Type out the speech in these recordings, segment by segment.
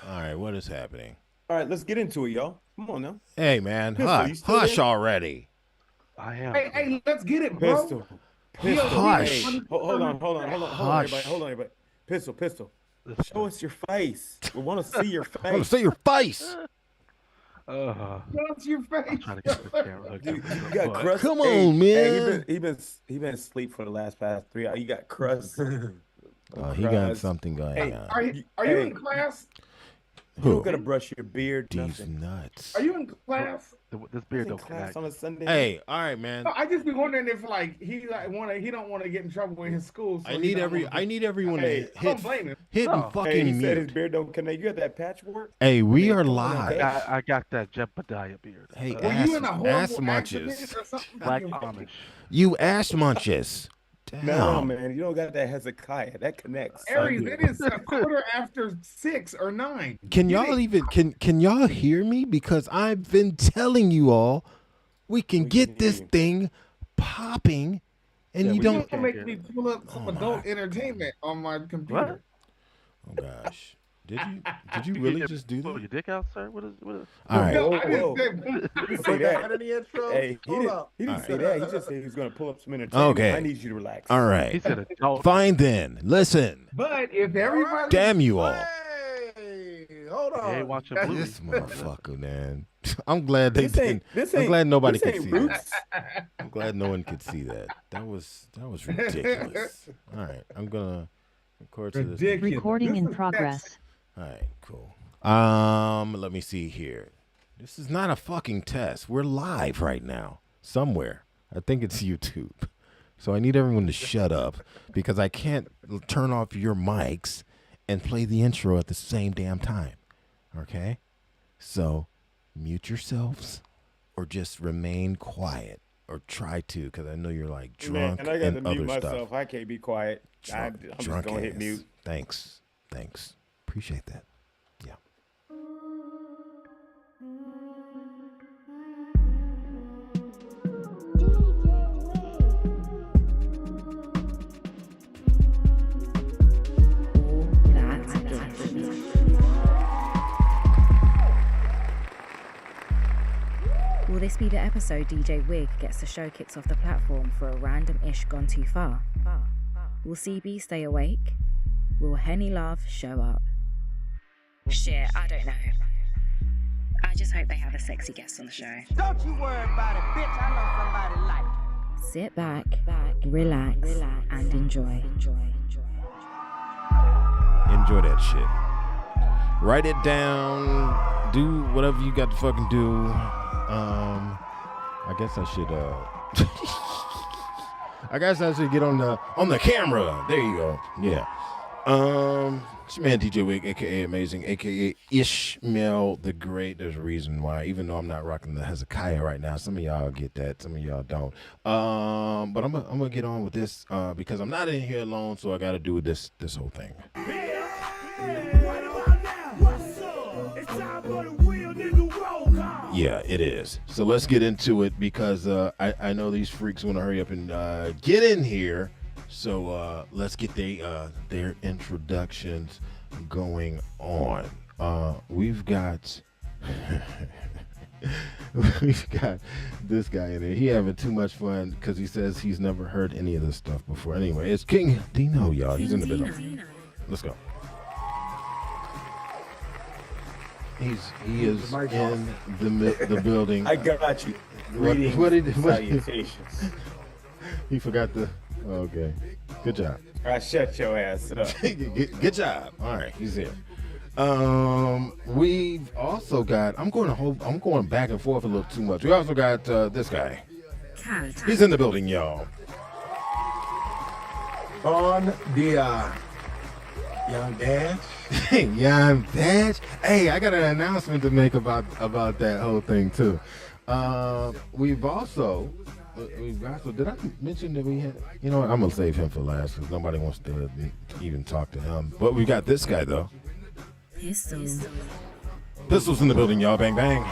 All right, what is happening? All right, let's get into it, y'all. Come on now. Hey, man, Pistol, you still hush there? already. I am. Hey, let's get it, bro. Pistol. Pistol. Hush. Hey, hold on, Hush. everybody. Hold on, everybody. Pistol. Listen. Show us your face. We want to see your I want face. to see your face. What's your face? I'm trying to get the camera. Dude, you got crust. Come Hey, on, man. Hey, he been asleep for the past 3 hours. You got crust. Oh, he got something going Hey, on. Are you in class? You Who? don't gotta brush your beard. These Nothing. nuts. Are you in class? This beard In don't class connect. on a Sunday. Hey, all right, man. No, I just be wondering if he don't want to get in trouble in his school. So I need everyone Hey, to I don't blame him. hit and No. fucking Hey, he said his mute. beard don't connect. You got that patchwork? Hey, we are Come on, live. man. I got that Jebediah beard. Hey, Were you in a ass horrible munches. accident or something? Black Amish. You ass munches. Damn. No, man, you don't got that Hezekiah. That connects. Aries, it is a 6:15 or 9. Can y'all even can y'all hear me? Because I've been telling you all we can get this thing popping, and Yeah, you we don't. Don't make me pull up some Oh, my. adult entertainment on my computer. Oh gosh, did you really just do Pull that? your dick out, sir? What is? All right. No, Whoa, I just whoa. said, He didn't say that. in the intro. Hey, he Hold didn't, up. he didn't All say right. that. He just said he was going to pull up some entertainment. Okay. I need you to relax. All He right. said adult. Fine then. Listen. but if everybody, Damn you all. Hey, hold He ain't on. watching This Bluey. motherfucker, man. I'm glad they This didn't. ain't. I'm glad nobody this could ain't see Roots. that. I'm glad no one could see that. That was ridiculous. All right, I'm gonna record to this. ridiculous. Recording This in is- progress. All right, cool. Let me see here. This is not a fucking test. We're live right now somewhere. I think it's YouTube. So I need everyone to shut up because I can't turn off your mics and play the intro at the same damn time. Okay? So mute yourselves or just remain quiet or try to because I know you're like drunk Man, I got to and mute other myself. stuff. I can't be quiet. I'm just Drunk going to hit ass. mute. Thanks. Appreciate that. Yeah. That's ish. Will this be the episode DJ Wig gets the show kicked off the platform for a random ish gone too far? Will CB stay awake? Will Henny Love show up? Shit, I don't know. I just hope they have a sexy guest on the show. Don't you worry about it, bitch. I know somebody like it. Sit back, relax, and enjoy. Enjoy that shit. Write it down. Do whatever you got to fucking do. I guess I should I guess I should get on the camera. There you go. Yeah. It's your man DJ Wig, aka Amazing, aka Ishmael the Great. There's a reason why, even though I'm not rocking the Hezekiah right now. Some of y'all get that, some of y'all don't. But I'm gonna get on with this because I'm not in here alone, so I gotta do this whole thing. Yeah, it is. So let's get into it because I know these freaks want to hurry up and get in here. So let's get their introductions going on. We've got we've got this guy in there. He having too much fun because he says he's never heard any of this stuff before. Anyway, it's King Dino, y'all. He's in the middle. Let's go. He is in the building. I got you. What Greetings, did salutations. he forgot the? Okay, good job. I shut your ass up. Good job. All right, he's here. We've also got. I'm going back and forth a little too much. We also got this guy. He's in the building, y'all. On the Young Dash. Young Dash. Hey, I got an announcement to make about that whole thing too. We've also did I mention that we had, you know what, I'm gonna save him for last because nobody wants to even talk to him. But we got this guy though. Pistols in the building, y'all. Bang bang.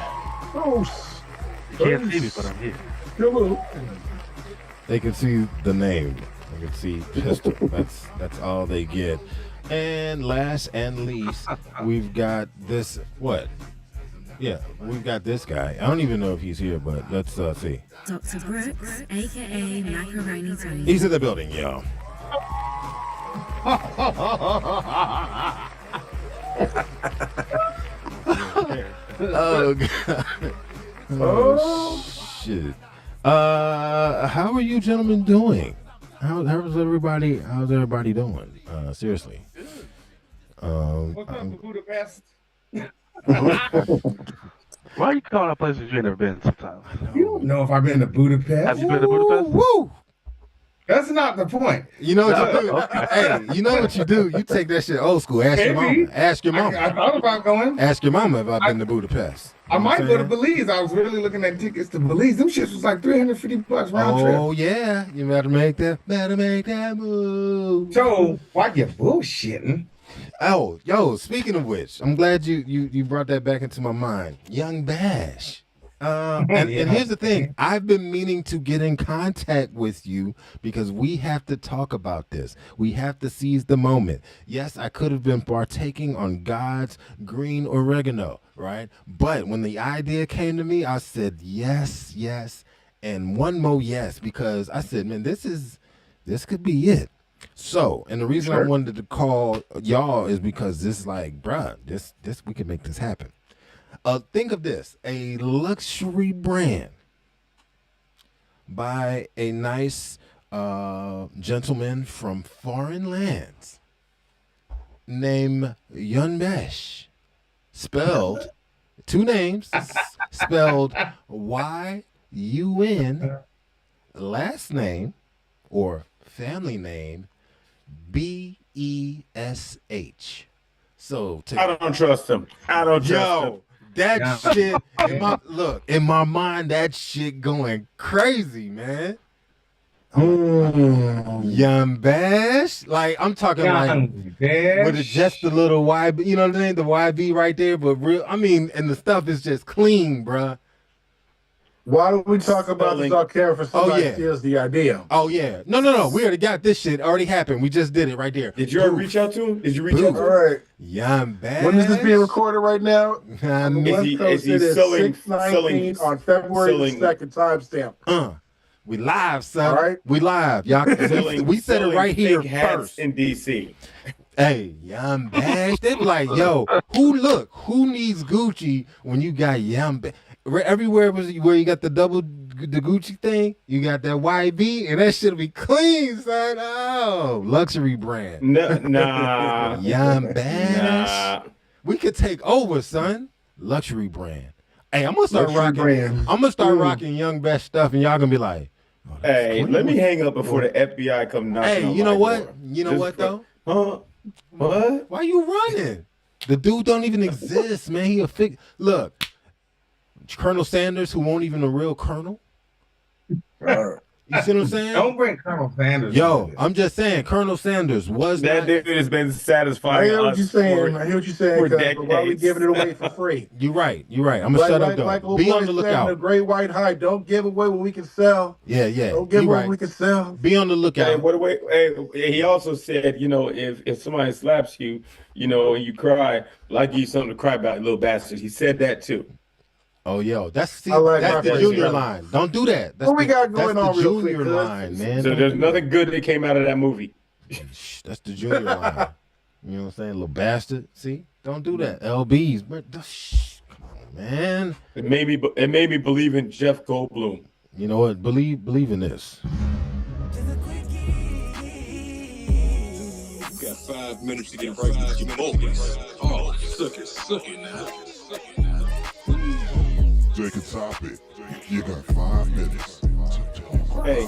Oh, You can't see me, but I'm here. hello. They can see the name. They can see Pistol. That's all they get. And last and least, we've got this. What? Yeah, we've got this guy. I don't even know if he's here, but let's see. Dr. Brooks, aka Macaroni Tony. He's in the building, yo. Oh God. Oh shit. How are you gentlemen doing? How's everybody doing? Seriously. What's up with Budapest? Why are you calling out places you ain't never been sometimes? You don't know if I've been to Budapest. Have you been to Budapest? Woo! That's not the point. You know what you do? Okay. Hey, you know what you do? You take that shit old school. Ask your Maybe. mama. Ask your I mama. thought about going. Ask your mama if I've been to Budapest. I You know what might I'm go to saying? Belize. I was really looking at tickets to Belize. Them shits was like $350 round Oh trip. yeah, you better make that move. So why you bullshitting? Oh, yo, speaking of which, I'm glad you brought that back into my mind. Young Bash. And here's the thing. I've been meaning to get in contact with you because we have to talk about this. We have to seize the moment. Yes, I could have been partaking on God's green oregano, right? But when the idea came to me, I said yes, and one more yes, because I said, man, this could be it. So, and the reason I wanted to call y'all is because this, like, bruh, this we can make this happen. Think of this: a luxury brand by a nice gentleman from foreign lands named Yunbesh, spelled two names, spelled Y-U-N, last name or family name B-E-S-H. So I don't trust him. I don't trust him. yo, that shit in my mind, that shit going crazy, man. Young Bash, like I'm talking like with just the little YB, you know what I mean, the YB right there, but real. I mean, and the stuff is just clean, bruh. Why don't we talk about this off camera for somebody yeah. steals the idea? Oh yeah, no, we already got this shit. Already happened. We just did it right there. Did you ever reach out to him? Did you reach out All to him? right. Young Bash. When is this being recorded right now? On the Is West he- Coast, is he it is selling- 6/19 on February the 2nd timestamp. We live, son. All right. We live, y'all. We said it right here fake hats first. in DC. Hey, Young Bash. They be like, yo, who needs Gucci when you got Young Bash? Everywhere where you got the Gucci thing, you got that YB, and that shit'll be clean, son. Oh, luxury brand. Nah. Young Bash. Nah. We could take over, son. Luxury brand. Hey, I'm gonna start Luxury rocking. brand. I'm gonna start rocking Young Bash stuff, and y'all gonna be like, oh, that's Hey, clean. let me hang up before the FBI come knocking Hey, on you know my what? door. You know Just what for- though? Huh? What? Why you running? The dude don't even exist, man. He a fig. Look, Colonel Sanders, who won't even a real colonel. You see what I'm saying? Don't bring Colonel Sanders. Yo, into this. I'm just saying, Colonel Sanders was That not. dude has been I satisfying hear what us you're saying. for- I hear what you're saying. for But why are we decades. giving it away for free? You're right. I'm gonna shut up though. Like old Be boy on the said in lookout. the Great White High, don't give away what we can sell. Yeah. Don't give You away right. what we can sell. Be on the Hey, lookout. what away? Hey, he also said, you know, if somebody slaps you, you know, and you cry, like give you something to cry about, little bastard. He said that too. Oh, yo, that's I like that's my the phrase, junior yeah. line. Don't do that. That's What we got that's going the on real quick, junior cuz? line, man. So Don't there's do nothing good that came out of that movie. Shh, that's the junior line. You know what I'm saying? Little bastard. See? Don't do that. LBs. But shh, come on, man. It made me believe in Jeff Goldblum. You know what? Believe in this. Got 5 minutes to get right with your boys. Oh, suck it now. Take a topic. You got 5 minutes to talk. Hey,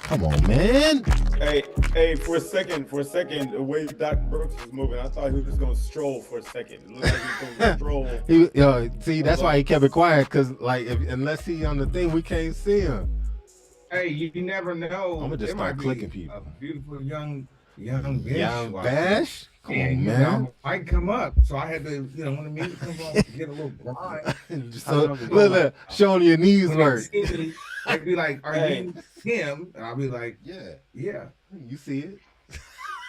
Come on, man. hey, for a second, the way Doc Brooks was moving, I thought he was just gonna stroll for a second. It looked like he was gonna stroll. See, that's why he kept it quiet, because like unless he on the thing, we can't see him. Hey, you never know. I'ma just It start might be clicking people. A beautiful young bitch. Young watching. Bash? Come Yeah, on, you man. know, I come up, so I had to, when the music comes on, get a little blind. So, look, showing your knees When they work. see me, They'd be like, "Are Hey. you him?" And I'll be like, Yeah, "Yeah." you see it.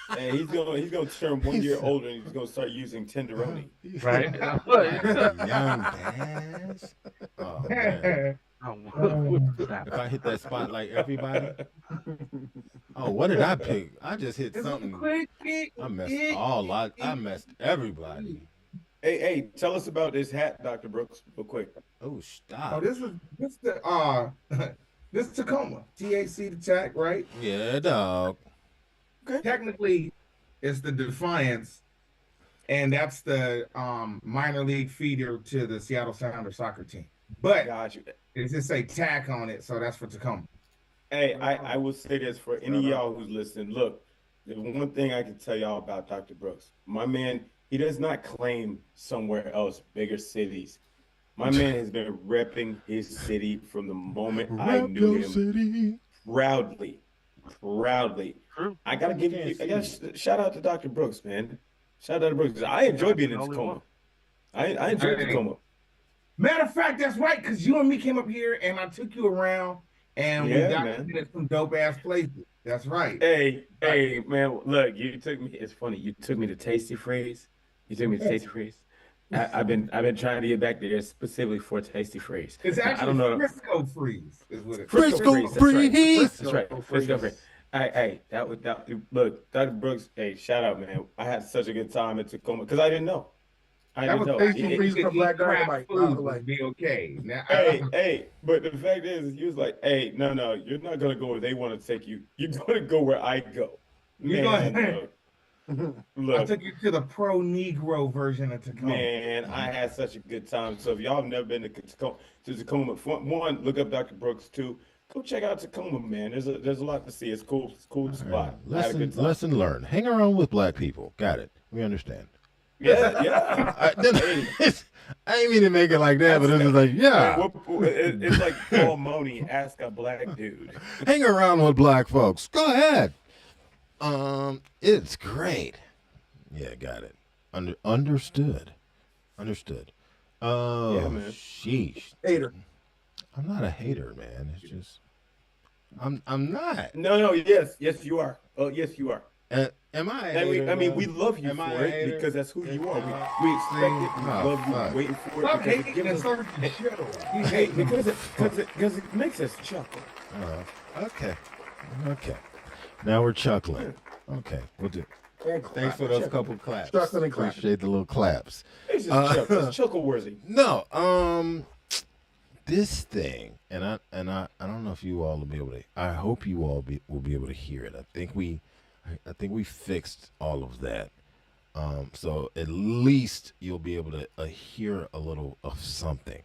Hey, he's gonna turn 1 year older and he's gonna start using tenderoni. Right? Young Dash. Oh man. If I hit that spot like everybody. Oh, what did I pick? I just hit something. I messed everybody. Hey, tell us about this hat, Dr. Brooks, real quick. Oh, stop. Oh, this this Tacoma THC attack, right? Yeah, dog. Okay. Technically, it's the Defiance, and that's the minor league feeder to the Seattle Sounders soccer team. But Got you. it just say tack on it, so that's for Tacoma. Hey, I will say this for any of y'all who's listening. Look, the one thing I can tell y'all about Dr. Brooks, my man, he does not claim somewhere else, bigger cities. My man has been repping his city from the moment I knew him. Proudly. I gotta shout out to Dr. Brooks, man. Shout out to Brooks. I enjoy being in Tacoma. I enjoy Tacoma. Matter of fact, that's right, because you and me came up here and I took you around and we got to some dope ass places. That's right. Hey, man, look, you took me. It's funny. You took me to Tasty Freeze. I've been trying to get back there specifically for Tasty Freeze. It's actually I don't know. Frisco Freeze is what it is. Frisco Freeze. That's right. Frisco Freeze. Hey, look, Dr. Brooks. Hey, shout out, man. I had such a good time in Tacoma because I didn't know. That was Tasty Freeze from Black Dynamite. Like, be okay. Now, hey, but the fact is, he was like, hey, no, you're not gonna go where they want to take you. You're gonna go where I go. Look, I took you to the pro Negro version of Tacoma. Man, I had such a good time. So if y'all have never been to Tacoma, one, look up Dr. Brooks. Two, go check out Tacoma, man. There's a lot to see. It's cool. It's a cool spot. Lesson learned. Hang around with black people. Got it. We understand. Yeah. I ain't mean to make it like that, but it's like, yeah. It's like Paul Mooney, ask a black dude. Hang around with black folks. Go ahead. It's great. Yeah, got it. Understood. Yeah, man. Sheesh. Hater. I'm not a hater, man. It's just, I'm not. No. Yes, you are. Oh, yes, you are. Am I? I mean, we love you for it because that's who you are. We expect it. We love you. Waiting for it. Stop hating and start the show. You hate because it makes us chuckle. Okay. Now we're chuckling. Okay, we'll do. Thanks for those couple claps. Chuckling and claps. Appreciate the little claps. It's just it's chuckle worthy. No, this thing, and I don't know if you all will be able to. I hope you all will be able to hear it. I think we fixed all of that. So at least you'll be able to hear a little of something.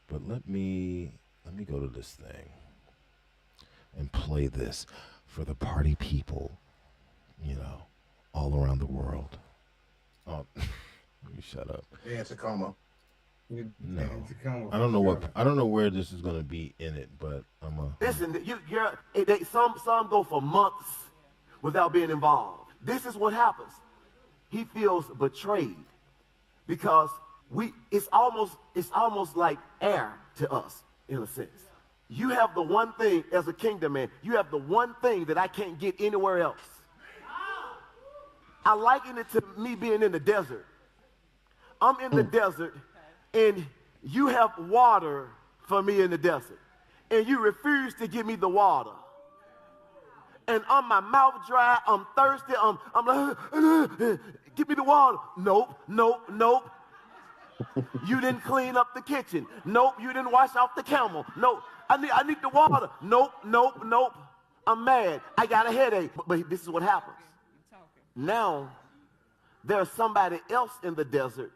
But let me go to this thing and play this for the party people, all around the world. Oh, you shut up. Yeah, Tacoma. No, I don't know where this is gonna be in it, but I'm a. Listen, some go for months without being involved. This is what happens. He feels betrayed because it's almost like air to us in a sense. You have the one thing as a kingdom man, you have the one thing that I can't get anywhere else. I liken it to me being in the desert. I'm in the desert and you have water for me in the desert and you refuse to give me the water. And my mouth dry, I'm thirsty, I'm like, give me the water. Nope. You didn't clean up the kitchen. Nope, you didn't wash off the camel. Nope, I need the water. Nope. I'm mad. I got a headache. But this is what happens. Now, there's somebody else in the desert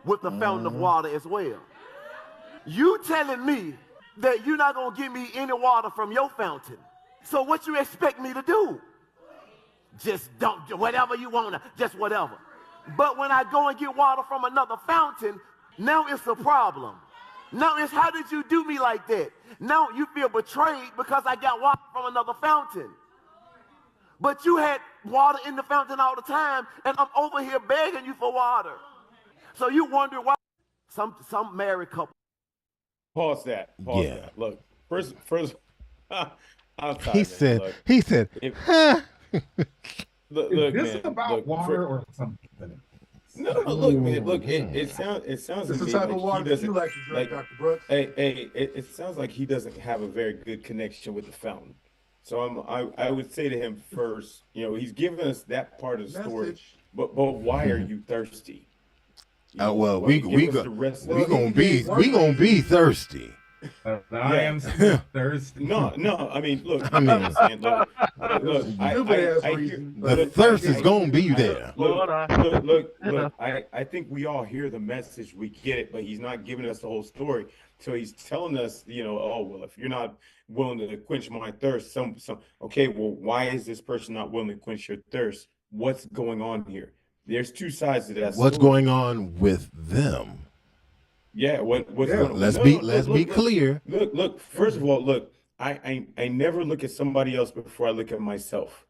with the fountain of water as well. You telling me that you're not going to give me any water from your fountain. So what you expect me to do? Just don't, whatever you want to, just whatever. But when I go and get water from another fountain, now it's a problem. Now it's, how did you do me like that? Now you feel betrayed because I got water from another fountain. But you had water in the fountain all the time, and I'm over here begging you for water. So you wonder why some married couple Pause that. Pause Yeah. that. Look, first, I'm He sorry, man. said. Look, He said. if, Huh. Is look, this man. about Look, water or something? no, look, man. Look, Mhm. it sounds to It's the me type like of he water that doesn't you like to drink, like. Dr. Brooks. It sounds like he doesn't have a very good connection with the fountain. So I would say to him first, he's giving us that part of the story, Message. but why are you thirsty? Well, Why you give us go, the rest of Well, the he gave one reason. be thirsty. I Yeah. am still thirsty. No. I mean, look. I mean- I'm saying, look. It was a stupid ass I hear. reason. The but thirst I is get gonna it. be there. Look, Lord, I think we all hear the message, we get it, but he's not giving us the whole story. So he's telling us, oh well, if you're not willing to quench my thirst, okay, well, why is this person not willing to quench your thirst? What's going on here? There's two sides to that What's story. going on with them? Yeah, what's Yeah, going on? Let's No, be no, let's look, be look, clear. Look. First of all, look, I never look at somebody else before I look at myself.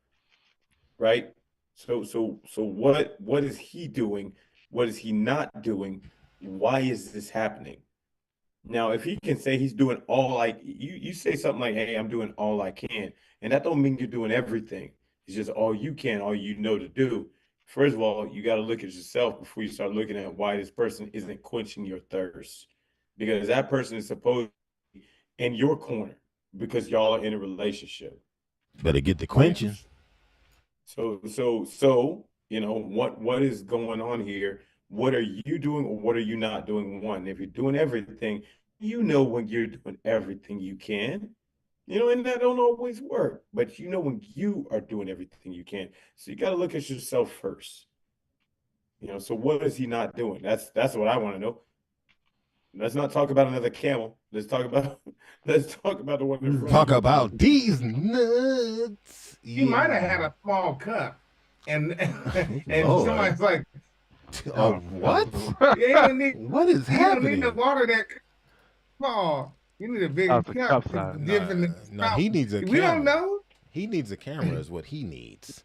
Right? So what is he doing? What is he not doing? Why is this happening? Now, if he can say he's doing you say something like, hey, I'm doing all I can, and that don't mean you're doing everything. It's just all you can, all you know to do. First of all, you got to look at yourself before you start looking at why this person isn't quenching your thirst. Because that person is supposed to be in your corner because y'all are in a relationship. Better get the quenching. So, what is going on here? What are you doing or what are you not doing? One, if you're doing everything, when you're doing everything you can, and that don't always work, but when you are doing everything you can. So you got to look at yourself first. So what is he not doing? That's what I want to know. Let's not talk about another camel. Let's talk about the one in front. Talk about these nuts. He might have had a small cup, and Lord. somebody's like, Oh, what? yeah, you need, What is you don't happening? need the water that small. You need a bigger That's a cup. cup size. to dip in the No, he needs a We camera. don't know. He needs a camera is what he needs.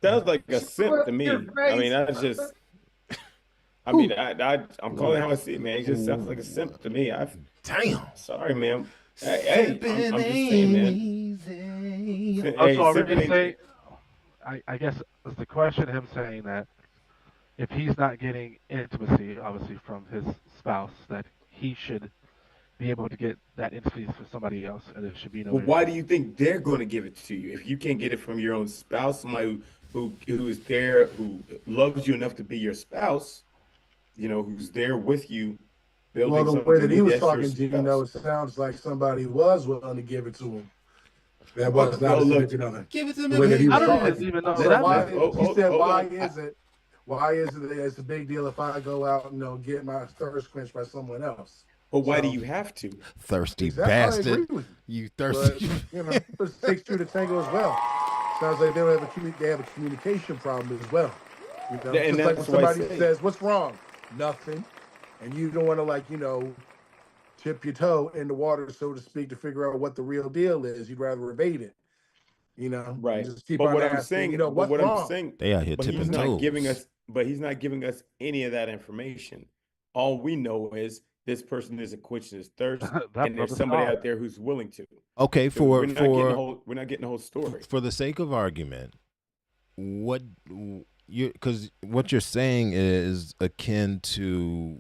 Sounds like a simp to me. Your I mean, face. that's just. I mean, I'm calling it how I see it, man. It just sounds like a simp to me. Damn. Sorry, man. Hey, I'm just saying, man. Easy. Also, I simping really ain't- say, I guess is the question him saying that if he's not getting intimacy, obviously from his spouse, that he should be able to get that intimacy for somebody else, and there should be no. Well, why do you think they're going to give it to you if you can't get it from your own spouse, somebody who is there, who loves you enough to be your spouse, who's there with you, building Well, the something way that he was that's your talking to you, it sounds like somebody was willing to give it to him. That was not a significant other. Give it to The way that he was I don't talking. even know So that. why, Oh, he said, hold why on. is it? Why is it that it's a big deal if I go out and get my thirst quenched by someone else? But why do So- you have to? Thirsty Exactly, I bastard. agree with You But thirsty. it takes two to tango as well. Sounds like they have a communication problem as well. And Just like when that's why I somebody say- says, "What's wrong?" Nothing, and you don't want to tip your toe in the water, so to speak, to figure out what the real deal is. You'd rather evade it. Right. Just keep But on what I'm asking, saying, what's wrong? They out here but tipping he's not toes. giving us, any of that information. All we know is this person isn't quenching his thirst, That and there's brother's somebody hard. out there who's willing to. Okay, So we're not getting the whole story. for the sake of argument, because what you're saying is akin to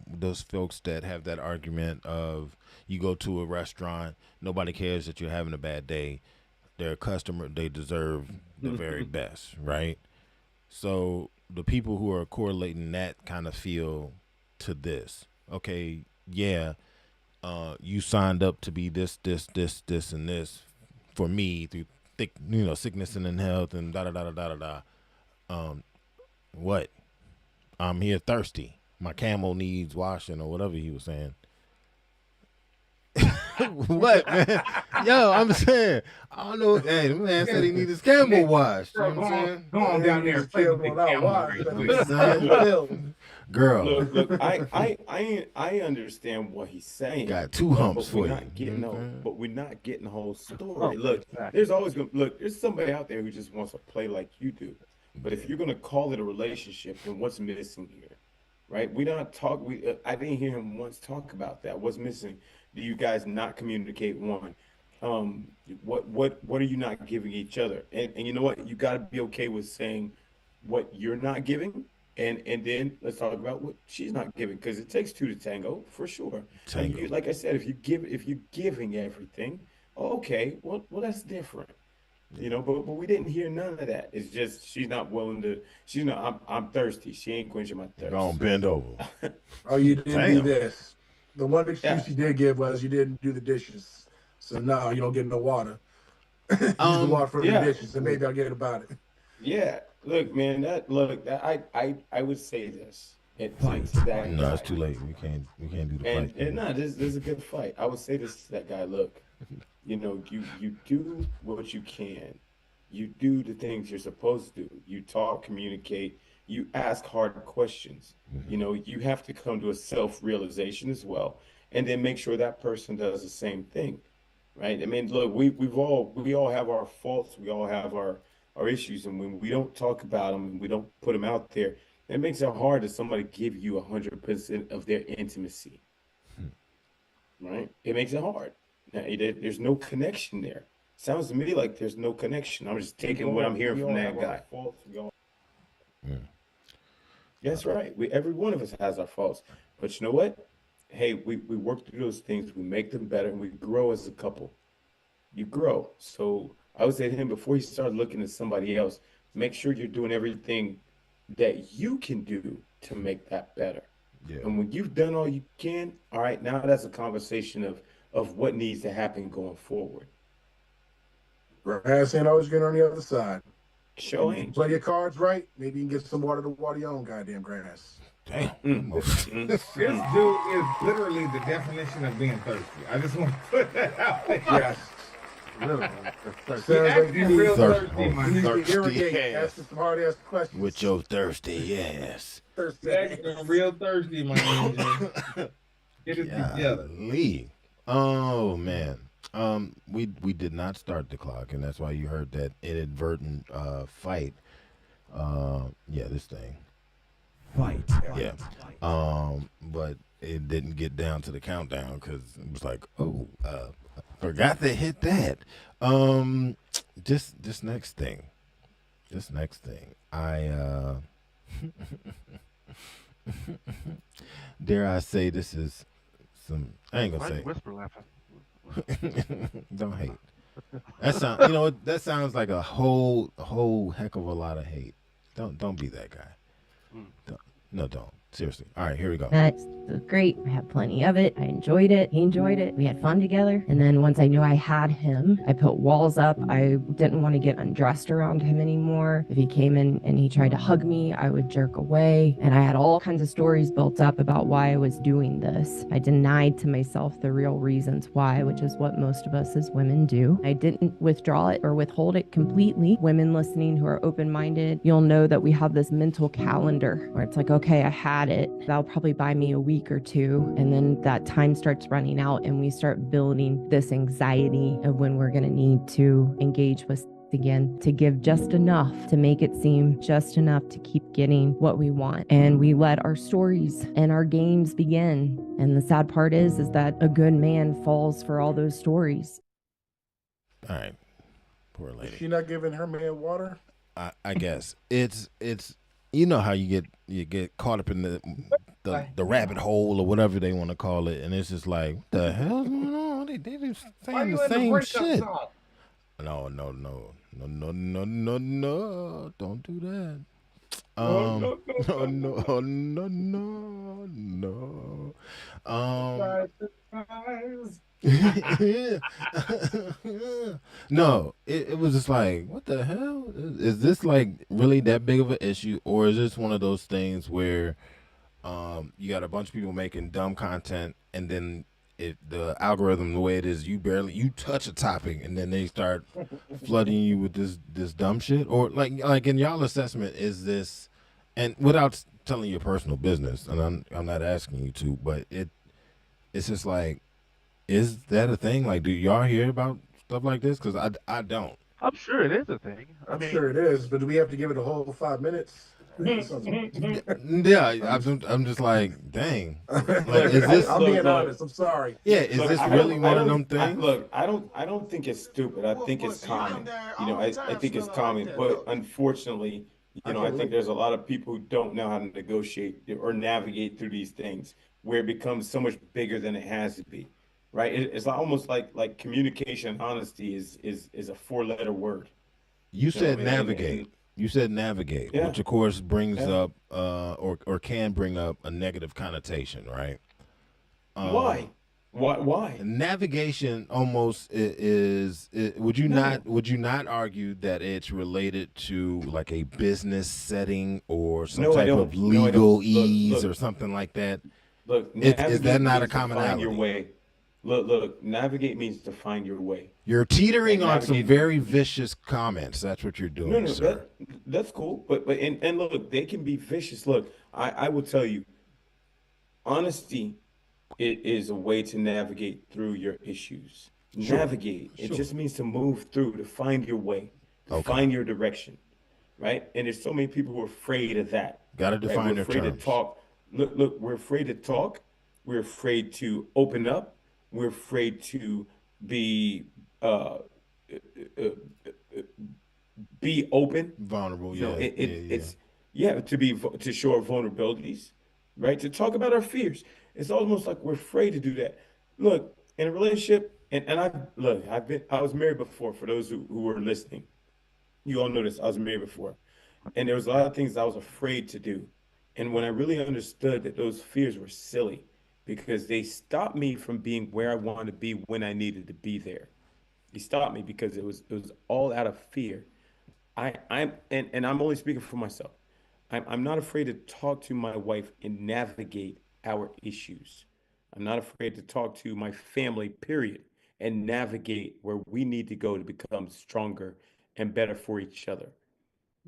those folks that have that argument of you go to a restaurant, nobody cares that you're having a bad day. They're a customer, they deserve the very best, right? So the people who are correlating that kind of feel to this, okay, yeah, you signed up to be this, and this for me through sickness and in health and da da da da da da. What? I'm here thirsty. My camel needs washing or whatever he was saying. What, man? Yo, I'm saying, I don't know. Hey, the man said he needs his camel washed. You know what I'm saying? Go on down there and play with the camel. Girl, Look, I understand what he's saying. got two humps but we're for not you. getting Okay. but we're not getting the whole story. Oh, Look, exactly. there's somebody out there who just wants to play like you do. But if you're gonna call it a relationship, then what's missing here? right? We don't talk. I didn't hear him once talk about that. What's missing? Do you guys not communicate? One, um, what are you not giving each other? And you know what? You got to be okay with saying what you're not giving, and then let's talk about what she's not giving, because it takes two to tango for sure. And Tango. you, like I said, if you're giving everything, okay, well that's different. You know, but we didn't hear none of that. It's just she's not willing to. She's not. I'm thirsty. She ain't quenching my Go thirst. on, bend over. Oh, you didn't do Damn. this. The one excuse Yeah. you did give was you didn't do the dishes. So no, you don't get no water. Use the water for the Yeah. dishes, and maybe I'll get about it. Yeah. Look, man. I would say this. To that No, guy. it's too late. We can't do the And fight. no, this is a good fight. I would say this to that guy. Look, you know, you do what you can. You do the things you're supposed to do. You talk, communicate, you ask hard questions. You know, you have to come to a self-realization as well, and then make sure that person does the same thing, right? I mean, look, we all have our faults, we all have our issues, and when we don't talk about them and we don't put them out there, it makes it hard to somebody give you 100% of their intimacy, right? It makes it hard. Now, there's no connection there. Sounds to me like there's no connection. I'm just taking what I'm hearing from that guy. That's right. Every one of us has our faults. But you know what? Hey, we work through those things, we make them better, and we grow as a couple. You grow. So I would say to him, before you start looking at somebody else, make sure you're doing everything that you can do to make that better. Yeah. And when you've done all you can, all right, now that's a conversation of what needs to happen going forward. Grass ain't always green on the other side. Show If you ain't. play your cards right, maybe you can get some water to water your own goddamn grass. Damn. This dude is literally the definition of being thirsty. I just want to put that out there. Yes. Literally. Sounds like you need, real Thirst- thirsty, my you need nigga. to irrigate, ass. ask some hard ass questions. With your thirsty ass. thirsty Acting real thirsty, my nigga. Get it together. Golly. Oh man. We did not start the clock, and that's why you heard that inadvertent fight. This thing. Fight. Yeah. But it didn't get down to the countdown because it was like, forgot to hit that. This next thing. I dare I say this is some. I ain't gonna say. Whisper laughing. Don't hate. That sound. You know what? That sounds like a whole heck of a lot of hate. Don't be that guy. Don't. Seriously. All right, here we go. That's great. I had plenty of it. I enjoyed it. He enjoyed it. We had fun together. And then once I knew I had him, I put walls up. I didn't want to get undressed around him anymore. If he came in and he tried to hug me, I would jerk away. And I had all kinds of stories built up about why I was doing this. I denied to myself the real reasons why, which is what most of us as women do. I didn't withdraw it or withhold it completely. Women listening who are open-minded, you'll know that we have this mental calendar where it's like, okay, I had it. That'll probably buy me a week or two. And then that time starts running out and we start building this anxiety of when we're going to need to engage with again, to give just enough to make it seem just enough to keep getting what we want. And we let our stories and our games begin. And the sad part is that a good man falls for all those stories. All right. Poor lady. Is she not giving her man water? I guess it's you know how you get caught up in the rabbit hole or whatever they want to call it, and it's just like, what the hell's going on? They just saying the same shit. No, don't do that. No, it was just like, what the hell? Is this like really that big of an issue, or is this one of those things where you got a bunch of people making dumb content, and then the algorithm, the way it is, you touch a topic, and then they start flooding you with this dumb shit? Or like in y'all assessment, is this, and without telling your personal business, and I'm not asking you to, but it's just like, is that a thing? Like, do y'all hear about stuff like this? Because I don't. I'm sure it is a thing. I'm sure it is, but do we have to give it a whole 5 minutes? I'm just like, dang. Like, Look, is this? I'm being honest. I'm sorry. Yeah, is Look, this I really don't, I one of don't, them things? I don't think it's stupid. I think it's common. You know, I think it's common, but unfortunately, I I can think relate. there's a lot of people who don't know how to negotiate or navigate through these things where it becomes so much bigger than it has to be, right? It's almost like communication, honesty is a four-letter word, You said and navigate. You said navigate, yeah, which of course brings yeah. up or can bring up a negative connotation, right? Why? Why? Navigation almost No. would you not argue that it's related to like a business setting or some No, I type of don't. No, I don't. legal ease or Look. something like that? Look, Is that navigate not a means to find your commonality? way. Look, navigate means to find your way. You're Right? teetering on some Navigate. very vicious comments. That's what you're No, doing, no, sir. that's cool. But and look, they can be vicious. Look, I will tell you, honesty it is a way to navigate through your issues. Sure. Navigate. It Sure. just means to move through, to find your way, to Okay. find your direction, right? And there's so many people who are afraid of that, Got to right? We're define their afraid to terms. talk. Look, we're afraid to talk. We're afraid to open up. We're afraid to be uh, uh, be open. Vulnerable. You know, Yeah. Yeah. Yeah. it's yeah, to show our vulnerabilities, right? To talk about our fears. It's almost like we're afraid to do that. Look, in a relationship, and I was married before. For those who were listening, you all know this. I was married before, and there was a lot of things I was afraid to do. And when I really understood that those fears were silly, because they stopped me from being where I wanted to be when I needed to be there. They stopped me because it was all out of fear. And I'm only speaking for myself. I'm not afraid to talk to my wife and navigate our issues. I'm not afraid to talk to my family, period, and navigate where we need to go to become stronger and better for each other.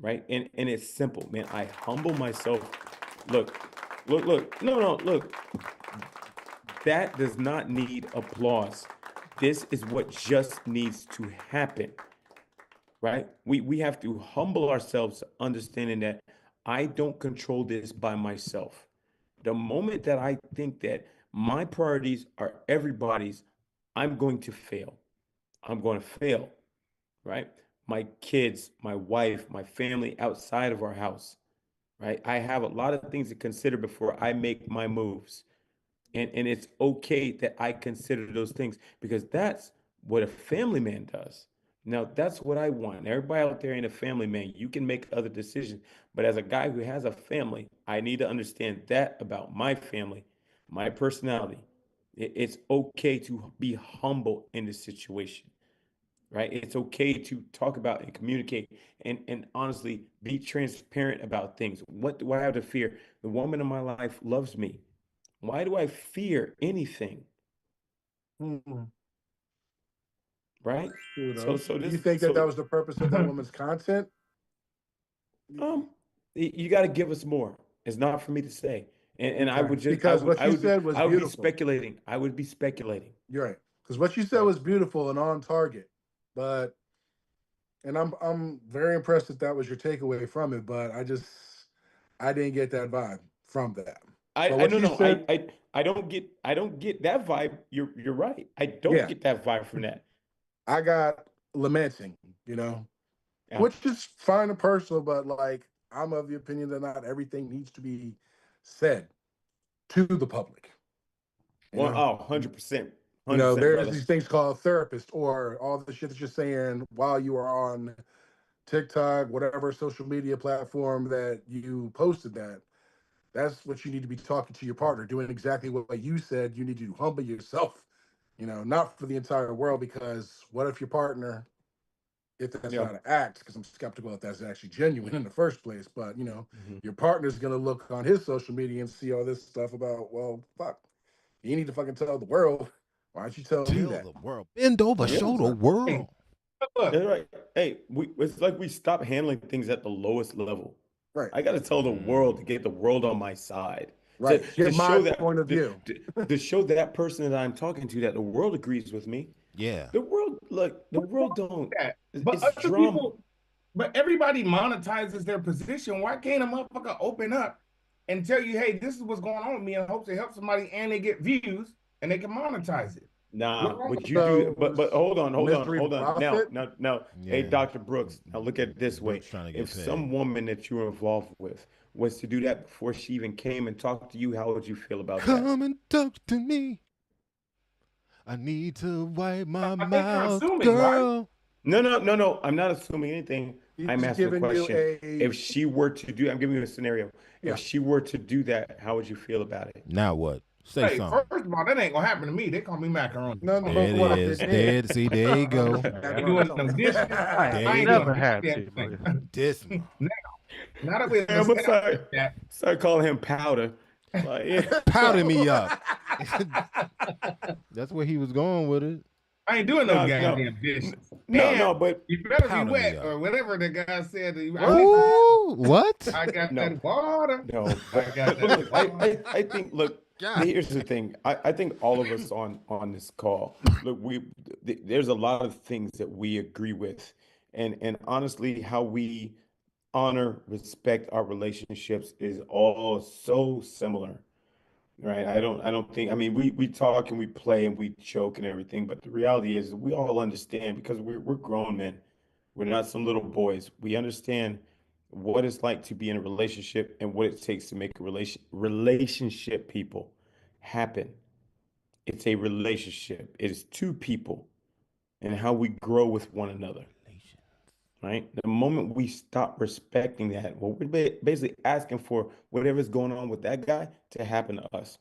Right? And it's simple, man. I humble myself. Look, look. No, look. That does not need applause. This is what just needs to happen, right? We have to humble ourselves, understanding that I don't control this by myself. The moment that I think that my priorities are everybody's, I'm going to fail. I'm going to fail, right? My kids, my wife, my family outside of our house, right? I have a lot of things to consider before I make my moves. And it's okay that I consider those things because that's what a family man does. Now, that's what I want. Everybody out there ain't a family man. You can make other decisions. But as a guy who has a family, I need to understand that about my family, my personality. It's okay to be humble in this situation, right? It's okay to talk about and communicate and honestly be transparent about things. What do I have to fear? The woman in my life loves me. Why do I fear anything? Mm, Right? true So though. so Do you this think that that so was the purpose of that woman's content? um you got to give us more. It's not for me to say. And I Okay, would just because what you said was I would be beautiful. speculating. I would be speculating. You're right. Because what you said Right? was beautiful and on target, but and I'm very impressed that that was your takeaway from it. But I didn't get that vibe from that. But I what no you no said, I don't get that vibe. You're right. I don't yeah, get that vibe from that. I got lamenting, you know, Yeah. which is fine and personal, but like I'm of the opinion that not everything needs to be said to the public, you Well, know. oh, 100%. You know, 100%, there's brother. these things called therapist or all the shit that you're saying while you are on TikTok, whatever social media platform that you posted that. That's what you need to be talking to your partner, doing exactly what you said. You need to humble yourself, you know, not for the entire world, because what if your partner, if that's Yeah. not an act, because I'm skeptical if that's actually genuine in the first place, but you know, Mhm. your partner's gonna look on his social media and see all this stuff about, well, fuck, you need to fucking tell the world. Why don't you tell me Tell that? the world. Bend over, Right? Yeah. show the So, Hey, world. look, That's right. Hey, it's like we stop handling things at the lowest level. right, I got to tell the world to get the world on my side. To right. Get my show point that of view. to show that person that I'm talking to that the world agrees with me. Yeah. The world, look, the world don't. that. But It's other drama. people, But everybody monetizes their position. Why can't a motherfucker open up and tell you, hey, this is what's going on with me, and hope to help somebody and they get views and they can monetize it? Nah, would you So, do? But hold on, mystery hold on. Now, profit. now. Hey, Yeah. Dr. Brooks. Now look at it this way: Brooks trying to get if paid. some woman that you were involved with was to do that before she even came and talked to you, how would you feel about that? Come and talk to me. I need to wipe my I think you're mouth, assuming, right? girl. No. I'm not assuming anything. I'm He's asking a giving you question. a If she were to do, I'm giving you a scenario. If yeah. she were to do that, how would you feel about it? Now what? Say Hey, something. first of all, that ain't gonna happen to me. They call me macaroni. None There but it what is. it There, is. see, there you go. I ain't doing no dishes. I There I you ain't go. never doing had goddamn to, thing. but This. Now that we I'm gonna established that, start calling him Powder. Like, yeah. Powder me up. That's where he was going with it. I ain't doing no No, goddamn dishes. no, And but you better be powder me wet up. or whatever the guy said. Ooh, what? I got no, that water. no. I got But that look, water. I think, look, God. here's the thing. I think all of us on this call, look, there's a lot of things that we agree with, and honestly, how we honor, respect our relationships is all so similar. Right. I don't think, I mean, we talk and we play and we joke and everything, but the reality is we all understand because we're grown men. We're not some little boys. We understand what it's like to be in a relationship and what it takes to make a relationship people happen. It's a relationship. It is two people and how we grow with one another. Right? The moment we stop respecting that, well, we're basically asking for whatever's going on with that guy to happen to us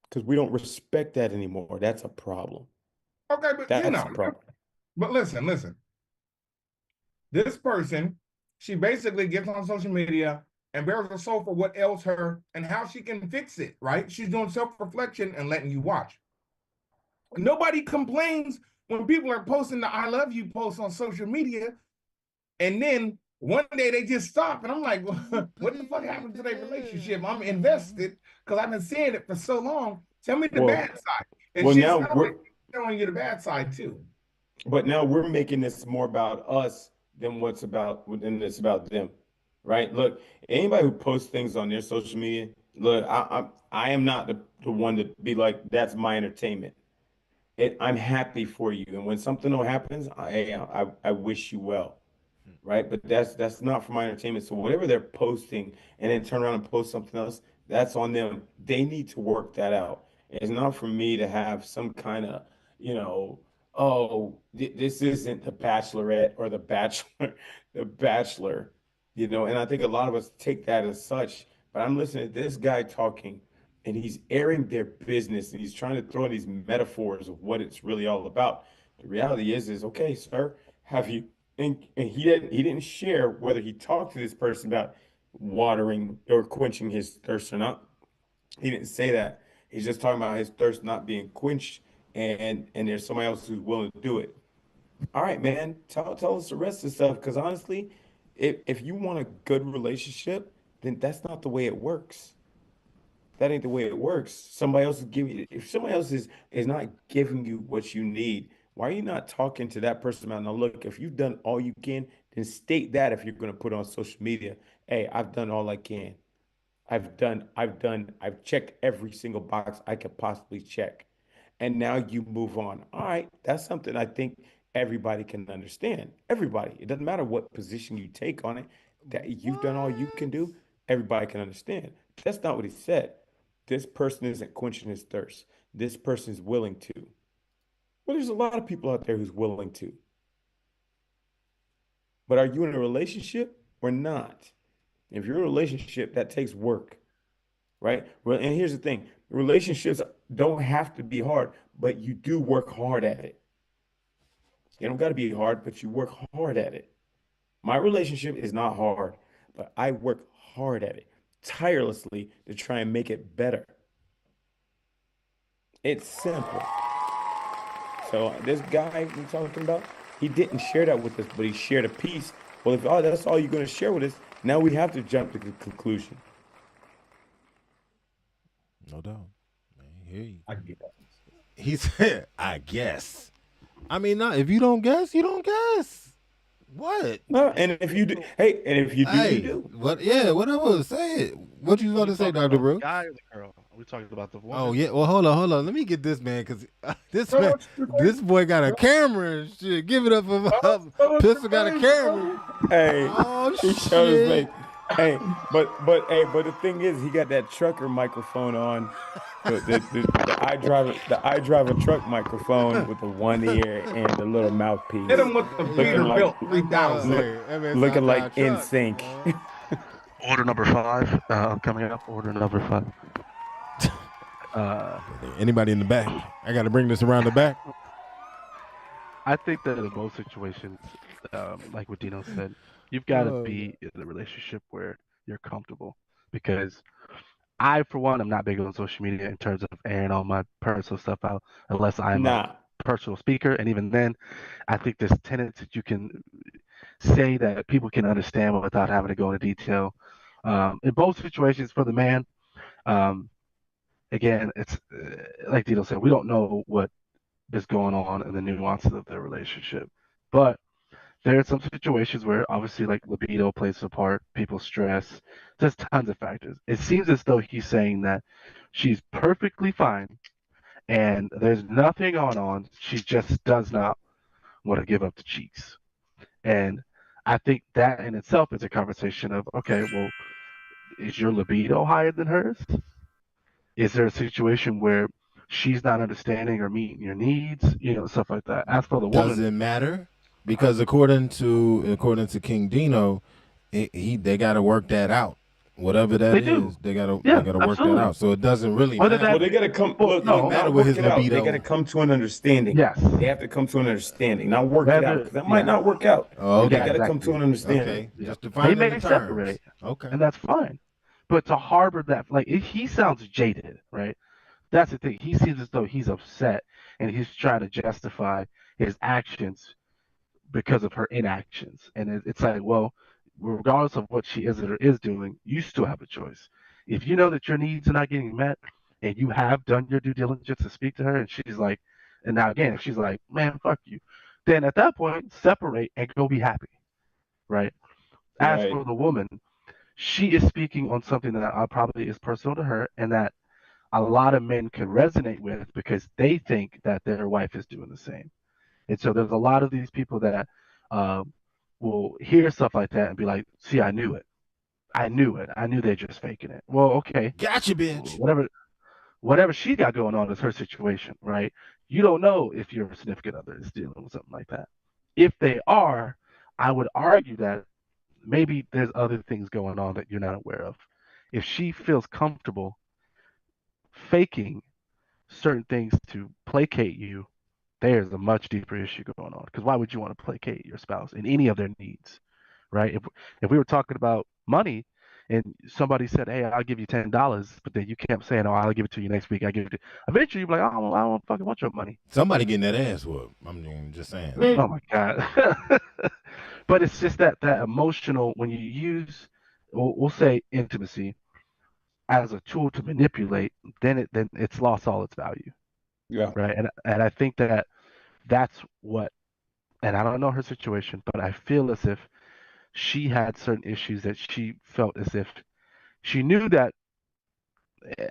because we don't respect that anymore. That's a problem. Okay, but That's a problem. but listen. This person, she basically gets on social media and bears her soul for what ails her and how she can fix it, right? She's doing self-reflection and letting you watch. Nobody complains when people are posting the I love you posts on social media, and then one day they just stop. And I'm like, what the fuck happened to their relationship? I'm invested because I've been seeing it for so long. Tell me the bad side. And Well, she's now we're showing you the bad side too. but now we're making this more about us than it's about them, right? Look, anybody who posts things on their social media, look, I am not the one to be like that's my entertainment. I'm happy for you, and when something happens, I wish you well, right? But that's not for my entertainment. So whatever they're posting and then turn around and post something else, that's on them. They need to work that out. It's not for me to have some kind of, you know, oh, this isn't the Bachelorette or the Bachelor, the Bachelor, And I think a lot of us take that as such. But I'm listening to this guy talking, and he's airing their business, and he's trying to throw in these metaphors of what it's really all about. The reality is okay, sir, have you? And he didn't share whether he talked to this person about watering or quenching his thirst or not. He didn't say that. He's just talking about his thirst not being quenched, and there's somebody else who's willing to do it. All right, man. Tell us the rest of the stuff, because honestly, if you want a good relationship, then that's not the way it works. That ain't the way it works. Somebody else is giving you, if somebody else is not giving you what you need, why are you not talking to that person about, now look, if you've done all you can, then state that if you're going to put it on social media. Hey, I've done all I can. I've checked every single box I could possibly check. And now you move on. All right, that's something I think everybody can understand. Everybody. It doesn't matter what position you take on it, that you've done all you can do, everybody can understand. That's not what he said. This person isn't quenching his thirst. This person is willing to. Well, there's a lot of people out there who's willing to. But are you in a relationship or not? If you're in a relationship, that takes work, right? Well, and here's the thing, relationships don't have to be hard, but you do work hard at it. You don't got to be hard, but you work hard at it. My relationship is not hard, but I work hard at it tirelessly to try and make it better. It's simple. So this guy we're talking about, he didn't share that with us, but he shared a piece. Well, if that's all you're going to share with us, now we have to jump to the conclusion. No doubt. I hear you. I get that. He said, I guess. I mean, not if you don't guess, you don't guess. What? No, and if you do, hey, and if you do, you Hey, do. what? Yeah, whatever. Say it. What you about to say, Dr. The Brooks? guy or the girl? Are we talking about the woman? Oh yeah. Well, hold on. Let me get this man because this Tell man, us your this name. boy got a camera and shit. Give it up for Tell us Pistol your got a name, camera. Hey, Oh he showed his shit. face. Hey, but the thing is, he got that trucker microphone on. The I drive a truck microphone with the one ear and the little mouthpiece, Hit him with the looking like Peterbilt 3000. That man looking sound like kinda in truck, sync. man. Order number 5 coming up. Order number 5. Anybody in the back? I got to bring this around the back. I think that in most situations, like what Dino said, you've got to Oh, be in a relationship where you're comfortable. Because I, for one, am not big on social media in terms of airing all my personal stuff out, unless I'm a Nah, personal speaker. And even then, I think there's tenets that you can say that people can understand without having to go into detail. In both situations, for the man, um, again, it's like Dino said, we don't know what is going on in the nuances of their relationship. But there are some situations where obviously like libido plays a part, people stress, there's tons of factors. It seems as though he's saying that she's perfectly fine and there's nothing going on. She just does not want to give up the cheeks. And I think that in itself is a conversation of, okay, well, is your libido higher than hers? Is there a situation where she's not understanding or meeting your needs? Stuff like that. As for the Does woman, it matter? Because according to King Dino, they got to work that out. Whatever that they is, do. they gotta Yeah, work that absolutely. out. So it doesn't really Whether matter. well, that, they gotta come. well, Look, no, matter not with work his it out. They libido. gotta come to an understanding. yes. They have to come to an understanding, not work it out, Whether, because that might yeah, not work out. Oh, They okay. gotta come to exactly. an understanding. Okay. Yeah. Just They defining may the separate, terms. Okay. and that's fine. But to harbor that, like, he sounds jaded, right? That's the thing. He seems as though he's upset and he's trying to justify his actions because of her inactions. And it's like, well, regardless of what she is or is doing, you still have a choice. If you know that your needs are not getting met and you have done your due diligence to speak to her and she's like, and now again, if she's like, man, fuck you, then at that point, separate and go be happy, right? As Right. for the woman, she is speaking on something that probably is personal to her and that a lot of men can resonate with because they think that their wife is doing the same. And so there's a lot of these people that um, will hear stuff like that and be like, "See, I knew it. I knew it. I knew they're just faking it." Well, okay, Gotcha, bitch. whatever she got going on is her situation, right? You don't know if your significant other is dealing with something like that. If they are, I would argue that maybe there's other things going on that you're not aware of. If she feels comfortable faking certain things to placate you, there's a much deeper issue going on. Because why would you want to placate your spouse in any of their needs, right? If we were talking about money, and somebody said, "Hey, I'll give you $10," but then you kept saying, "Oh, I'll give it to you next week. I give it to," eventually you're like, I don't fucking want your money. Somebody getting that ass whooped. I'm just saying. Oh my god. But it's just that emotional when you use, we'll say intimacy as a tool to manipulate, then it's lost all its value, Yeah. right? And I think that that's what, and I don't know her situation, but I feel as if she had certain issues that she felt as if she knew that,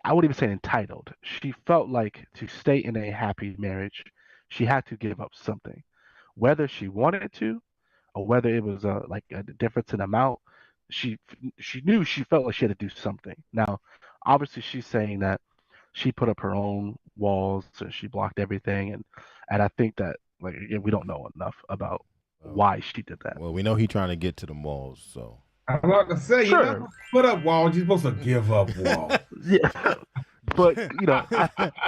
I wouldn't even say entitled. She felt like to stay in a happy marriage, she had to give up something, whether she wanted to or whether it was like a difference in amount. She she knew she felt like she had to do something. Now, obviously, she's saying that she put up her own walls and she blocked everything, and I think that, like, again, we don't know enough about why she did that. Well, we know he trying to get to the malls, so. I'm about to say, you're not Sure. put up walls. You're supposed to give up walls. Yeah, but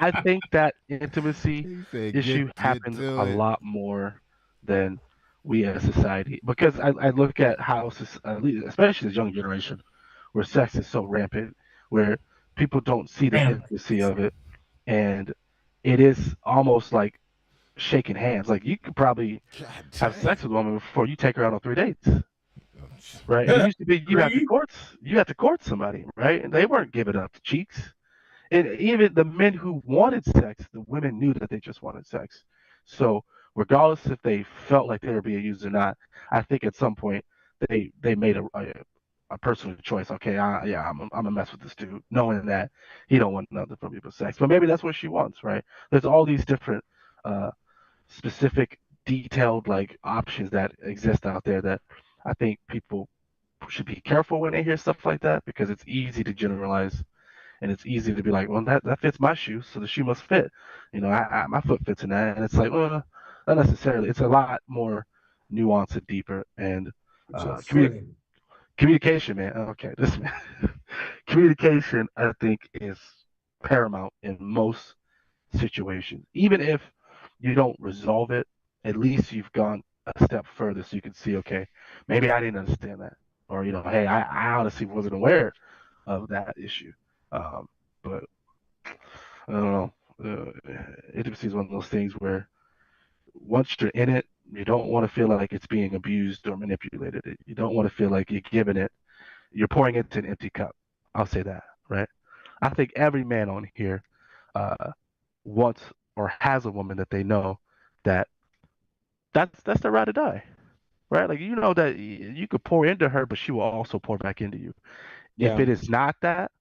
I think that intimacy He said, issue get happens to a it. lot more than we as a society, because I look at how, especially this young generation, where sex is so rampant, where people don't see the intimacy of it, and it is almost like shaking hands. Like, you could probably God have damn. sex with a woman before you take her out on 3 dates, right? It used to be you have to court somebody, right? And they weren't giving up the cheeks. And even the men who wanted sex, the women knew that they just wanted sex. So regardless if they felt like they were being used or not. I think at some point they made a personal choice. Okay, I'm gonna mess with this dude, knowing that he don't want nothing from me but sex. But maybe that's what she wants, right? There's all these different specific, detailed like options that exist out there that I think people should be careful when they hear stuff like that, because it's easy to generalize and it's easy to be like, well, that fits my shoe, so the shoe must fit. My foot fits in that, and it's like, well, not necessarily. It's a lot more nuanced and deeper, and communication, man. Okay, this man, communication, I think, is paramount in most situations. Even if you don't resolve it, at least you've gone a step further, so you can see, okay, maybe I didn't understand that, or hey, I honestly wasn't aware of that issue. But I don't know. Intimacy is one of those things where once you're in it, you don't want to feel like it's being abused or manipulated. You don't want to feel like you're giving it, you're pouring it into an empty cup. I'll say that, right? I think every man on here wants or has a woman that they know that's their ride or die, right? Like that you could pour into her, but she will also pour back into you. If it is not that,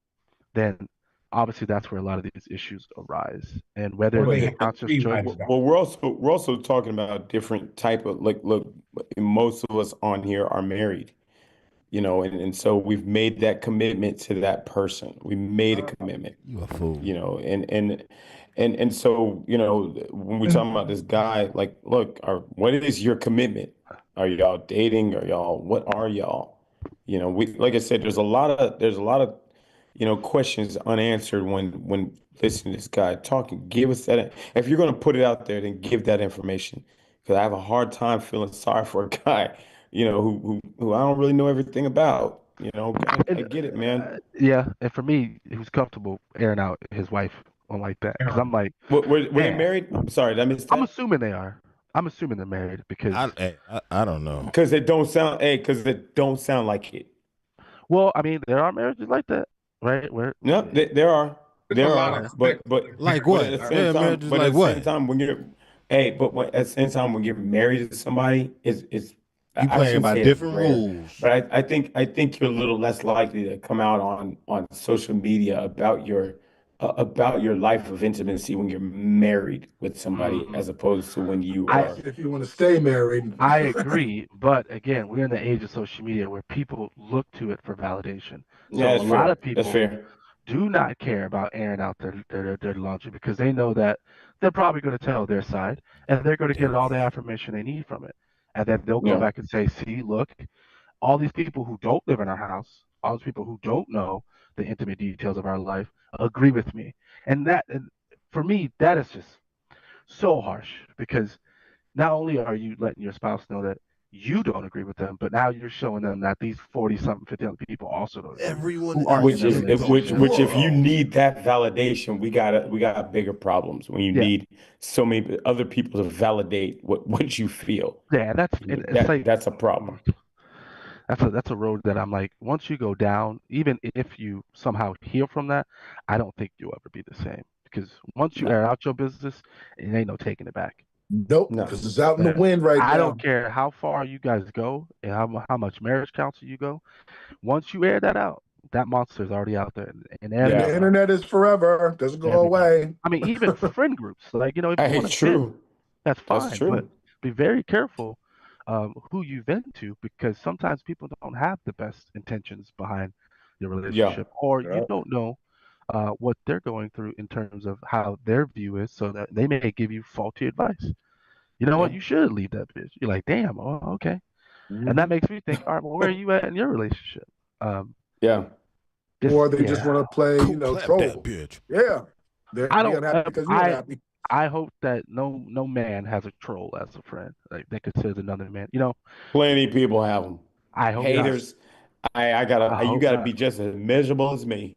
then obviously that's where a lot of these issues arise, and whether it's a conscious choice. Well, we're also talking about different type of look. Most of us on here are married, and so we've made that commitment to that person. We made a commitment. You a fool. And so when we're talking about this guy, like, look, what is your commitment? Are y'all dating? What are y'all? Like I said, there's a lot of questions unanswered when listening to this guy talking. Give us that. If you're going to put it out there, then give that information. Because I have a hard time feeling sorry for a guy, who I don't really know everything about. I get it, man. Yeah, and for me, he was comfortable airing out his wife on like that, because I'm like, were they married? I'm sorry, did I miss that? I'm assuming they are. I'm assuming they're married because I don't know. Because it don't sound like it. Well, I mean, there are marriages like that, right? Where there are. But like what? At the same time, but like at the what? same time, when you're at the same time when you're married to somebody, it's you playing by different rules. But I think you're a little less likely to come out on social media about your life of intimacy when you're married with somebody, as opposed to when you are. If you want to stay married. I agree, but again, we're in the age of social media where people look to it for validation. So a lot of people do not care about airing out their laundry, because they know that they're probably going to tell their side, and they're going to get all the affirmation they need from it. And then they'll go back and say, see, look, all these people who don't live in our house, all these people who don't know the intimate details of our life agree with me. And for me, that is just so harsh, because not only are you letting your spouse know that you don't agree with them, but now you're showing them that these 40-something, 50 other people also don't agree. Everyone, which if you need that validation, we got bigger problems when you need so many other people to validate what you feel. Yeah, that's a problem. That's a road that I'm like, once you go down, even if you somehow heal from that, I don't think you'll ever be the same, because once you air out your business, it ain't no taking it back. Nope, because it's out in the wind right now. I don't care how far you guys go and how much marriage counsel you go. Once you air that out, that monster is already out there. And the internet is forever; doesn't go away. I mean, even friend groups, like if you want to true. That's fine. That's true. But be very careful who you vent to, because sometimes people don't have the best intentions behind your relationship, or you don't know what they're going through in terms of how their view is, so that they may give you faulty advice. You know what? You should leave that bitch. You're like, damn, okay. And that makes me think, all right, well, where are you at in your relationship? Or they just want to play, troll. That bitch. Yeah. I don't. I hope that no man has a troll as a friend. Like they consider another man. Plenty of people have them. I hope haters. You gotta be just as miserable as me.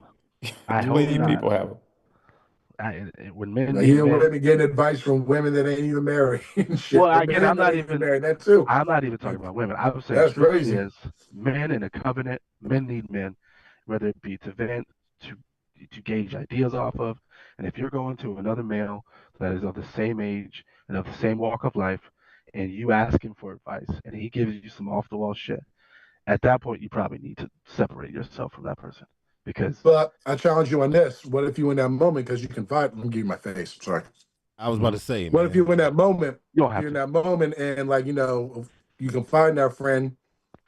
Plenty of people have them. When men, women getting advice from women that ain't even married. Well, again, I'm not even married. That too. I'm not even talking about women. I would say that's crazy. Is men in a covenant. Men need men, whether it be to vent, to to gauge ideas off of. And if you're going to another male that is of the same age and of the same walk of life, and you ask him for advice, and he gives you some off the wall shit, at that point you probably need to separate yourself from that person because. But I challenge you on this. What if you in that moment, because you confide, let me give you my face. Sorry. I was about to say, What man. if you in that moment, You don't have you're in to. that moment and like, you can find that friend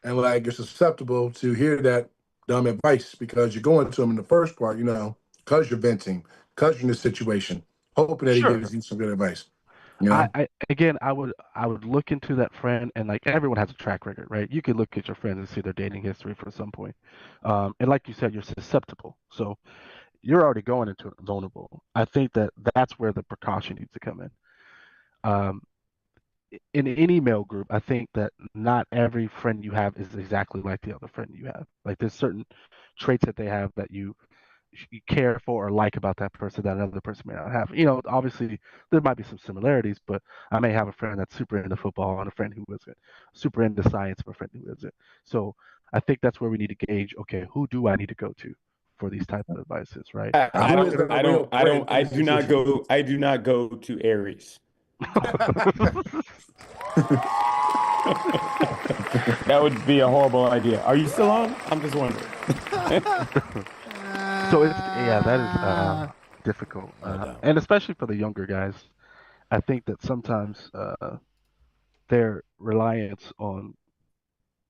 and like you're susceptible to hear that dumb advice because you're going to him in the first part, because you're venting, because you're in this situation, hoping that he Sure. gives you some good advice. You know? I would look into that friend, and like everyone has a track record, right? You could look at your friends and see their dating history for some point. And like you said, you're susceptible, so you're already going into it vulnerable. I think that's where the precaution needs to come in. In any male group, I think that not every friend you have is exactly like the other friend you have. Like there's certain traits that they have that you care for or like about that person that another person may not have. Obviously there might be some similarities, but I may have a friend that's super into football and a friend who isn't, super into science and a friend who isn't. So I think that's where we need to gauge, okay, who do I need to go to for these type of advices, right? I do not go to Aries. That would be a horrible idea. Are you still on? I'm just wondering. So that is difficult, and especially for the younger guys. I think that sometimes their reliance on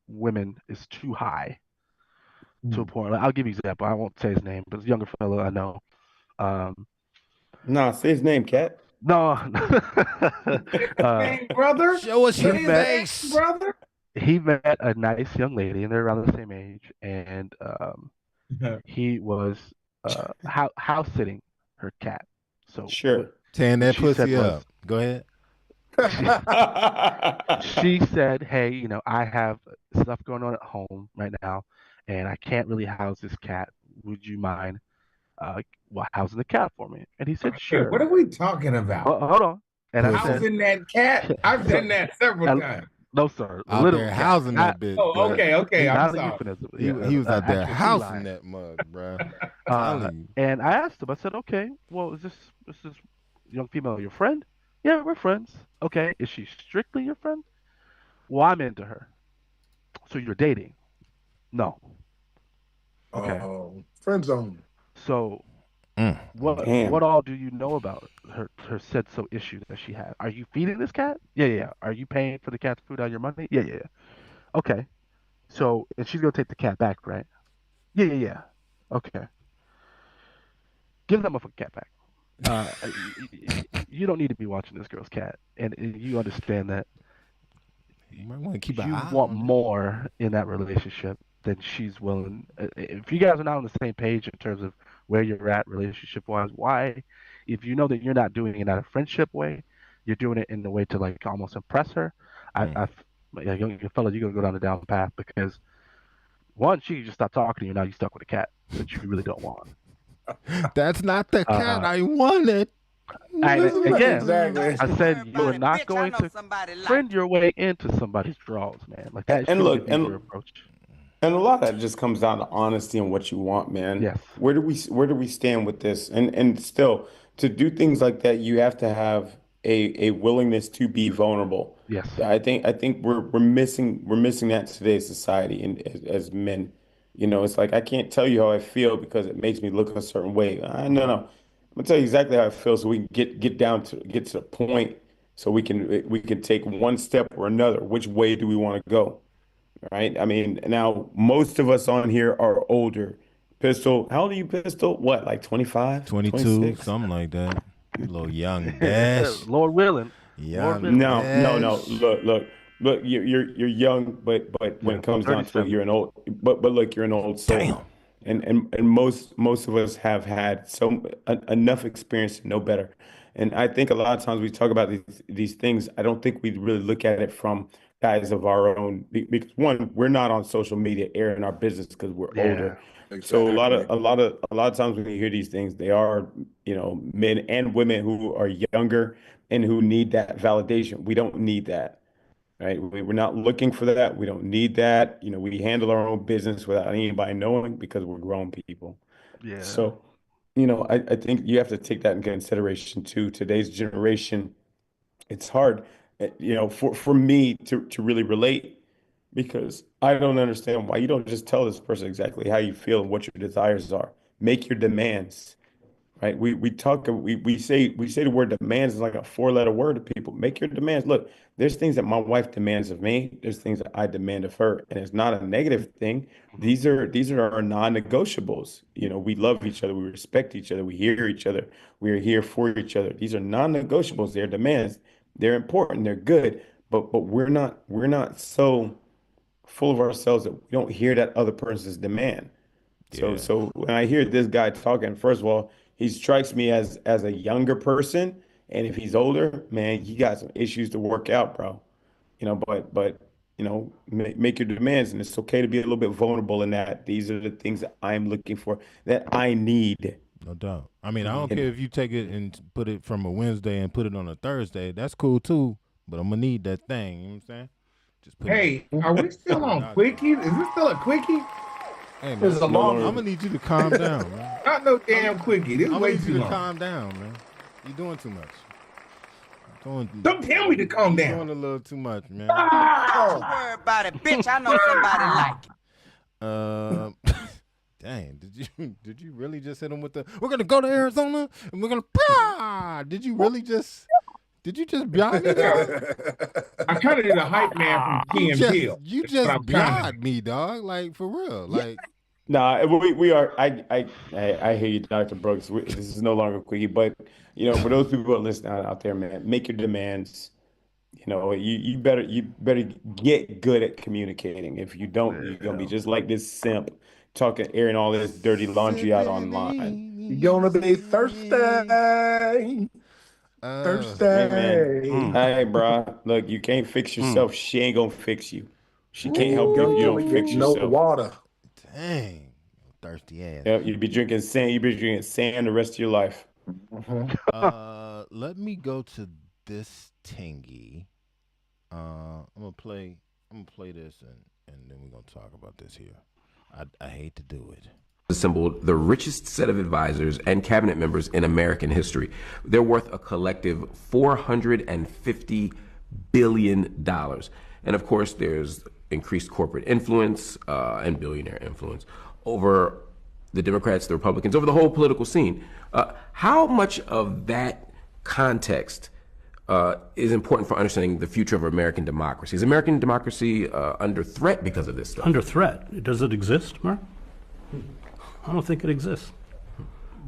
women is too high to a point. I'll give you an example. I won't say his name, but it's a younger fellow I know. Nah, say his name, Cat. No. Hey, brother. Show us your He met- face. brother. he met a nice young lady, and they're around the same age, and he was house sitting her cat. So Sure. Tearing that she said pussy was- up. Go ahead. she said, "Hey, I have stuff going on at home right now, and I can't really house this cat. Would you mind housing the cat for me?" And he said, Hey, "Sure." what are we talking about? Hold on. And I said, Housing that cat? I've done that several times. "No, sir. Out Literal there cat, housing not- that bitch. Oh, bruh. okay. I'm not a sorry. euphemism. He was out there actual housing feline. that mug, bruh. And I asked him. I said, "Okay, well, is this young female your friend?" "Yeah, we're friends." "Okay, is she strictly your friend?" "Well, I'm into her." "So you're dating?" "No." "Okay." Friend zone. So what Damn. what all do you know about her said so issue that she had? Are you feeding this cat? Yeah. Are you paying for the cat's food out of your money? Yeah. Okay. So and she's gonna take the cat back, right? Yeah. Okay. Give that motherfucking cat back. You don't need to be watching this girl's cat, and you understand that You might want to keep an you eye want on it. more in that relationship than she's willing. If you guys are not on the same page in terms of where you're at relationship wise, why? If you know that you're not doing it in a friendship way, you're doing it in the way to like almost impress her. Young fella, you're gonna go down the down path because one, she can just stop talking to you. Now you're stuck with a cat that you really don't want. That's not the cat I wanted. Again, Exactly. I said you are not going to friend your way into somebody's draws, man. Like that And shouldn't look, be your approach. And a lot of that just comes down to honesty and what you want, man. Yes. Where do we stand with this? And still, to do things like that, you have to have a willingness to be vulnerable. Yes. I think we're missing that in today's society and as men. It's like I can't tell you how I feel because it makes me look a certain way. No. I'm gonna tell you exactly how I feel so we can get to the point so we can take one step or another. Which way do we want to go? Right? I mean, now most of us on here are older. Pistol, how old are you, Pistol? What, like 25, 22, 26? something like that. You little young dash. Lord willing. Young No. dash. Look. You're young, but when it comes down to it, 37. you're an old. But look, you're an old soul. Damn. And most of us have had enough experience to know better. And I think a lot of times we talk about these things. I don't think we really look at it from guys of our own because one, we're not on social media airing our business because we're older. So a lot of times when you hear these things, they are, men and women who are younger and who need that validation. We don't need that, right? We're not looking for that. We don't need that. We handle our own business without anybody knowing because we're grown people. Yeah. So I think you have to take that in consideration too. Today's generation, it's hard, for me to really relate because I don't understand why you don't just tell this person exactly how you feel and what your desires are. Make your demands. Right? We say the word demands is like a four-letter word to people. Make your demands. Look, there's things that my wife demands of me. There's things that I demand of her, and it's not a negative thing. These are our non-negotiables. We love each other, we respect each other, we hear each other, we are here for each other. These are non-negotiables. They're demands. They're important. They're good. But we're not so full of ourselves that we don't hear that other person's demand. So Yeah. so when I hear this guy talking, first of all, he strikes me as a younger person, and if he's older, man, he got some issues to work out, bro. But make your demands, and it's okay to be a little bit vulnerable in that. These are the things that I'm looking for, that I need. No doubt. I mean, I don't And care if you take it and put it from a Wednesday and put it on a Thursday. That's cool too. But I'm gonna need that thing. You know what I'm saying? Just put Hey, it. are we still put it on out there. quickie? Is this still a quickie? Hey man, This is a I'm long longer- gonna need you to calm down, man. Not no damn quickie. This is I'm way gonna need too you to long. calm down, man. You're doing too much. Don't tell me to calm You're down. doing a little too much, man. Don't worry about it, bitch. I know somebody like it. Dang, did you really just hit him with the we're gonna go to Arizona and we're gonna did you just biot me, dog? I kind of did a hype man from Key and Peele. You That's what just I'm trying to biot me, dog. Like for real. Like Nah, we are. I hear you, Dr. Brooks. This is no longer quickie, but for those people who are listening out there, man, make your demands. You better get good at communicating. If you don't, you're gonna be just like this simp talking, airing all this dirty laundry out online. You're gonna be thirsty. Hey man, Thursday. hey bro, look, you can't fix yourself. She ain't gonna fix you. She can't help you if You're you gonna don't get fix no yourself. water. dang, thirsty ass. Yeah, you'd be drinking sand. You'd be drinking sand the rest of your life. Let me go to this tingy. I'm gonna play this and then we're gonna talk about this here. I hate to do it. Assembled the richest set of advisors and cabinet members in American history. They're worth a collective $450 billion. And of course, there's increased corporate influence and billionaire influence over the Democrats, the Republicans, over the whole political scene. How much of that context is important for understanding the future of American democracy? Is American democracy under threat because of this stuff? Under threat? Does it exist, Mark? I don't think it exists.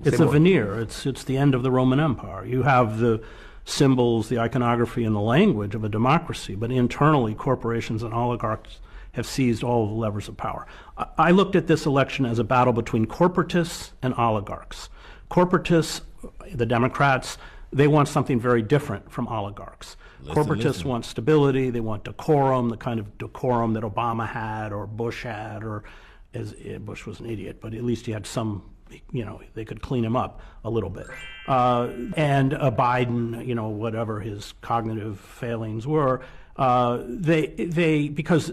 It's a veneer. It's the end of the Roman Empire. You have the symbols, the iconography, and the language of a democracy, but internally, corporations and oligarchs have seized all of the levers of power. I looked at this election as a battle between corporatists and oligarchs. Corporatists, the Democrats, they want something very different from oligarchs. Corporatists want stability, they want decorum, the kind of decorum that Obama had or Bush had, or Bush was an idiot, but at least he had some, they could clean him up a little bit. And Biden, whatever his cognitive failings were, because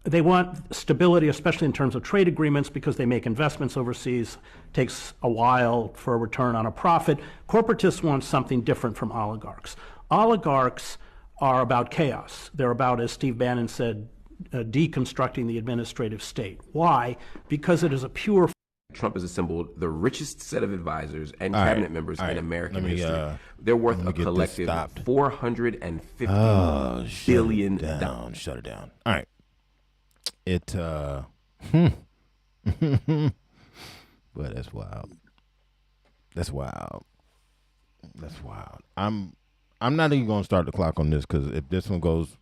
they want stability, especially in terms of trade agreements, because they make investments overseas. Takes a while for a return on a profit. Corporatists want something different from oligarchs. Oligarchs are about chaos. They're about, as Steve Bannon said, deconstructing the administrative state. Why? Because it is a pure. Trump has assembled the richest set of advisors and cabinet members in American history. They're worth a collective $450 billion. Shut it down. All right. But that's wild. That's wild. I'm not even gonna start the clock on this because if this one goes,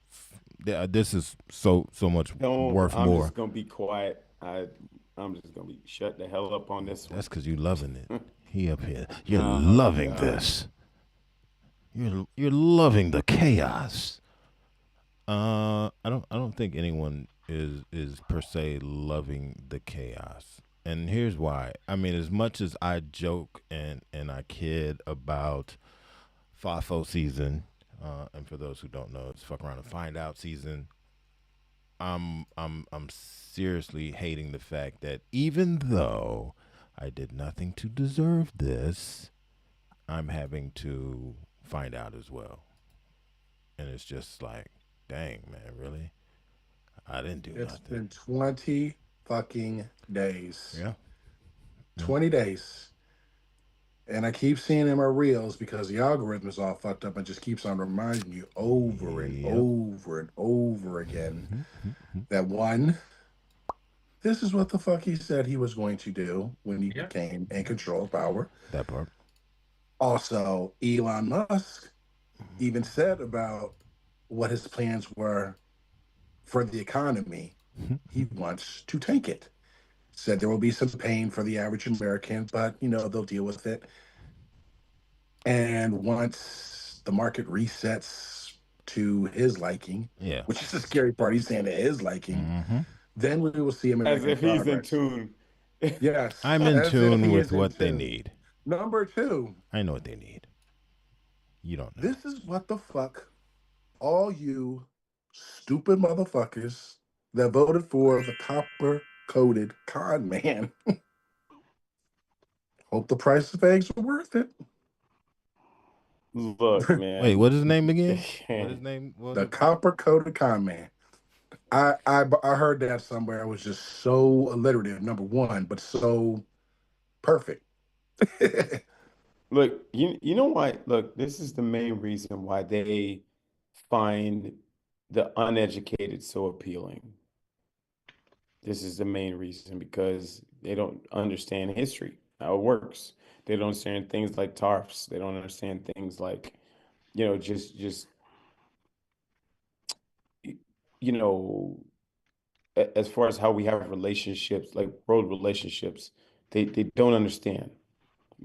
this is so much worth I'm more. just gonna be quiet. I'm just gonna be shut the hell up on this one. That's because you're loving it. He up here. You're loving this. You're loving the chaos. I don't think anyone is per se loving the chaos. And here's why. I mean, as much as I joke and I kid about FAFO season, and for those who don't know, it's fuck around and find out season. I'm seriously hating the fact that even though I did nothing to deserve this. I'm having to find out as well. And it's just like, dang, man, really? I didn't do It's nothing. been 20 fucking days. Yeah. 20 days. And I keep seeing in my reels because the algorithm is all fucked up and just keeps on reminding you over and over and over again that one, this is what the fuck he said he was going to do when he became in control of power. That part. Also, Elon Musk even said about what his plans were for the economy. He wants to tank it. Said there will be some pain for the average American, but they'll deal with it. And once the market resets to his liking, Yeah. which is the scary part, he's saying to his liking, then we will see him As making if he's in progress. tune. Yes. I'm in as if tune he with is in what they tune. need. Number 2. I know what they need. You don't know. This is what the fuck all you stupid motherfuckers that voted for the copper-coated con man. Hope the price of eggs are worth it. Look, man. Wait, what is his name again? What his name was? The copper-coated con man. I heard that somewhere. It was just so alliterative, number one, but so perfect. Look, you know why? Look, this is the main reason why they find the uneducated so appealing. This is the main reason because they don't understand history, how it works. They don't understand things like TARFs. They don't understand things like, just you know, as far as how we have relationships, like world relationships, they don't understand.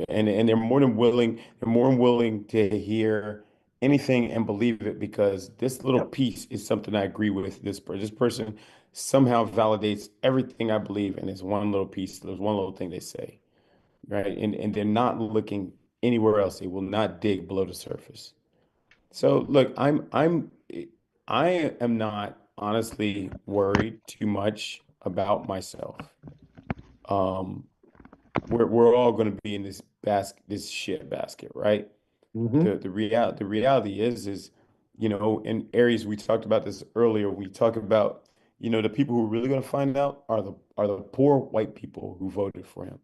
And they're more than willing to hear anything and believe it because this little piece is something I agree with. This person somehow validates everything I believe, and it's one little piece, there's one little thing they say, right? And they're not looking anywhere else. They will not dig below the surface. So look, I am not honestly worried too much about myself. Um, we're all going to be in this shit basket, right? The reality is in areas we talked about this earlier. We talk about the people who are really going to find out are the poor white people who voted for him,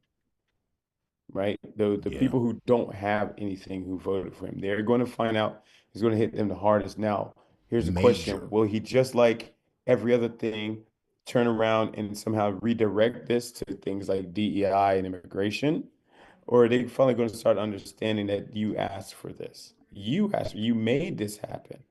right? The people who don't have anything who voted for him. They're going to find out. It's going to hit them the hardest. Now, here's the question: will he, just like every other thing, turn around and somehow redirect this to things like DEI and immigration? Or are they finally going to start understanding that you asked for this? You made this happen,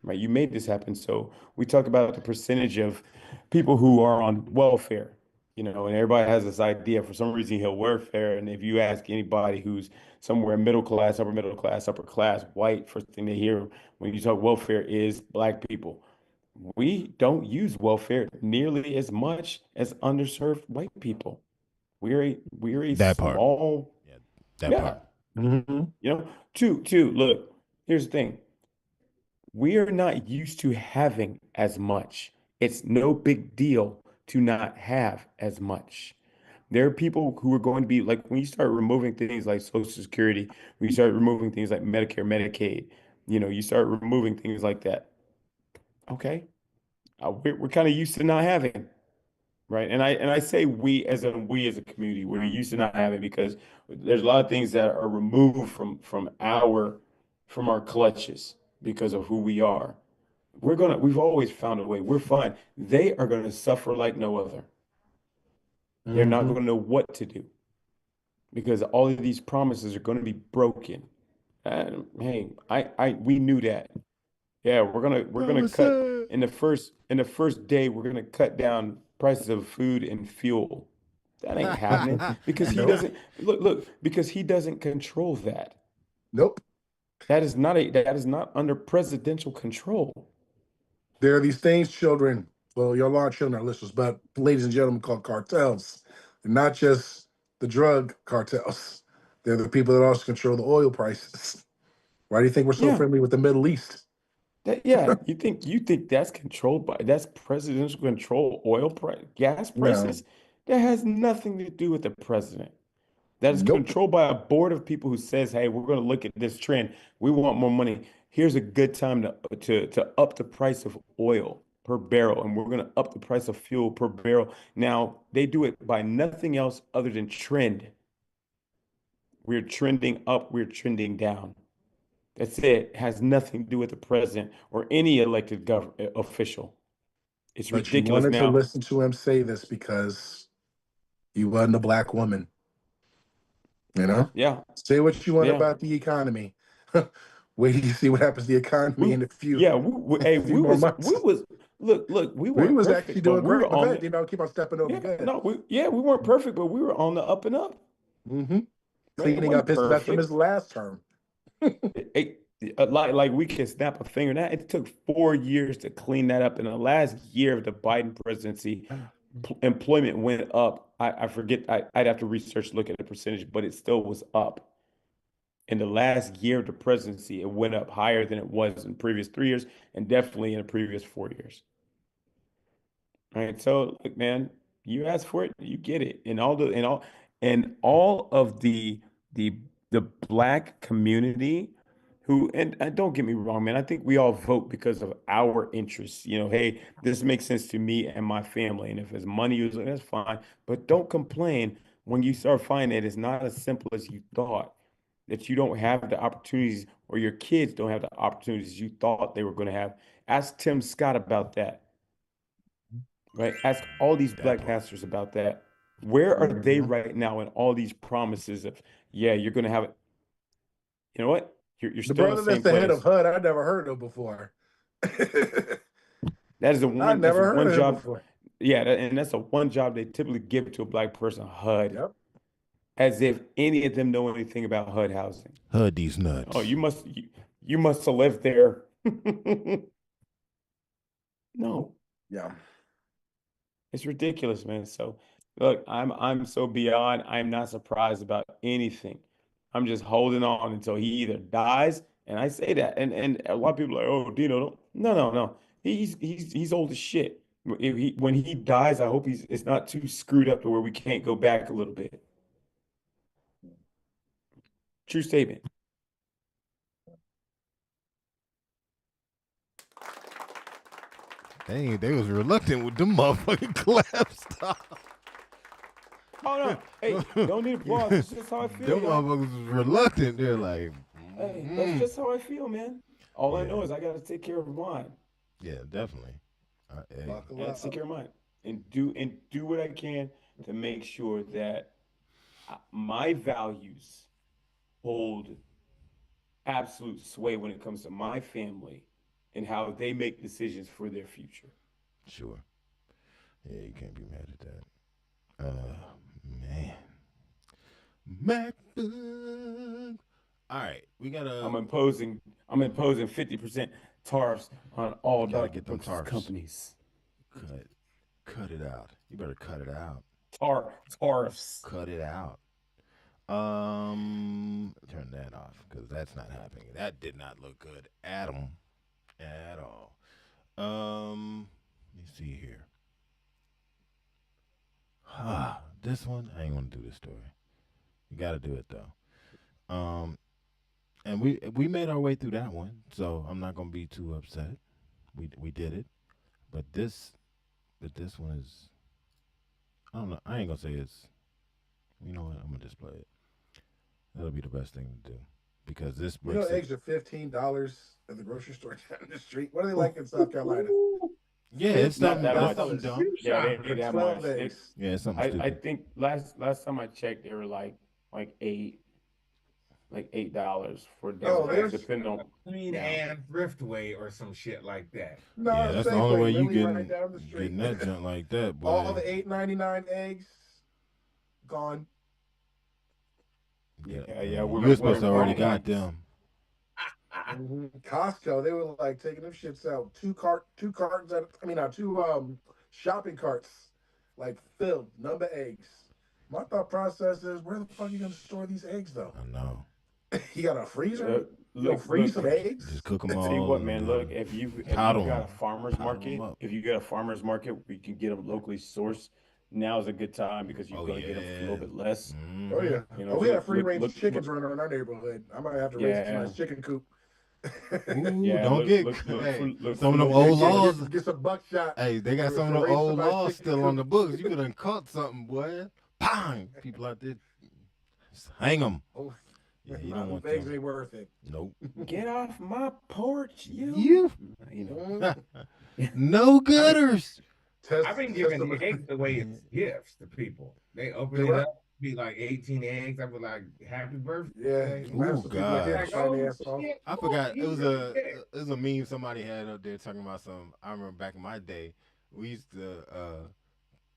right? You made this happen. So we talk about the percentage of people who are on welfare, and everybody has this idea for some reason he'll welfare. And if you ask anybody who's somewhere middle class, upper class, white, first thing they hear when you talk welfare is black people. We don't use welfare nearly as much as underserved white people. We're a That part. small, That part. Look, here's the thing. We are not used to having as much. It's no big deal to not have as much. There are people who are going to be like, when you start removing things like Social Security, when you start removing things like Medicare, Medicaid, you start removing things like that. Okay. We're kind of used to not having. Right. And I say we as a community, we're used to not having because there's a lot of things that are removed from our clutches because of who we are. We've always found a way. We're fine. They are gonna suffer like no other. They're not gonna know what to do because all of these promises are gonna be broken. And hey, we knew that. Yeah, we're gonna cut in the first day, we're gonna cut down prices of food and fuel. That ain't happening because he doesn't because he doesn't control that. Nope. That is not under presidential control. There are these things, children. Well, your large children are listeners, but ladies and gentlemen, called cartels. They're not just the drug cartels. They're the people that also control the oil prices. Why do you think we're so friendly with the Middle East? You think that's presidential control, gas No. prices? That has nothing to do with the president. that is Nope. controlled by a board of people who says, "Hey, we're going to look at this trend. We want more money. Here's a good time to up the price of oil per barrel, and we're going to up the price of fuel per barrel." Now, they do it by nothing else other than trend. We're trending up, we're trending down. That's it. It has nothing to do with the president or any elected government official. It's But you ridiculous wanted to now. listen to him say this because you wasn't a black woman. You know? Yeah. Say what you want Yeah. about the economy. Wait till you see what happens to the economy in a few, Yeah, hey, few more months. look, we We weren't was actually perfect, but doing we were great. But on good, you know, keep on stepping over yeah, good. no, we weren't perfect, but we were on the up and up. Mm-hmm. Right? It Cleaning up wasn't his mess from perfect. his last term. Like we can snap a finger. Now it took 4 years to clean that up. In the last year of the Biden presidency, employment went up. I forget. I'd have to research, look at the percentage, but it still was up. In the last year of the presidency, it went up higher than it was in the previous 3 years, and definitely in the previous 4 years. All right. So look, man, you ask for it, you get it. And all of the the black community who and don't get me wrong, man. I think we all vote because of our interests. You know, hey, this makes sense to me and my family. And if it's money usually, that's fine. But don't complain when you start finding that it's not as simple as you thought, that you don't have the opportunities or your kids don't have the opportunities you thought they were going to have. Ask Tim Scott about that. Right? Ask all these black pastors about that. Where are they right now in all these promises of, yeah, you're going to have it? You know what? You're The still in the brother that's same the head of place. HUD, I never heard of before. That is the I one. That's the never heard one of him job. before. Yeah, and that's the one job they typically give to a black person. HUD, Yep. as if any of them know anything about HUD housing. HUD these nuts. Oh, you must have lived there. No. Yeah. It's ridiculous, man. So look, I'm so beyond. I'm not surprised about anything. I'm just holding on until he either dies, and I say that, and a lot of people are like, oh, Dino, don't. No. He's old as shit. When he dies, I hope it's not too screwed up to where we can't go back a little bit. True statement. They was reluctant with them motherfucking claps. Oh no, hey, don't need applause. It's just how I feel. Them Y'all. motherfuckers was reluctant. They're like, Hey, that's just how I feel, man. All I know is I got to take care of mine. yeah, definitely. Hey. Buckle I got up. to take care of mine and do what I can to make sure that my values hold absolute sway when it comes to my family and how they make decisions for their future. Sure. Yeah, you can't be mad at that. Man. MacBook. All right, we gotta. I'm imposing 50% tariffs on all Gotta Dr. get them Brooks' tariffs. companies. Cut it out. You better cut it out. Tariffs. Cut it out. Turn that off because that's not happening. That did not look good at all. Let me see here. This one I ain't gonna do this story. You gotta do it though. And we made our way through that one, so I'm not gonna be too upset. We did it, but this one is. I don't know. I ain't gonna say it's. You know what? I'm gonna display it. That'll be the best thing to do because this You know, breaks eggs are $15 at the grocery store down the street. What are they like in South Carolina? Yeah, it's Not something, that it's something much. dumb. Yeah, they ain't that 12 much. eggs. Yeah, it's something stupid. I think last time I checked, they were like $8 for a dozen eggs, depending on. Green and Thriftway or some shit like that. No, Yeah, that's the only way you literally getting right down the street. that junk like that, boy. All the $8.99 eggs gone. Yeah. You're supposed to already got them. Costco, they were like taking them shits out. Two shopping carts, like filled, number eggs. My thought process is, where the fuck are you gonna store these eggs though? I know. You got a freezer? Freeze some eggs? Just cook them all. Tell you what, man. Look, if you got a farmer's powder 'em market, up. if you got a farmer's market, we can get them locally sourced. now's a good time because you're going to get them for a little bit less. Oh yeah. You know, Oh, we have free range look, chickens running in our neighborhood. I might have to raise a nice chicken coop. Ooh, yeah, don't get look some for of them those old chickens. laws. Get some buckshot. Hey, they got some of the old laws still on the books. You could have caught something, boy. Bang! People out there, just hang them. Oh, yeah, you don't want eggs them. ain't worth it. Nope. Get off my porch, You know. No gooders. I've been giving eggs away as gifts to people. They open it up, be like 18 eggs. I was like, "Happy birthday!" Yeah. Oh God. Like, I forgot. It was a meme somebody had up there talking about some. I remember back in my day, we used to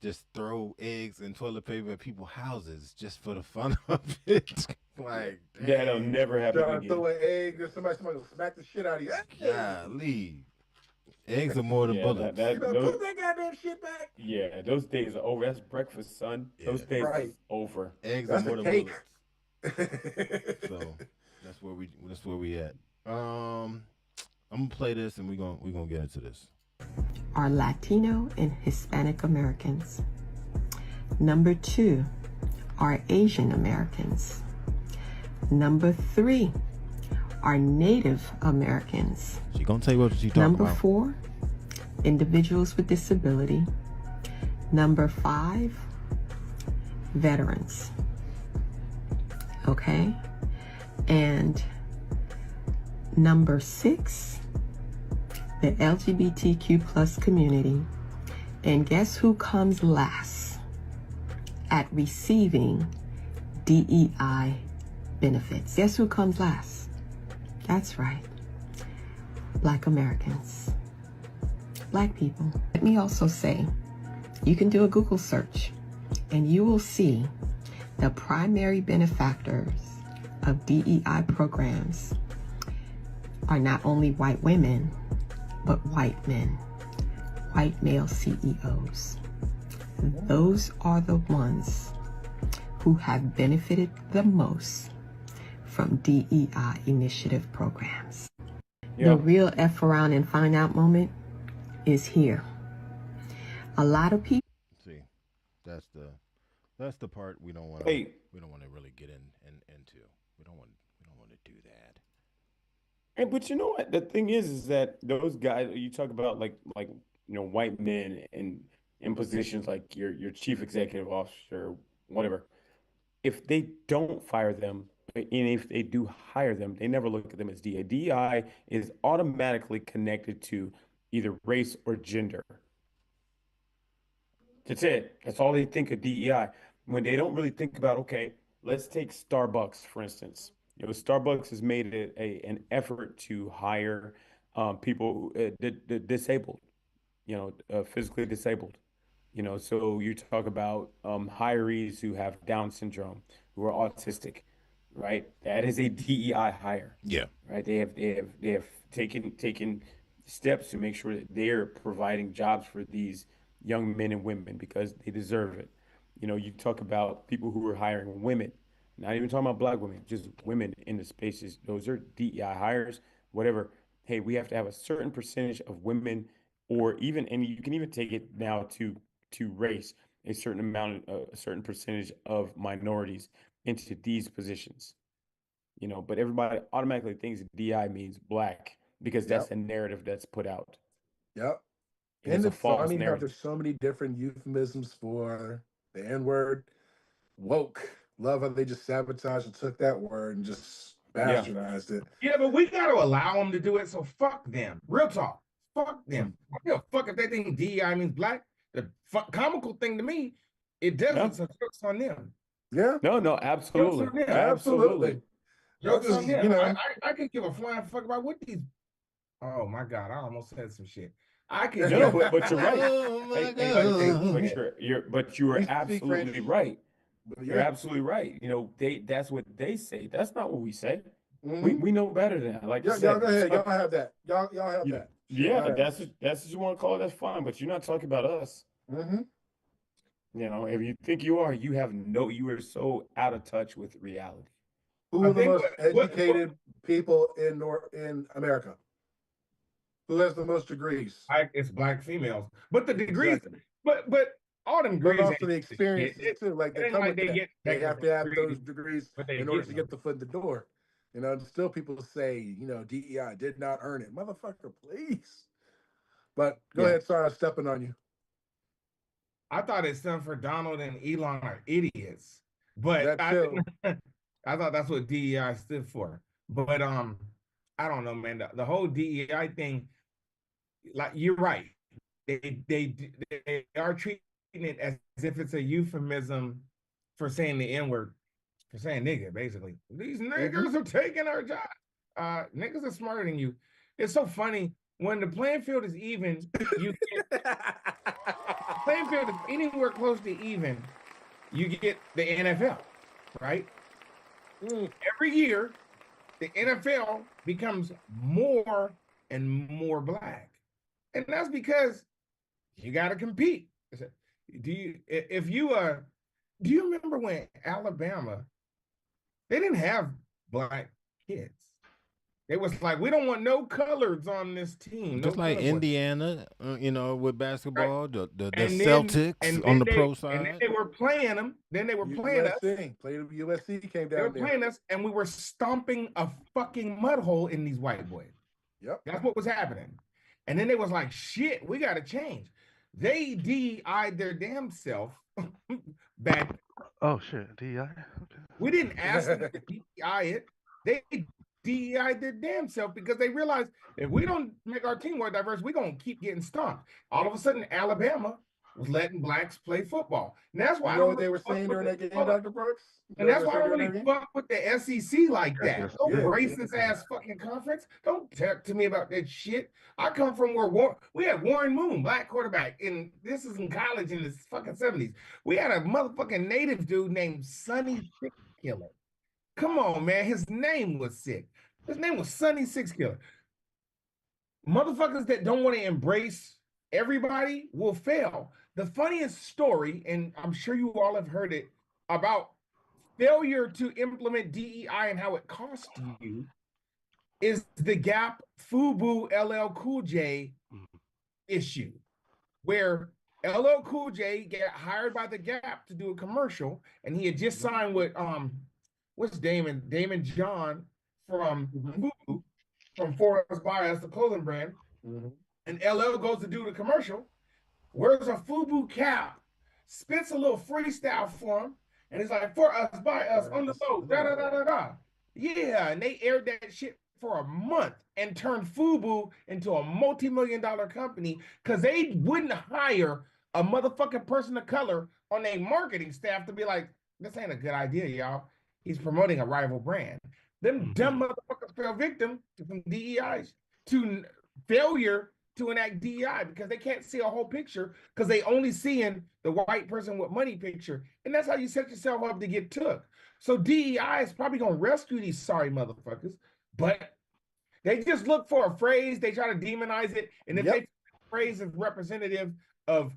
just throw eggs and toilet paper at people's houses just for the fun of it. Like, that'll never happen again. Throw an egg or somebody will smack the shit out of you. Golly. Eggs are more than bullets. Put that goddamn shit back. Yeah, those days are over. That's breakfast, son. Those days are over. Eggs are more than bullets. So that's where we at. I'm gonna play this and we're gonna get into this. Are Latino and Hispanic Americans. Number 2 are Asian Americans. Number 3 are Native Americans. She gonna tell you what she talking Number about. 4, individuals with disability. Number 5, veterans. Okay? And number 6, the LGBTQ plus community. And guess who comes last at receiving DEI benefits? Guess who comes last? That's right. Black Americans. Black people. Let me also say, you can do a Google search and you will see the primary benefactors of DEI programs are not only white women, but white men, white male CEOs. Those are the ones who have benefited the most from DEI initiative programs. The real F around and find out moment is here. A lot of people. See, that's the part we don't want to. We don't want to really get into. We don't want to do that. Hey, but you know what? The thing is that those guys you talk about, like white men in positions like your chief executive officer, whatever. If they don't fire them, and if they do hire them, they never look at them as DI. DI is automatically connected to either race or gender. That's it. That's all they think of DEI. When they don't really think about, okay, let's take Starbucks, for instance. Starbucks has made it an effort to hire people disabled, physically disabled. So you talk about hirees who have Down syndrome, who are autistic, right? That is a DEI hire. Yeah. Right. They have taken steps to make sure that they're providing jobs for these young men and women because they deserve it. You talk about people who are hiring women, not even talking about black women, just women in the spaces. Those are DEI hires, whatever. Hey, we have to have a certain percentage of women, or even, and you can even take it now to race, a certain percentage of minorities into these positions. But everybody automatically thinks DI means black because that's the narrative that's put out. Yep. And it's a false funny how narrative. there's so many different euphemisms for the N-word. Woke. Love how they just sabotaged and took that word and just bastardized it. Yeah, but we got to allow them to do it, so fuck them. Real talk. Fuck them. I give a fuck if they think DEI means black. The comical thing to me, it doesn't, so jokes on them. Yeah. No, absolutely. Jokes on them. Absolutely. Jokes on them. I could give a flying fuck about what these. Oh my God, I almost said some shit. I can. No, but you're right. Oh my God. But you are absolutely right. You're absolutely right. That's what they say. That's not what we say. We know better than that. Like y'all go ahead. Y'all have that. Y'all have that. Yeah, that's what you want to call it. That's fine. But you're not talking about us. Mm-hmm. If you think you are, you are so out of touch with reality. Who are the most educated people in America? Who has the most degrees? It's black females, but the degrees. But all them But degrees also the ain't shit. experiences too. Like It they ain't come like with they that. get They have to have technical those degrees, degrees but they in order get to them. get the foot in the door. You know, still people say, you know, DEI did not earn it. Motherfucker, please. But go Yeah. ahead, sorry, I'm stepping on you. I thought it stood for Donald and Elon are idiots, but That I too. didn't. I thought that's what DEI stood for. But I don't know, man. The whole DEI thing, like you're right. They are treating it as if it's a euphemism for saying the N-word, for saying nigga, basically. These niggers are taking our job. Niggas are smarter than you. It's so funny when the playing field is even, you get playing field is anywhere close to even, you get the NFL, right? Every year, the NFL becomes more and more black. And that's because you got to compete. Do you remember when Alabama, they didn't have black kids? It was like, we don't want no coloreds on this team. Just no like color boys. Indiana, you know, with basketball, the And Celtics on the pro and then side. they were playing them. Then they were playing us. USC, played USC came They were down there. playing us, and we were stomping a fucking mud hole in these white boys. Yep. That's what was happening. And then they was like, shit, we got to change. They DEI'd their damn self back. Oh, shit. DEI? We didn't ask them to DEI it. They DEI'd their damn self because they realized if we don't make our team more diverse, we're going to keep getting stomped. All of a sudden, Alabama was letting blacks play football. And that's why You know what they were saying during that game, Dr. Brooks? And that's why I don't really fuck with the SEC like that. Those racist ass fucking conference. Don't talk to me about that shit. I come from where we had Warren Moon, black quarterback, and this is in college in the fucking 70s. We had a motherfucking native dude named Sonny Six Killer. Come on, man. His name was sick. His name was Sonny Six Killer. Motherfuckers that don't want to embrace everybody will fail. The funniest story, and I'm sure you all have heard it, about failure to implement DEI and how it cost you is the Gap FUBU LL Cool J issue, where LL Cool J got hired by the Gap to do a commercial, and he had just signed with what's Damon John from FUBU, from For Us By Us, the clothing brand, and LL goes to do the commercial, wears a FUBU cap, spits a little freestyle for him, and it's like, for us, by us, on the boat, da-da-da-da-da. Yeah, and they aired that shit for a month and turned FUBU into a multi-million-dollar company because they wouldn't hire a motherfucking person of color on their marketing staff to be like, this ain't a good idea, y'all. He's promoting a rival brand. Them dumb motherfuckers fell victim to some DEIs, to failure to enact DEI because they can't see a whole picture because they only seeing the white person with money picture. And that's how you set yourself up to get took. So DEI is probably going to rescue these sorry motherfuckers, but they just look for a phrase, they try to demonize it, and if they phrase is representative of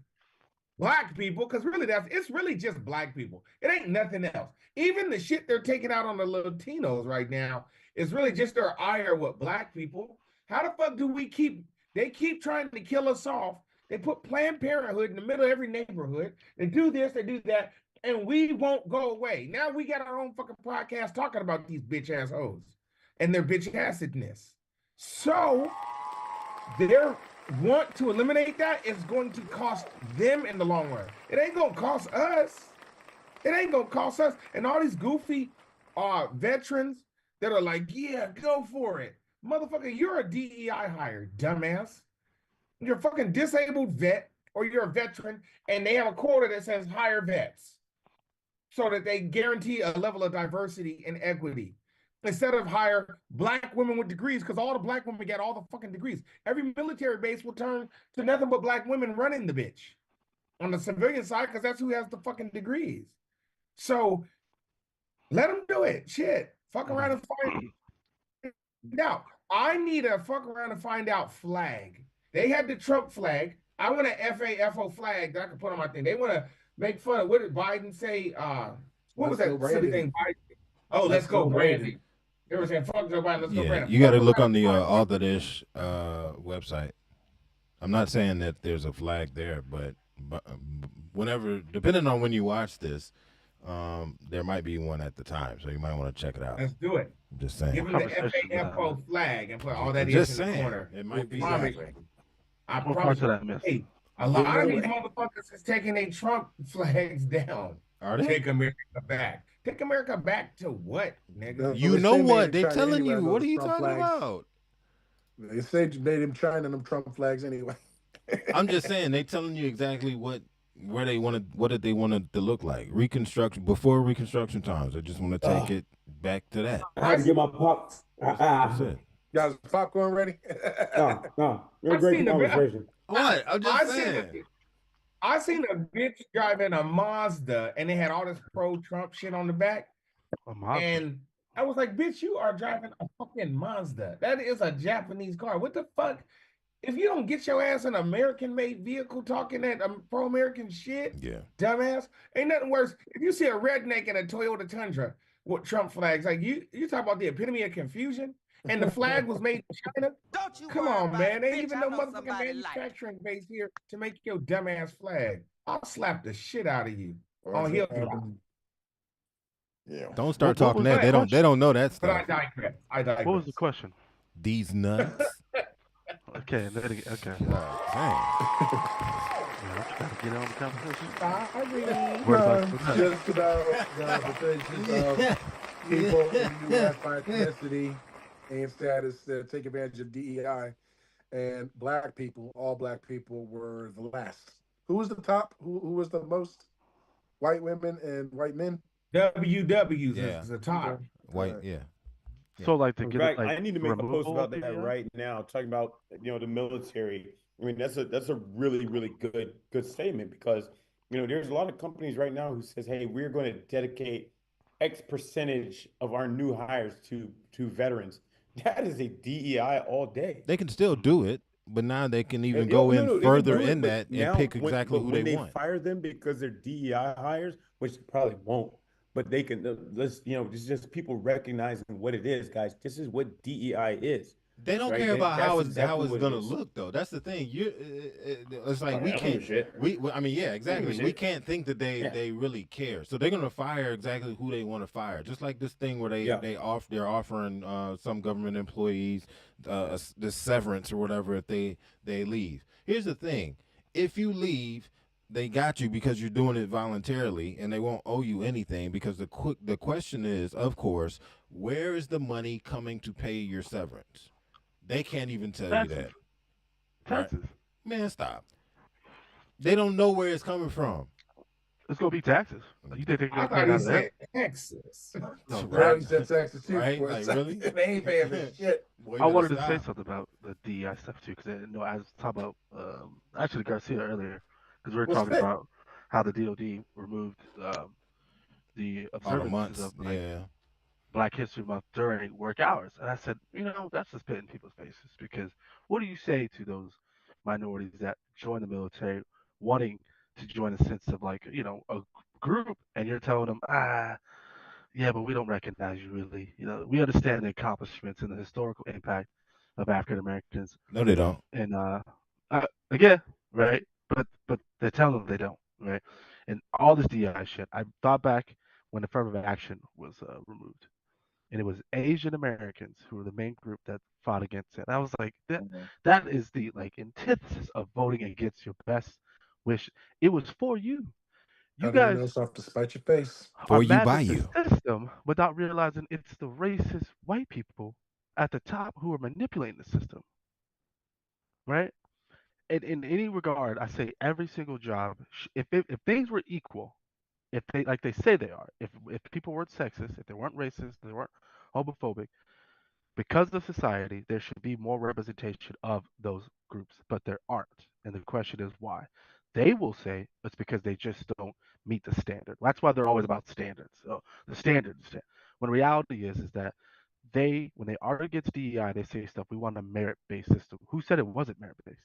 black people, because really it's really just black people. It ain't nothing else. Even the shit they're taking out on the Latinos right now is really just their ire with black people. How the fuck do they keep trying to kill us off. They put Planned Parenthood in the middle of every neighborhood. They do this, they do that, and we won't go away. Now we got our own fucking podcast talking about these bitch ass hoes and their bitch assedness. So their want to eliminate that is going to cost them in the long run. It ain't gonna cost us. It ain't gonna cost us. And all these goofy veterans that are like, yeah, go for it. Motherfucker, you're a DEI hire, dumbass. You're a fucking disabled vet, or you're a veteran, and they have a quota that says hire vets so that they guarantee a level of diversity and equity. Instead of hire black women with degrees, because all the black women get all the fucking degrees. Every military base will turn to nothing but black women running the bitch on the civilian side, because that's who has the fucking degrees. So let them do it. Shit. Fuck around and find out. I need a fuck around and find out flag. They had the Trump flag. I want an FAFO flag that I can put on my thing. They want to make fun of, what did Biden say? What was that silly thing? Oh, let's go Brandy. They were saying, fuck Joe Biden, let's go Brandy. You got to look on the All That Ish website. I'm not saying that there's a flag there, but But whenever, depending on when you watch this, there might be one at the time, so you might want to check it out. Let's do it. I'm just saying. Give him the FAFO flag and put all that Just ish in the saying. corner. It might be Promise that. you. I What promise parts of you. that miss? Hey, a lot of these motherfuckers is taking their Trump flags down. Are they? Take America back. Take America back to what, nigga? You know what? They're telling you. What are you talking about? They say made him China them Trump flags anyway. I'm just saying they telling you exactly where they wanted, what did they want it to look like? Reconstruction, before Reconstruction times. They just want to take it back to that. I had to get my pop. That's it. Guys, popcorn ready? No. You're a great conversation. What? I'm just saying. I seen a bitch driving a Mazda and they had all this pro-Trump shit on the back. And I was like, bitch, you are driving a fucking Mazda. That is a Japanese car. What the fuck? If you don't get your ass an American-made vehicle talking that pro-American shit, dumbass, ain't nothing worse. If you see a redneck in a Toyota Tundra with Trump flags, like you talk about the epitome of confusion, and the flag was made in China. Don't you Come worry on, about man. it, Ain't bitch. even I no know motherfucking somebody like it. manufacturing base here to make your dumbass flag. I'll slap the shit out of you on Hill Drive. Yeah. Don't start talking that. They don't know that But I stuff. digress. What was the question? These nuts. Okay. Okay. Get on the conversation. Just about the conversations of people in the U.S. by ethnicity and status that take advantage of DEI, and black people, all black people, were the last. Who was the top? Who was the most? White women and white men. WWs Yeah. is the top. White, yeah. So like to In get fact, like I need to make a post removal about of that DEI? right now, talking about the military. I mean, that's a really, really good statement, because there's a lot of companies right now who says, hey, we're going to dedicate X percentage of our new hires to veterans. That is a DEI all day. They can still do it, but now they can even No, go no, in they can further do it, in but that and now pick exactly who when they they want. fire them because they're DEI hires, which they probably won't, but they can. Let's it's just people recognizing what it is, guys. This is what DEI is. They don't right? care about That's how exactly it's what gonna it is. look, though. That's the thing. It's like I we don't give a can't. shit. I mean, yeah, exactly. shit. We can't think that they really care. So they're gonna fire exactly who they want to fire. Just like this thing where they're offering some government employees this severance or whatever if they leave. Here's the thing: if you leave, they got you because you're doing it voluntarily, and they won't owe you anything. Because the question is, of course, where is the money coming to pay your severance? They can't even tell you that. Taxes. Right? Man, stop. They don't know where it's coming from. It's gonna be taxes. You think they're I gonna pay thought it he out of that? said Texas. No, right. He said Texas too. Right? Like, really? They ain't paying for shit. Boy, I wanted to stop. say something about the DEI stuff too, because I was talking about actually Garcia earlier, because we were talking about how the DoD removed the All the observances months. of like Yeah. Black History Month during work hours, and I said, that's just spit in people's faces. Because what do you say to those minorities that join the military, wanting to join a sense of like a group, and you're telling them, yeah, but we don't recognize you really. We understand the accomplishments and the historical impact of African Americans. No, they don't. And again, right? But they're telling them they don't, right? And all this DI shit. I thought back when affirmative action was removed, and it was Asian Americans who were the main group that fought against it. And I was like, that is the like antithesis of voting against your best wish. It was for you. You guys off to spite your face. are mad at the system without realizing it's the racist white people at the top who are manipulating the system, right? And in any regard, I say every single job, if things were equal, if they like they say they are, if people weren't sexist, if they weren't racist, they weren't homophobic, because of society, there should be more representation of those groups, but there aren't. And the question is why? They will say it's because they just don't meet the standard. That's why they're always about standards. So the standards. When reality is that when they argue against DEI, they say stuff. We want a merit-based system. Who said it wasn't merit-based?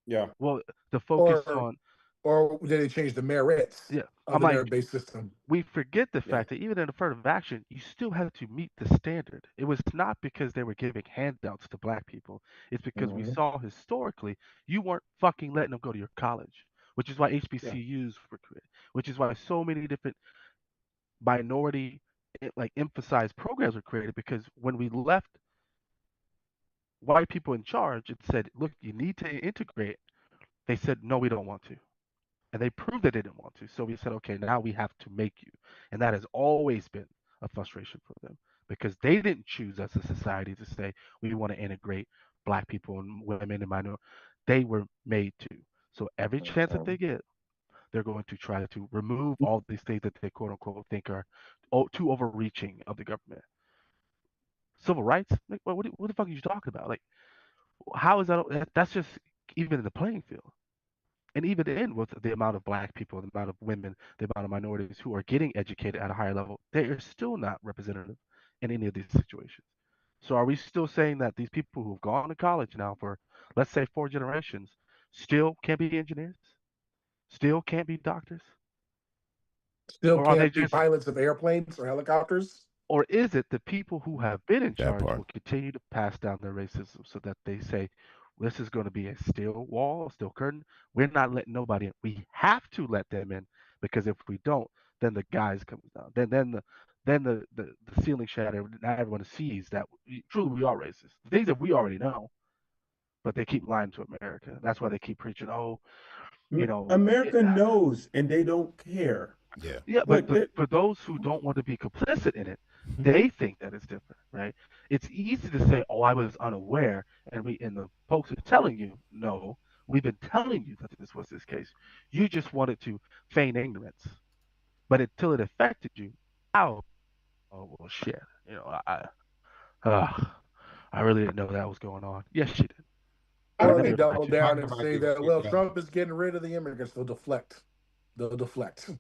Yeah. Well, the focus on. Or did they change the merits of the merit-based system? We forget the fact that even in affirmative action, you still had to meet the standard. It was not because they were giving handouts to black people. It's because we saw historically you weren't fucking letting them go to your college. which is why HBCUs were created, which is why so many different minority like emphasized programs were created, because when we left white people in charge, it said, look, you need to integrate. They said, no, we don't want to. And they proved they didn't want to. So we said, okay, now we have to make you. And that has always been a frustration for them, because they didn't choose as a society to say, we want to integrate black people and women and minorities. They were made to. So every chance that they get, they're going to try to remove all these things that they quote unquote think are too overreaching of the government. Civil rights? Like, what the fuck are you talking about? Like, how is that? That's just even in the playing field. And even in with the amount of black people, the amount of women, the amount of minorities who are getting educated at a higher level, they are still not representative in any of these situations. So are we still saying that these people who've gone to college now for, let's say, 4 generations, still can't be engineers? Still can't be doctors? Still Or are they can't be just, pilots of airplanes or helicopters? or is it the people who have been in That charge part. will continue to pass down their racism so that they say, this is going to be a steel wall, a steel curtain. We're not letting nobody in. We have to let them in, because if we don't, then the guys comes down. Then the ceiling shatter. Now everyone sees that truly we are racist. Things that we already know, but they keep lying to America. That's why they keep preaching, oh, America knows and they don't care. Yeah. Yeah, but Look, for those who don't want to be complicit in it, they think that it's different, right? It's easy to say, "Oh, I was unaware," and the folks are telling you, "No, we've been telling you that this was this case. You just wanted to feign ignorance, but until it affected you, oh, well, shit, uh, I really didn't know that was going on. Yes, she did. Or And if then they it double affects you. down and say that, well, Trump is getting rid of the immigrants, they'll deflect. They'll deflect.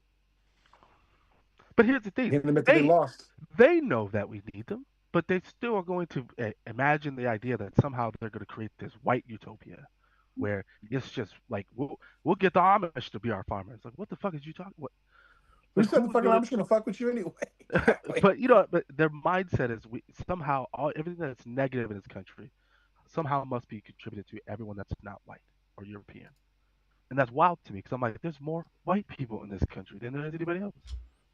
But here's the thing: Hit them until they lost. they know that we need them, but they still are going to imagine the idea that somehow they're going to create this white utopia, where it's just like we'll get the Amish to be our farmers. Like, what the fuck is you talking? What? Who But said the who's fucking gonna? I'm just gonna fuck with you anyway? But their mindset is somehow everything that's negative in this country somehow must be contributed to everyone that's not white or European, and that's wild to me, because I'm like, there's more white people in this country than there is anybody else.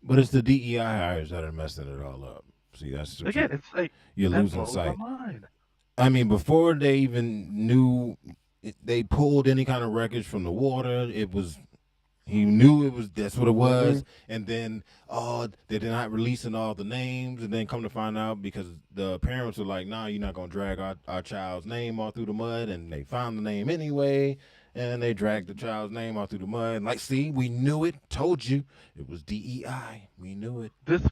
But it's the DEI hires that are messing it all up. See, that's what Again, it's like you're that losing blows my sight. mind. I mean, before they even knew, they pulled any kind of wreckage from the water. He knew it was, that's what it was. And then, they're not releasing all the names. And then come to find out, because the parents were like, nah, you're not going to drag our child's name all through the mud. And they found the name anyway. And they dragged the child's name all through the mud. Like, see, we knew it. Told you. It was DEI. We knew it. This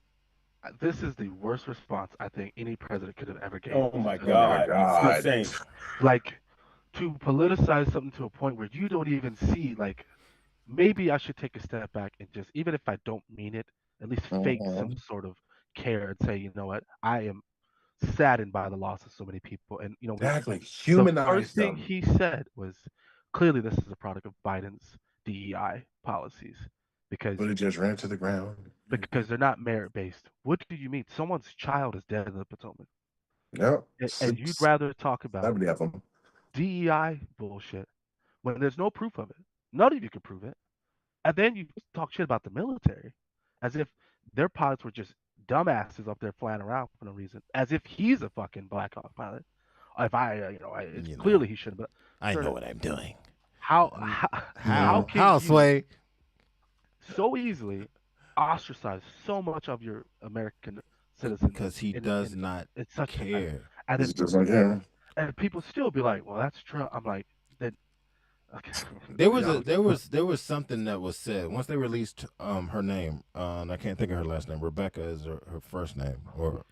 is the worst response I think any president could have ever given. oh my God, it's insane. Like, to politicize something to a point where you don't even see, like, maybe I should take a step back and just, even if I don't mean it, at least fake some sort of care and say, you know what, I am saddened by the loss of so many people. And Exactly. the Humanize first thing them. he said was, clearly this is a product of Biden's DEI policies, because But it just ran to the ground. they're not merit based. What do you mean? Someone's child is dead in the Potomac. Yep. And you'd rather talk about 70 of them. DEI bullshit when there's no proof of it. None of you can prove it. And then you talk shit about the military as if their pilots were just dumbasses up there flying around for no reason. As if he's a fucking Black Hawk pilot. If clearly he shouldn't. But I know what I'm doing. How can you Sway? so easily ostracize so much of your American citizens? Because he does not care. And He doesn't care. And people still be like, well, that's Trump. I'm like, that. Okay. There was something that was said once they released her name, and I can't think of her last name. Rebecca is her first name, or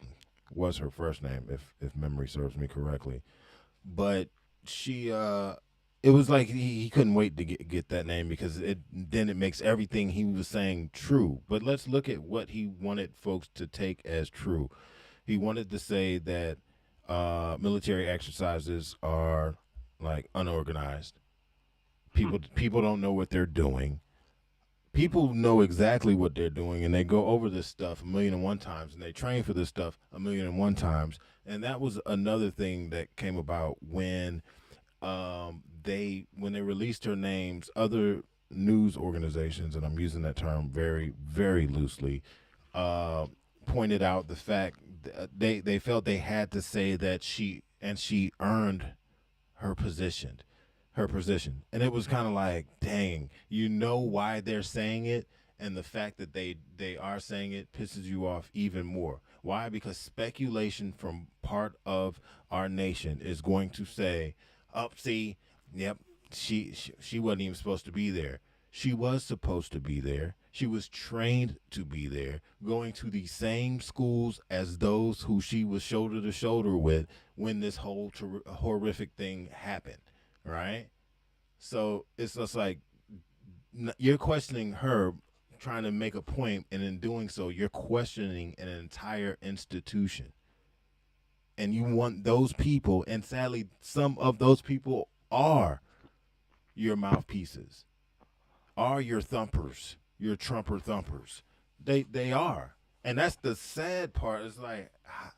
was her first name, if memory serves me correctly. But she, it was like he couldn't wait to get that name, because then it makes everything he was saying true. But let's look at what he wanted folks to take as true. He wanted to say that military exercises are like unorganized. People don't know what they're doing. People know exactly what they're doing, and they go over this stuff 1,000,001 times, and they train for this stuff 1,000,001 times. And that was another thing that came about when they released her names. Other news organizations, and I'm using that term very, very loosely, pointed out the fact they felt they had to say that she earned her position, and it was kind of like, dang, you know why they're saying it, and the fact that they are saying it pisses you off even more. Why? Because speculation from part of our nation is going to say, "Up, see, yep, she wasn't even supposed to be there. She was supposed to be there. She was trained to be there, going to the same schools as those who she was shoulder to shoulder with when this whole horrific thing happened, right?" So it's just like you're questioning her, trying to make a point, and in doing so, you're questioning an entire institution. And you want those people, and sadly, some of those people are your mouthpieces, are your thumpers, your Trumper thumpers. They are, and that's the sad part. It's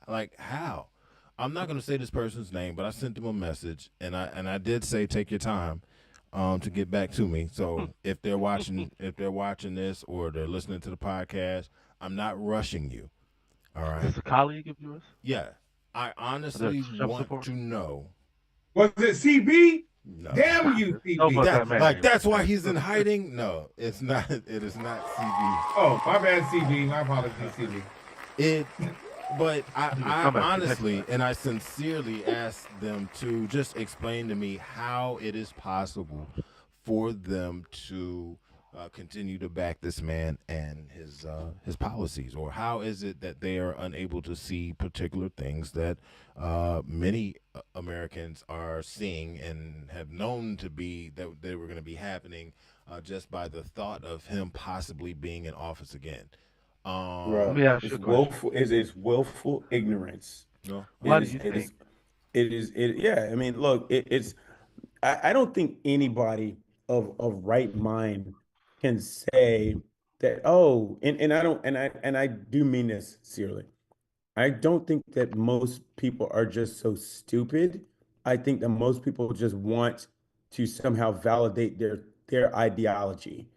like how? I'm not gonna say this person's name, but I sent them a message, and I did say take your time, to get back to me. So if they're watching this or they're listening to the podcast, I'm not rushing you. All right. Is this a colleague of yours? Yeah, I honestly want to know. Was it CB? No. Damn you, CB. That's why he's in hiding? No, it's not. It is not CB. Oh, my bad, CB. My apologies, CB. But I honestly and I sincerely asked them to just explain to me how it is possible for them to continue to back this man and his policies, or how is it that they are unable to see particular things that many Americans are seeing and have known to be that they were going to be happening just by the thought of him possibly being in office again. Let me ask you a question. It's willful ignorance. No. Why do you think? Yeah, I mean, look, it's I don't think anybody of right mind can say that, oh, and I don't, and I do mean this sincerely. I don't think that most people are just so stupid. I think that most people just want to somehow validate their ideology,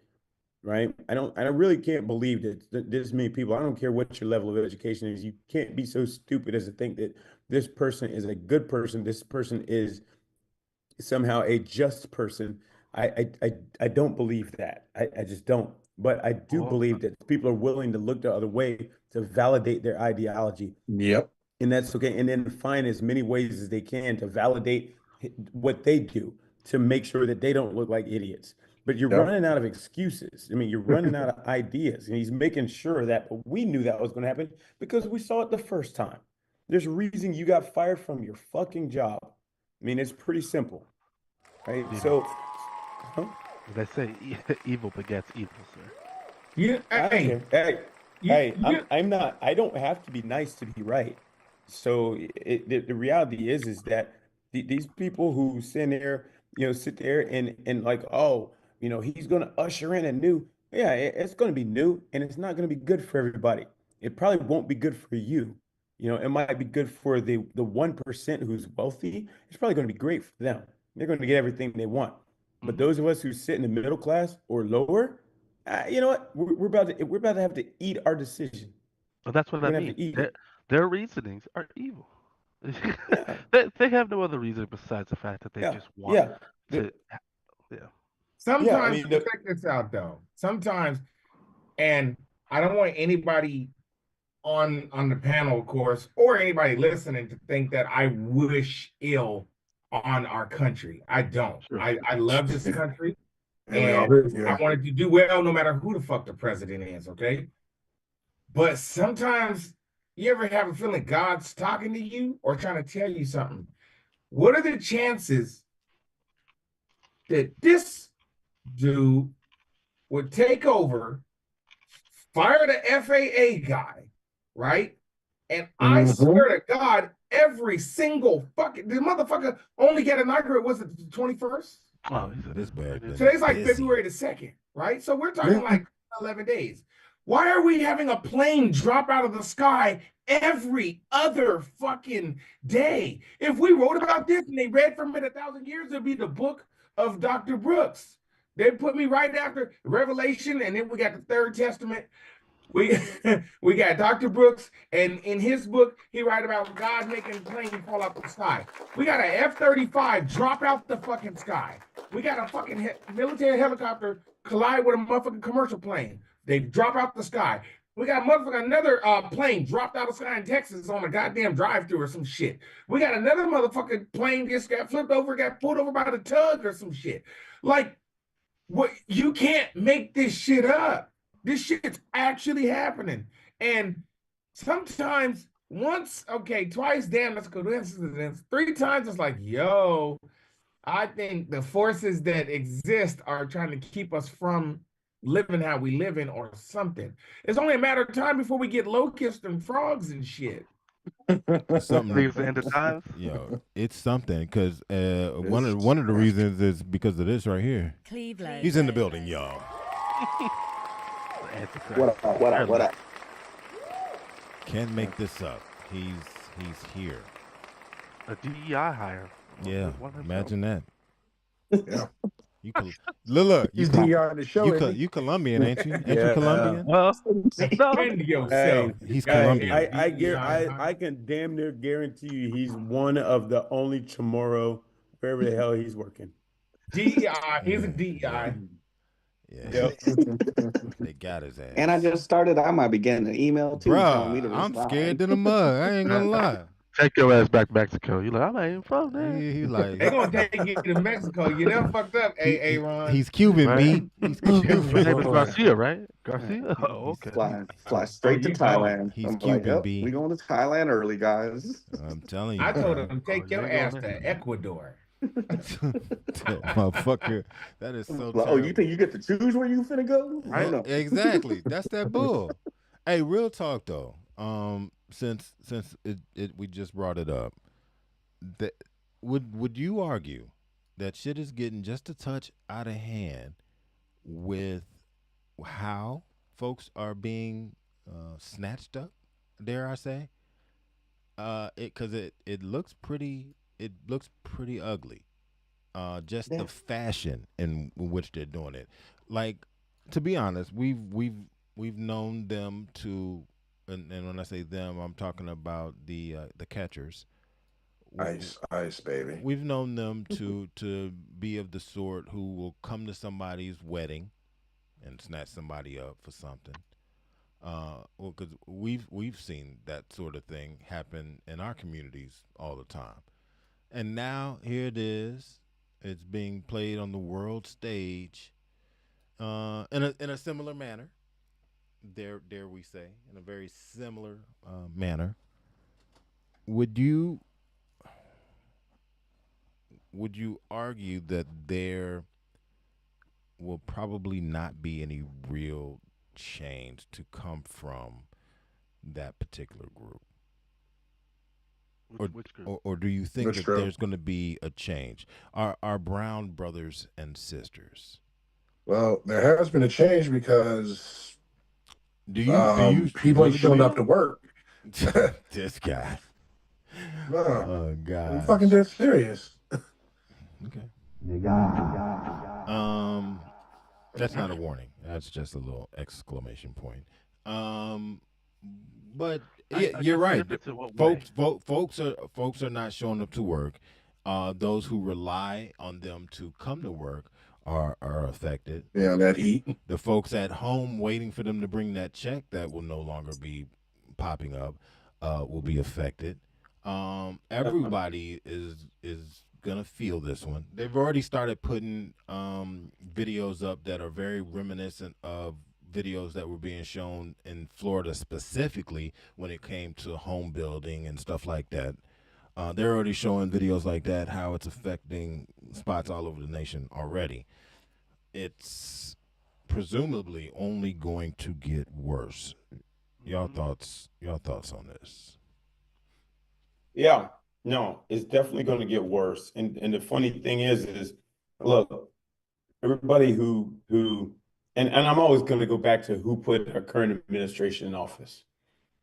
right? I really can't believe that this many people, I don't care what your level of education is, you can't be so stupid as to think that this person is a good person, this person is somehow a just person. I don't believe that. I just don't. But I do believe that people are willing to look the other way to validate their ideology. Yep. And that's okay. And then find as many ways as they can to validate what they do to make sure that they don't look like idiots. But you're running out of excuses. I mean, you're running out of ideas. And he's making sure that we knew that was going to happen because we saw it the first time. There's a reason you got fired from your fucking job. I mean, it's pretty simple, right? Yeah. So, They say evil begets evil, sir. Yeah, I'm not. I don't have to be nice to be right. So the reality is that these people who sit there and like, oh, he's going to usher in a new. Yeah, it's going to be new, and it's not going to be good for everybody. It probably won't be good for you. It might be good for the 1% who's wealthy. It's probably going to be great for them. They're going to get everything they want. But those of us who sit in the middle class or lower, you know what? We're about to have to eat our decision. Well, that's what I mean. Their reasonings are evil. They have no other reason besides the fact that they just want to. Yeah. Sometimes, check this out though. Sometimes, and I don't want anybody on the panel, of course, or anybody listening to think that I wish ill on our country. I don't. Sure. I love this country, and Yeah. I want it to do well no matter who the fuck the president is, okay? But sometimes you ever have a feeling God's talking to you or trying to tell you something? What are the chances that this dude would take over, fire the FAA guy, right? And I swear to God, every single fucking the motherfucker only got inaugurated, was it the 21st? Oh, this bad. Today's like February the 2nd, right? So we're talking like 11 days. Why are we having a plane drop out of the sky every other fucking day? If we wrote about this and they read from it 1,000 years, it'd be the book of Dr. Brooks. They put me right after Revelation, and then we got the Third Testament. We we got Dr. Brooks, and in his book, he write about God making a plane fall out the sky. We got a F-35 drop out the fucking sky. We got a fucking military helicopter collide with a motherfucking commercial plane. They drop out the sky. We got another plane dropped out of the sky in Texas on a goddamn drive-through or some shit. We got another motherfucking plane just got flipped over, got pulled over by the tug or some shit. Like, what? You can't make this shit up. This shit's actually happening. And sometimes twice, damn, that's a coincidence. 3 times, it's like, yo, I think the forces that exist are trying to keep us from living how we live in or something. It's only a matter of time before we get locusts and frogs and shit. Something. Leaves the end of times. Yo, it's something because one of the reasons is because of this right here. Cleveland. He's in the building, y'all. What up? Can't make this up. He's here. A DEI hire. Yeah, imagine that. Yeah. Look, He's DEI in the show. You Colombian, ain't you? Ain't you Colombian? He's Colombian. I can damn near guarantee you he's one of the only Chamorro wherever the hell he's working. DEI. He's a DEI. Yeah. They got his ass. And I just started. I might be getting an email too. telling me to I'm resign. scared to the mud. I ain't gonna lie. Take your ass back to Mexico. You like, I'm not even from there. He like, they gonna take you to Mexico. You done fucked up, Ron. He's Cuban, right? He's Cuban. His name is Garcia, right? Garcia. Oh, okay. Fly straight to Thailand. He's I'm Cuban, like, B. We going to Thailand early, guys. I'm telling you. I told him take your ass to Ecuador. Motherfucker, that is so Like, oh, you think you get to choose where you finna go? I know. Exactly. That's that bull. Hey, real talk though. Since we just brought it up, that would you argue that shit is getting just a touch out of hand with how folks are being snatched up? Dare I say? Because it looks pretty ugly. Just the fashion in which they're doing it. Like, to be honest, we've known them to, and when I say them, I'm talking about the catchers. Ice, baby. We've known them to be of the sort who will come to somebody's wedding and snatch somebody up for something. Well, because we've seen that sort of thing happen in our communities all the time. And now here it is. It's being played on the world stage, in a similar manner. Dare we say, in a very similar manner. Would you argue that there will probably not be any real change to come from that particular group? Which group? Or do you think Which that group? there's going to be a change? Our brown brothers and sisters. Well, there has been a change because Do you people ain't showing up to work. This guy. No, Oh I'm God. fucking dead serious. Okay. That's not a warning. That's just a little exclamation point. But yeah, you're right. Folks are not showing up to work. Those who rely on them to come to work are affected. Yeah, that heat. The folks at home waiting for them to bring that check that will no longer be popping up will be affected. Everybody is gonna feel this one. They've already started putting videos up that are very reminiscent of videos that were being shown in Florida specifically when it came to home building and stuff like that. They're already showing videos like that, how it's affecting spots all over the nation already. It's presumably only going to get worse. Y'all thoughts on this? Yeah, no, it's definitely going to get worse. And the funny thing is look, everybody who and I'm always going to go back to who put our current administration in office.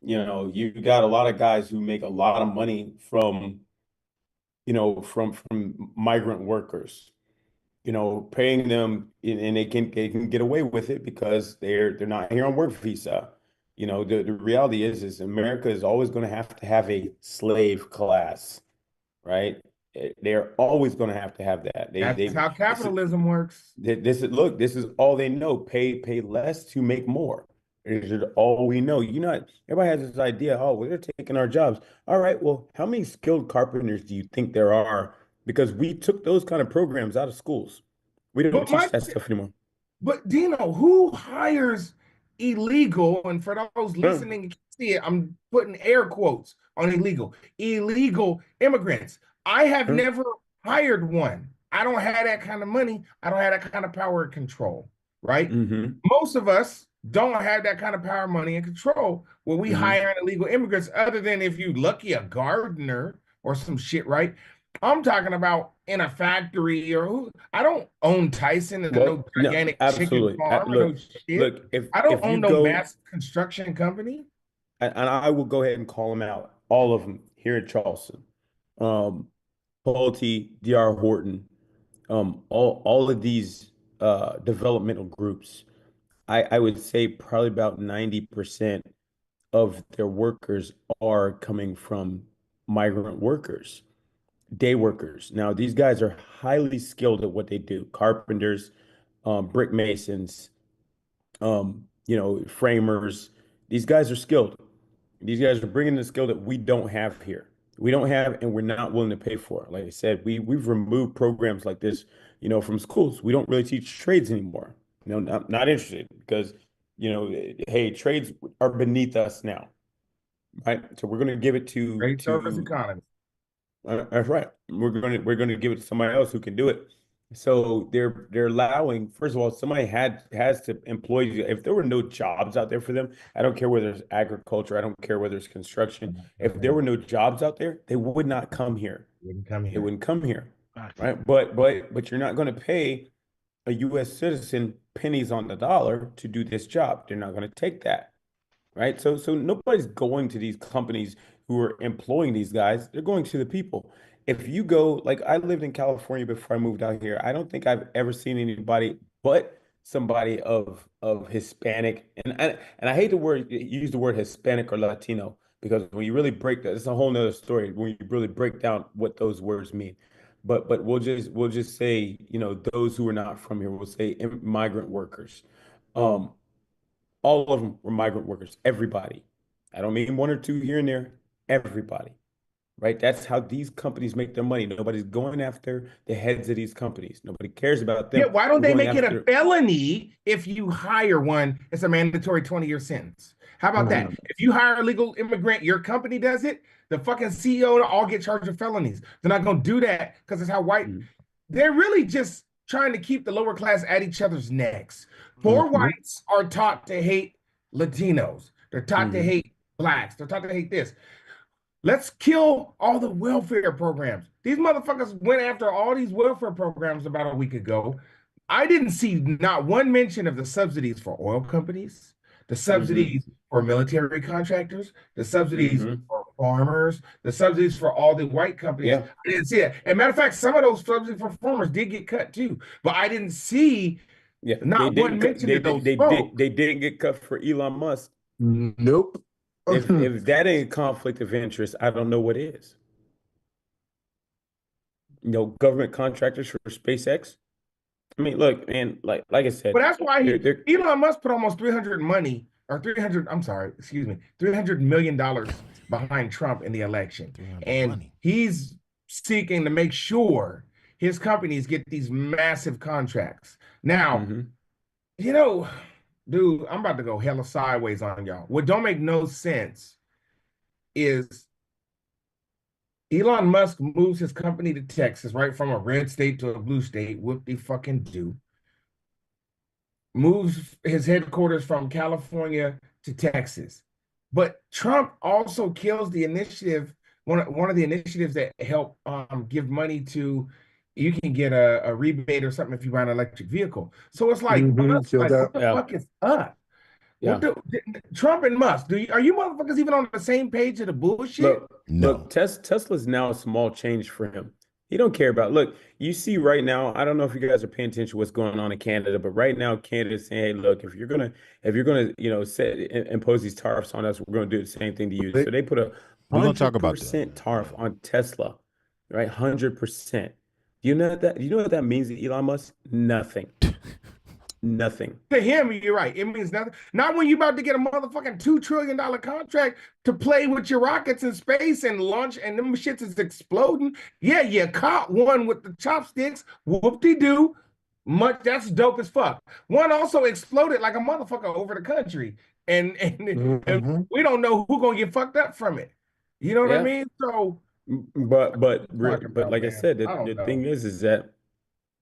You know, you got a lot of guys who make a lot of money from migrant workers. paying them, and they can get away with it because they're not here on work visa. The reality is America is always going to have a slave class, right? They're always going to have that. That's how capitalism works. This is all they know. Pay less to make more. This is all we know. Everybody has this idea, oh, well, they're taking our jobs. All right, well, how many skilled carpenters do you think there are? Because we took those kind of programs out of schools. We don't teach that stuff anymore. But Dino, who hires illegal? And for those listening, you can see it, I'm putting air quotes on illegal immigrants. I have never hired one. I don't have that kind of money. I don't have that kind of power and control, right? Most of us don't have that kind of power, money, and control when we hire illegal immigrants, other than if you lucky a gardener or some shit, right? I'm talking about in a factory I don't own Tyson and no gigantic chicken farm or no shit. I don't own no mass construction company. And I will go ahead and call them out, all of them here in Charleston. Pulte, D.R. Horton, all of these developmental groups, I would say probably about 90% of their workers are coming from migrant workers, day workers. Now, these guys are highly skilled at what they do. Carpenters, brick masons, framers. These guys are skilled. These guys are bringing the skill that we don't have here. We don't have, and we're not willing to pay for it. Like I said, we've removed programs like this, from schools. We don't really teach trades anymore. Not interested because, hey, trades are beneath us now, right? So we're going to give it to trade service economy. That's right. We're going to give it to somebody else who can do it. So they're allowing, first of all, somebody has to employ you. If there were no jobs out there for them, I don't care whether it's agriculture, I don't care whether it's construction. If there were no jobs out there, they would not come here. They wouldn't come here. Right? But you're not going to pay a US citizen pennies on the dollar to do this job. They're not going to take that. Right? So nobody's going to these companies who are employing these guys. They're going to the people. If you go, like I lived in California before I moved out here, I don't think I've ever seen anybody but somebody of Hispanic, and I hate to use the word Hispanic or Latino, because when you really break that, it's a whole nother story when you really break down what those words mean. But we'll just say, those who are not from here, we'll say migrant workers. All of them were migrant workers, everybody. I don't mean one or two here and there, everybody. Right? That's how these companies make their money. Nobody's going after the heads of these companies. Nobody cares about them. Yeah, why don't they make it a felony if you hire one? It's a mandatory 20-year sentence. How about that? If you hire a legal immigrant, your company does it, the fucking CEO all get charged with felonies. They're not going to do that because it's how white. They're really just trying to keep the lower class at each other's necks. Poor whites are taught to hate Latinos. They're taught to hate blacks. They're taught to hate this. Let's kill all the welfare programs. These motherfuckers went after all these welfare programs about a week ago. I didn't see not one mention of the subsidies for oil companies, the subsidies for military contractors, the subsidies for farmers, the subsidies for all the white companies. I didn't see it. And matter of fact, some of those subsidies for farmers did get cut too, but I didn't see not one mention of those. They didn't get cut for Elon Musk. Nope. If that ain't conflict of interest, I don't know what is. Government contractors for SpaceX. I mean, look, man, like I said. But that's why Elon Musk put almost $300 million behind Trump in the election. And he's seeking to make sure his companies get these massive contracts. Now, dude, I'm about to go hella sideways on y'all. What don't make no sense is Elon Musk moves his company to Texas, right? From a red state to a blue state. Whoop-de-fucking-do. Moves his headquarters from California to Texas. But Trump also kills the initiative, one of the initiatives that help give money to, you can get a rebate or something if you buy an electric vehicle. So it's like, what the fuck is up? Yeah. Trump and Musk, are you motherfuckers even on the same page of the bullshit? Look, Tesla's now a small change for him. He don't care about. Look, you see right now. I don't know if you guys are paying attention to what's going on in Canada, but right now Canada's saying, "Hey, look, if you're gonna, impose these tariffs on us, we're gonna do the same thing to you." So they put a We're gonna talk about 100% tariff on Tesla, right? 100%. You know that? You know what that means to Elon Musk? Nothing. Nothing. To him, you're right. It means nothing. Not when you're about to get a motherfucking $2 trillion contract to play with your rockets in space and launch, and them shits is exploding. Yeah, you caught one with the chopsticks. Whoop-de-doo. That's dope as fuck. One also exploded like a motherfucker over the country. And we don't know who's gonna get fucked up from it. You know what I Yeah. mean? So But about, like I man? said, I don't the know. thing is that,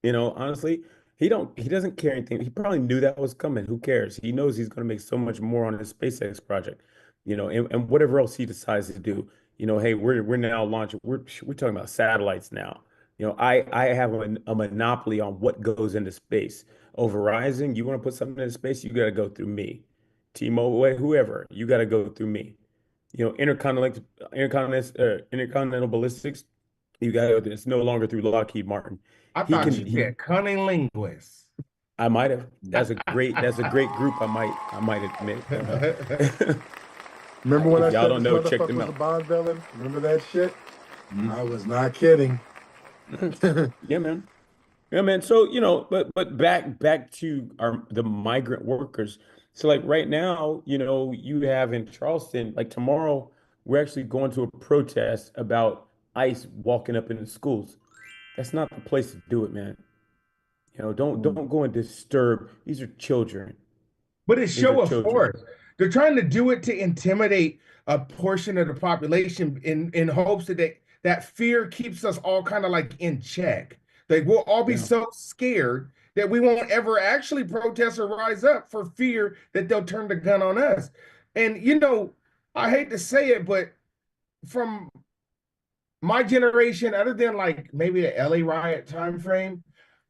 honestly, he doesn't care anything. He probably knew that was coming. Who cares? He knows he's going to make so much more on his SpaceX project, and whatever else he decides to do. Hey, we're now launching. We're talking about satellites now. I have a monopoly on what goes into space. Over Verizon, you want to put something into space, you got to go through me. T-Mobile, whoever, you got to go through me. Intercontinental ballistics, you got to. It's no longer through Lockheed Martin. I He thought can. you said cunning linguist. I might have. That's a great group. I might admit. Remember when I If y'all said don't this know, check motherfucker them was a out. Bond villain? Remember that shit? I was not kidding. Yeah, man. Yeah, man. So, but back to the migrant workers. So like right now, you have in Charleston, like tomorrow, we're actually going to a protest about ICE walking up into schools. That's not the place to do it, man. Don't go and disturb. These are children. But it's These are show of children. force. They're trying to do it to intimidate a portion of the population in hopes that fear keeps us all kind of like in check. Like we'll all be Yeah. so scared that we won't ever actually protest or rise up for fear that they'll turn the gun on us. And I hate to say it, but from my generation, other than like maybe the LA riot time frame,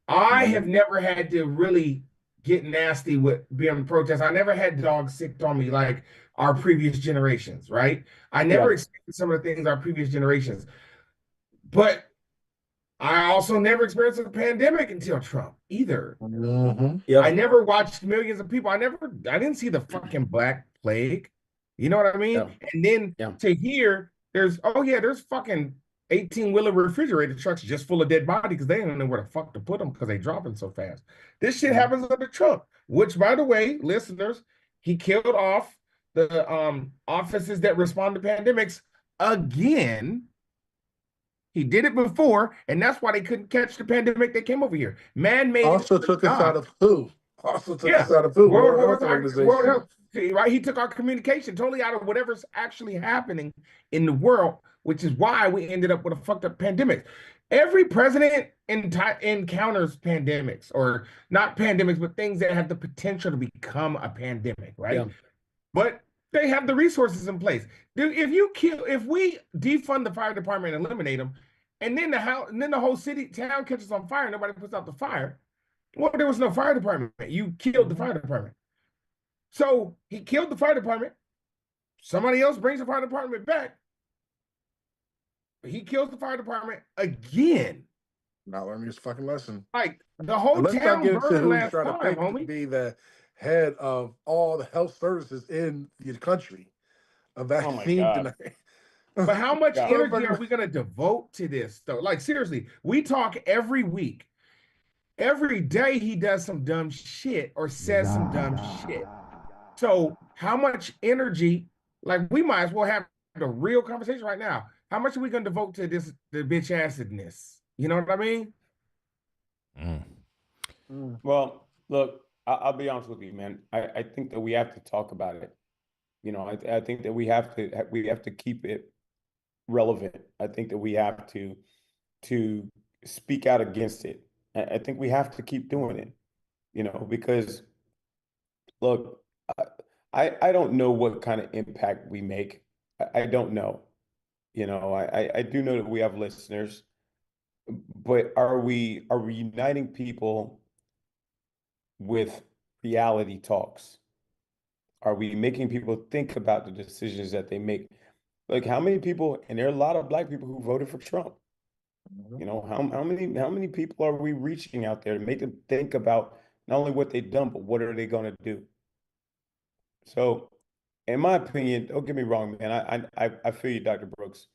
I have never had to really get nasty with being in protest. I never had dogs sicked on me like our previous generations, right? I never Yeah. experienced some of the things our previous generations. But I also never experienced a pandemic until Trump either. Yeah. I never watched millions of people. I didn't see the fucking Black Plague. You know what I mean? Yeah. And then Yeah. to hear there's fucking 18-wheeler refrigerator trucks just full of dead bodies because they don't know where the fuck to put them because they dropping so fast. This shit happens under Trump, which by the way, listeners, he killed off the offices that respond to pandemics again. He did it before, and that's why they couldn't catch the pandemic that came over here. Man-made. Also took us out of who? Also took us out of who? World Health World Organization. Health, right? He took our communication totally out of whatever's actually happening in the world, which is why we ended up with a fucked up pandemic. Every president encounters pandemics, or not pandemics, but things that have the potential to become a pandemic, right? Yeah. But they have the resources in place. Dude, if we defund the fire department and eliminate them, and then the whole town catches on fire, nobody puts out the fire. Well, there was no fire department. You killed the fire department. So he killed the fire department. Somebody else brings the fire department back. He kills the fire department again. Not learning his fucking lesson. Like the whole And let's not town get into burned who's last trying to time, pick to homie. be the head of all the health services in the country. A vaccine God. denier. But how much God. energy are we going to devote to this, though? Like, seriously, we talk every week. Every day he does some dumb shit or says some dumb shit. So how much energy, like we might as well have the real conversation right now. How much are we going to devote to the bitch acidness? You know what I mean? Well, look, I'll be honest with you, man. I think that we have to talk about it. I think that we have to keep it relevant. I think that we have to speak out against it. I think we have to keep doing it. Because look, I don't know what kind of impact we make. I don't know. I do know that we have listeners, but are we uniting people with reality talks? Are we making people think about the decisions that they make? Like how many people, and there are a lot of Black people who voted for Trump. You know, how many people are we reaching out there to make them think about not only what they've done, but what are they going to do? So, in my opinion, don't get me wrong, man. I feel you, Dr. Brooks.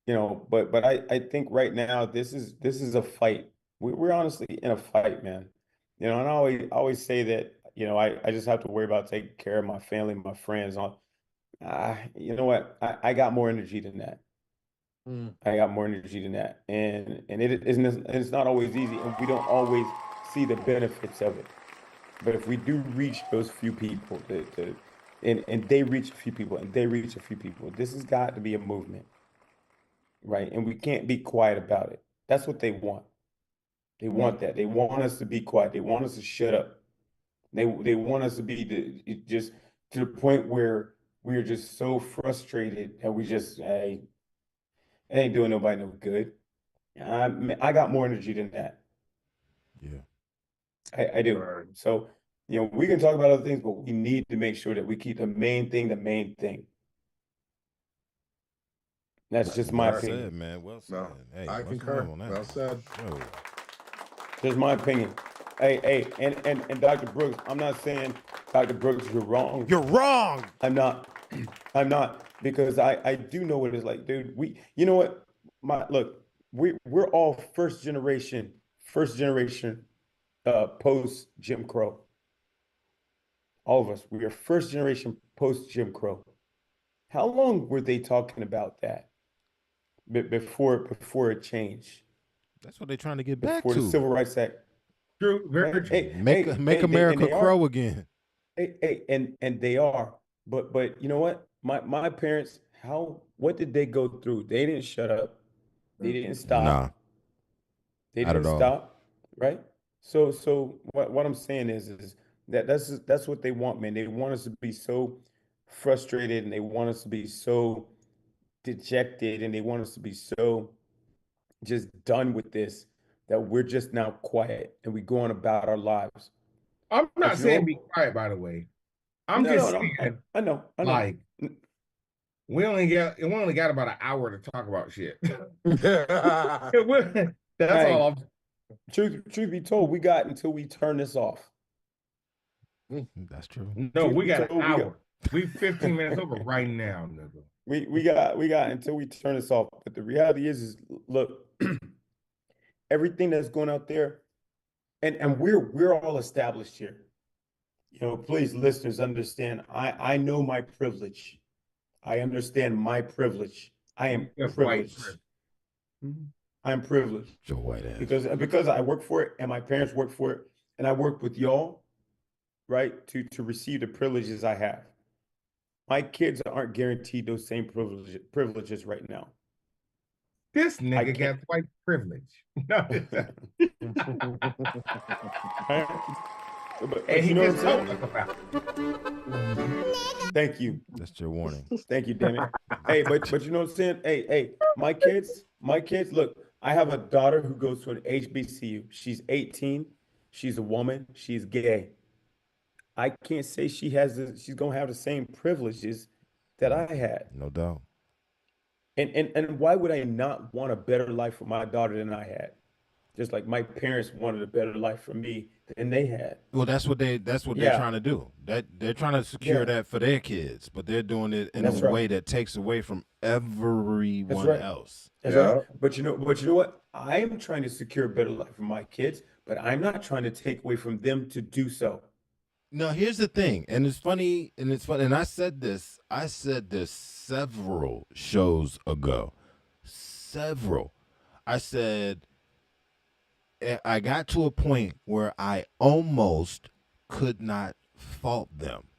You know, but I think right now this is a fight. We're honestly in a fight, man. You know, and I always say that, you know, I just have to worry about taking care of my family, my friends. You know what? I got more energy than that. I got more energy than that, and it isn't. It's not always easy, and we don't always see the benefits of it. But if we do reach those few people, and they reach a few people, and they reach a few people, this has got to be a movement, right? And we can't be quiet about it. That's what they want. They want that. They want us to be quiet. They want us to shut up. They want us to be just to the point where we're just so frustrated that we just, hey, it ain't doing nobody no good. I got more energy than that. Yeah. I do. So, you know, we can talk about other things, but we need to make sure that we keep the main thing the main thing. That's just my Well opinion. said, man. Well said. No, Hey, I much concur. love on that. Well said. Yo. Just my opinion. Hey, and Dr. Brooks, I'm not saying, Dr. Brooks, you're wrong. You're wrong. I'm not. I'm not, because I do know what it's like, dude. You know what? Look, we're all first generation post Jim Crow. All of us, we are first generation post Jim Crow. How long were they talking about that before it changed? That's what they're trying to get back Before the to. Civil Rights Act. True, very true. Hey, Make America crow again. Hey, and they are. But you know what? My parents, what did they go through? They didn't shut up. They didn't stop. Nah. They Not didn't at all. stop, right? So what I'm saying is that's what they want, man. They want us to be so frustrated, and they want us to be so dejected, and they want us to be so just done with this, that we're just now quiet and we go on about our lives. I'm not But you know saying what? be quiet, by the way. I'm No, just no, saying, I know. like, we only got about an hour to talk about shit. That's Hey, all. truth be told, we got until we turn this off. That's true. No, Truth we be got an told, hour. We 15 minutes over right now, nigga. We got until we turn this off. But the reality is look, everything that's going out there, and we're all established here. You know, please, listeners, understand. I know my privilege. I understand my privilege. I am That's privileged. white. I'm privileged. Your white ass. Because I work for it, and my parents work for it, and I work with y'all, right, to receive the privileges I have. My kids aren't guaranteed those same privileges right now. This nigga got white privilege. No, but you know what I'm saying? Thank you. That's your warning. Thank you, damn it. Hey, but you know what I'm saying? Hey, my kids, look, I have a daughter who goes to an HBCU. She's 18. She's a woman. She's gay. I can't say she's gonna have the same privileges that I had. No doubt. And why would I not want a better life for my daughter than I had? Just like my parents wanted a better life for me than they had. Well, that's what they're trying to do. That they're trying to secure that for their kids, but they're doing it in a way that takes away from everyone else. That's right. But you know what? I am trying to secure a better life for my kids, but I'm not trying to take away from them to do so. No, here's the thing, and it's funny, and I said this several shows ago. I said I got to a point where I almost could not fault them.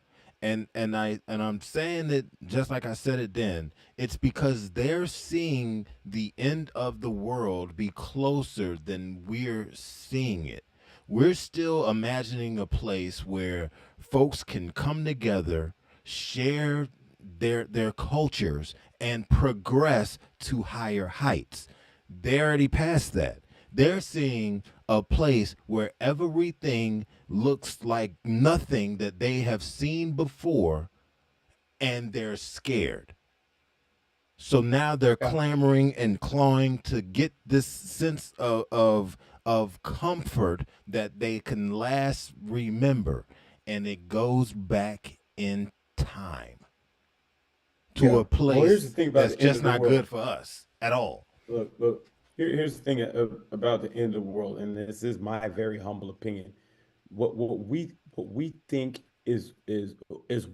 And I'm saying it just like I said it then. It's because they're seeing the end of the world be closer than we're seeing it. We're still imagining a place where folks can come together, share their cultures, and progress to higher heights. They're already past that. They're seeing a place where everything looks like nothing that they have seen before, and they're scared. So now they're clamoring and clawing to get this sense of comfort that they can last remember, and it goes back in time to a place here's the thing about that's the end just of the not world. good for us at all. Look. Here's the thing about the end of the world, and this is my very humble opinion. What we think is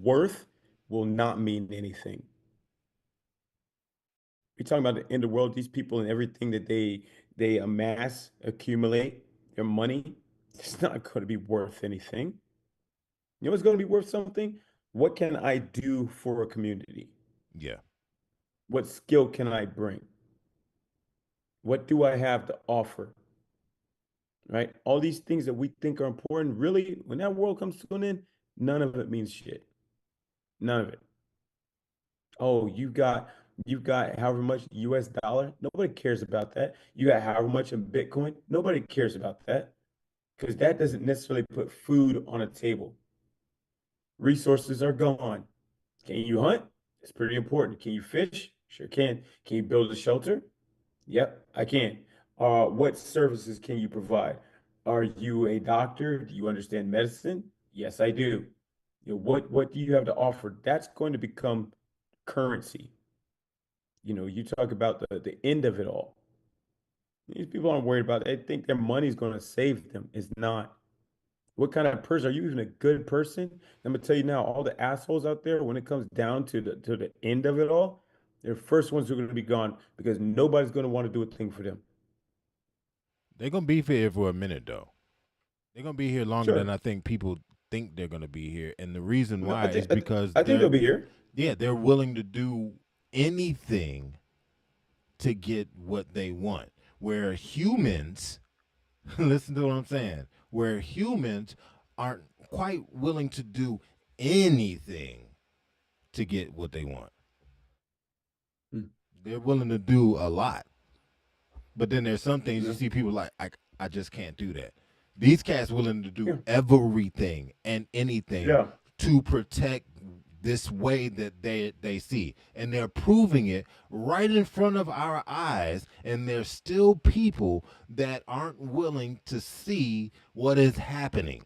worth will not mean anything. You're talking about the end of the world. These people and everything that they amass, accumulate, their money, it's not going to be worth anything. You know what's going to be worth something? What can I do for a community? Yeah. What skill can I bring? What do I have to offer? Right? All these things that we think are important, really, when that world comes to an end, none of it means shit. None of it. Oh, you've got however much US dollar. Nobody cares about that. You got however much in Bitcoin. Nobody cares about that because that doesn't necessarily put food on a table. Resources are gone. Can you hunt? It's pretty important. Can you fish? Sure can. Can you build a shelter? Yep, I can. What services can you provide? Are you a doctor? Do you understand medicine? Yes, I do. What do you have to offer? That's going to become currency. You talk about the end of it all. These people aren't worried about it. They think their money's going to save them. It's not. What kind of person are you? Even a good person? I'm gonna tell you now, all the assholes out there, when it comes down to the end of it all, they're the first ones who are going to be gone because nobody's going to want to do a thing for them. They're gonna be here for a minute though. They're gonna be here longer than Sure. I think people think they're gonna be here, and the reason No, why is because I think they'll be here. yeah, they're willing to do anything to get what they want. Where humans, listen to what I'm saying, where humans aren't quite willing to do anything to get what they want. They're willing to do a lot. But then there's some things you see people like, I just can't do that. These cats willing to do everything and anything to protect this way that they see. And they're proving it right in front of our eyes. And there's still people that aren't willing to see what is happening.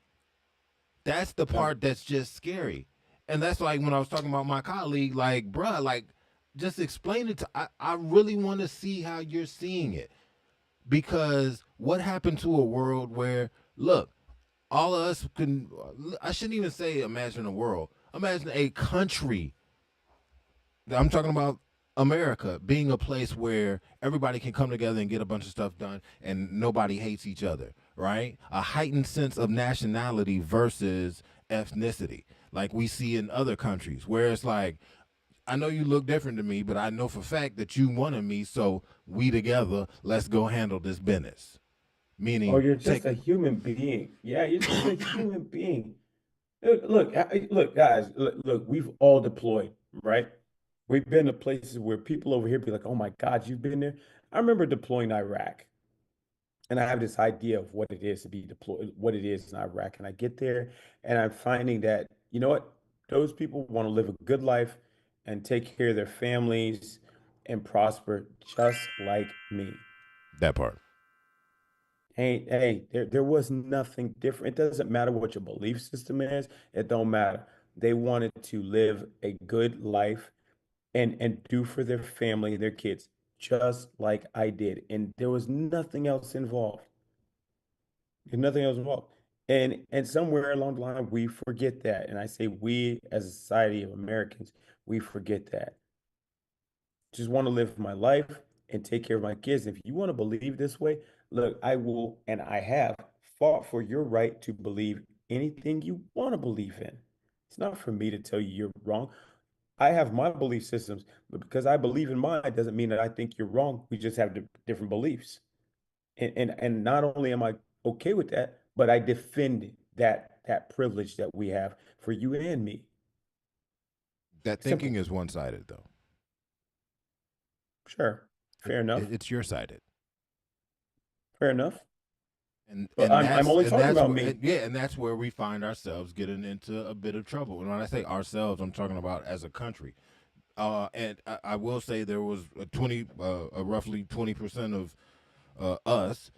That's the part that's just scary. And that's like when I was talking about my colleague, like, bruh, like, just explain it I really want to see how you're seeing it. Because what happened to a world where, look, all of us can, I shouldn't even say imagine a world, imagine a country. I'm talking about America being a place where everybody can come together and get a bunch of stuff done and nobody hates each other, right? A heightened sense of nationality versus ethnicity, like we see in other countries, where it's like, I know you look different to me, but I know for a fact that you wanted me, so we together, let's go handle this business. Meaning, you're just a human being. Yeah, you're just a human being. Look, guys. Look, we've all deployed, right? We've been to places where people over here be like, "Oh my God, you've been there." I remember deploying Iraq, and I have this idea of what it is to be deployed, what it is in Iraq, and I get there, and I'm finding that you know what, those people want to live a good life and take care of their families and prosper just like me. that part. Hey, there was nothing different. It doesn't matter what your belief system is. It don't matter. They wanted to live a good life and do for their family, their kids, just like I did. And there was nothing else involved. There's nothing else involved. And somewhere along the line, we forget that. And I say we as a society of Americans, we forget that. Just want to live my life and take care of my kids. If you want to believe this way, look, I will, and I have fought for your right to believe anything you want to believe in. It's not for me to tell you you're wrong. I have my belief systems, but because I believe in mine doesn't mean that I think you're wrong. We just have different beliefs. And not only am I okay with that, but I defend that privilege that we have for you and me. That thinking is one-sided, though. Sure. Fair enough. It's your sided. Fair enough. And I'm only talking about me. And that's where we find ourselves getting into a bit of trouble. And when I say ourselves, I'm talking about as a country. And I will say there was roughly 20% of us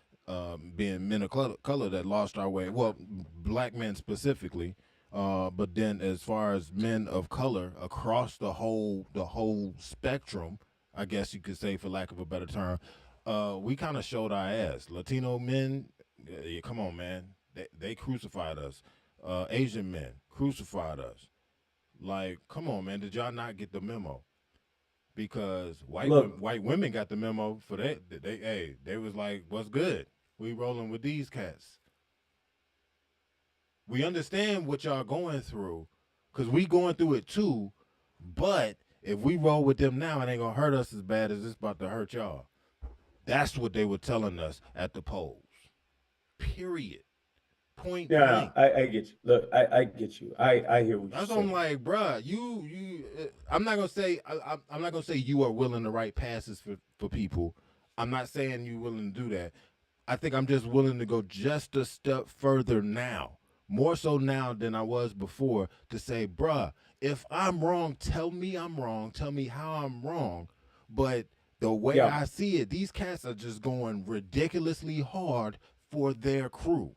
being men of color that lost our way. Well, black men specifically. But then, as far as men of color across the whole spectrum, I guess you could say, for lack of a better term, we kind of showed our ass. Latino men, come on, man, they crucified us. Asian men crucified us. Like, come on, man, did y'all not get the memo? Because white women got the memo for that. They was like, what's good? We rolling with these cats. We understand what y'all going through, because we going through it too, but if we roll with them now, it ain't gonna hurt us as bad as it's about to hurt y'all. That's what they were telling us at the polls. Period. Point blank. I get you. Look, I get you. I hear what you're saying. That's what I'm like, bruh, I'm not gonna say I'm not gonna say you are willing to write passes for people. I'm not saying you willing to do that. I think I'm just willing to go just a step further now. More so now than I was before, to say, bruh, if I'm wrong, tell me I'm wrong. Tell me how I'm wrong. But the way I see it, these cats are just going ridiculously hard for their crew.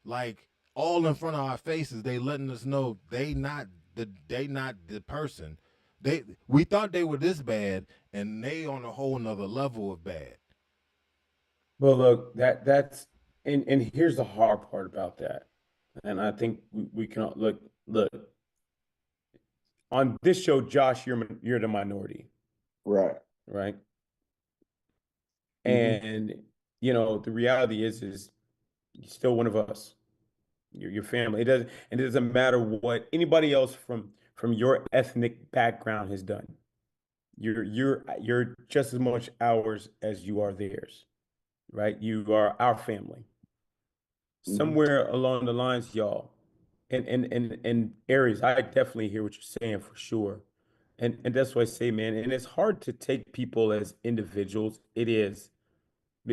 Like, all in front of our faces, they letting us know they not the person. We thought they were this bad, and they on a whole nother level of bad. Well, look, that's and here's the hard part about that. And I think we can look on this show, Josh, you're the minority. Right. Right. And the reality is you're still one of us. You're your family. It doesn't matter what anybody else from your ethnic background has done. You're just as much ours as you are theirs. Right? You are our family. Somewhere along the lines, y'all, and Aries, I definitely hear what you're saying for sure. And that's why I say, man, and it's hard to take people as individuals. It is.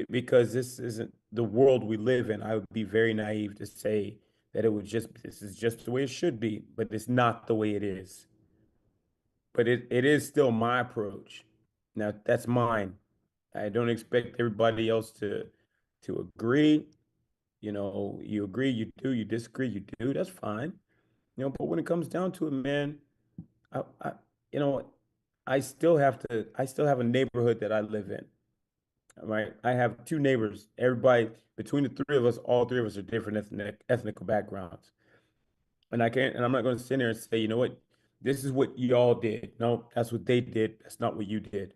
Because this isn't the world we live in. I would be very naive to say that this is just the way it should be, but it's not the way it is. But it is still my approach. Now, that's mine. I don't expect everybody else to agree. You agree, you do, you disagree, you do, that's fine. But when it comes down to it, man, I I still have a neighborhood that I live in. Right. I have two neighbors. Everybody between the three of us, all three of us are different ethnic backgrounds. And I'm not going to sit there and say, you know what, this is what y'all did. No, that's what they did. That's not what you did.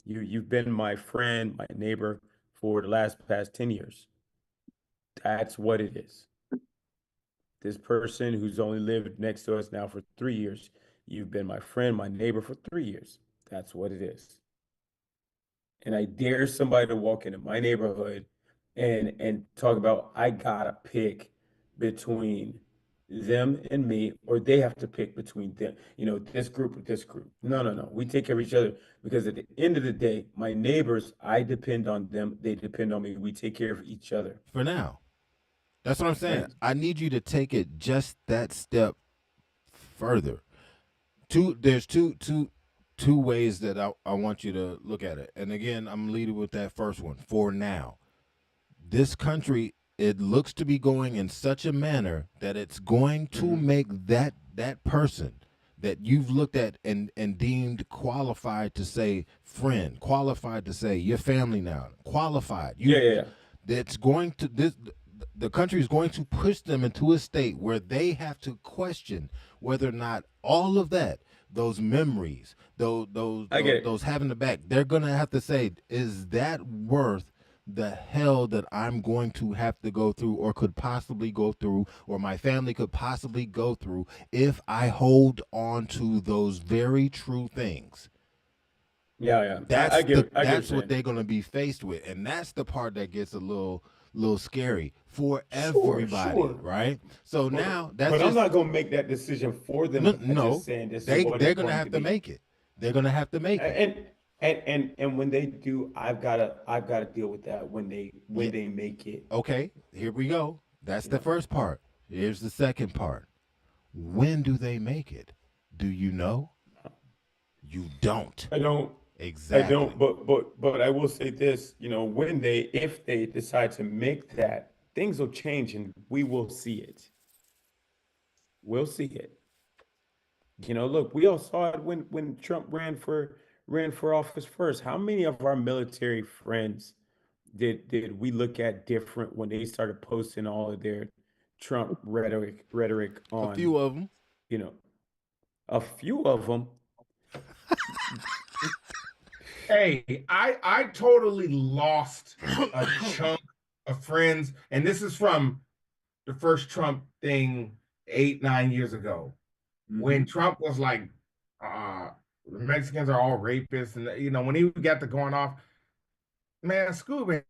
You've been my friend, my neighbor for the past 10 years. That's what it is. This person who's only lived next to us now for 3 years, you've been my friend, my neighbor for 3 years. That's what it is. And I dare somebody to walk into my neighborhood and talk about, I gotta pick between them and me, or they have to pick between them, this group or this group. No. We take care of each other, because at the end of the day, my neighbors, I depend on them. They depend on me. We take care of each other. For now. That's what I'm saying. Right. I need you to take it just that step further. There's two ways that I want you to look at it. And again, I'm leading with that first one. For now, this country, it looks to be going in such a manner that it's going to make that person that you've looked at and deemed qualified to say friend, qualified to say your family now, qualified. That's going to the country is going to push them into a state where they have to question whether or not all of that, those memories, those having the back, they're going to have to say, is that worth the hell that I'm going to have to go through, or could possibly go through, or my family could possibly go through, if I hold on to those very true things? That's what they're going to be faced with, and that's the part that gets a little scary for everybody, right? So now I'm not going to make that decision for them. No, they're going to have to make it. They're going to have to make it. And when they do, I've got to deal with that when they make it. Okay, here we go. That's the first part. Here's the second part. When do they make it? Do you know? You don't. I don't. Exactly. I don't. But I will say this. If they decide to make that, things will change, and we will see it. We'll see it. Look, we all saw it when Trump ran for office first. How many of our military friends did we look at different when they started posting all of their Trump rhetoric A on, few of them. A few of them. Hey, I totally lost a chunk of friends, and this is from the first Trump thing 8-9 years ago, when Trump was like, the Mexicans are all rapists, and when he got to going off, man, Scooby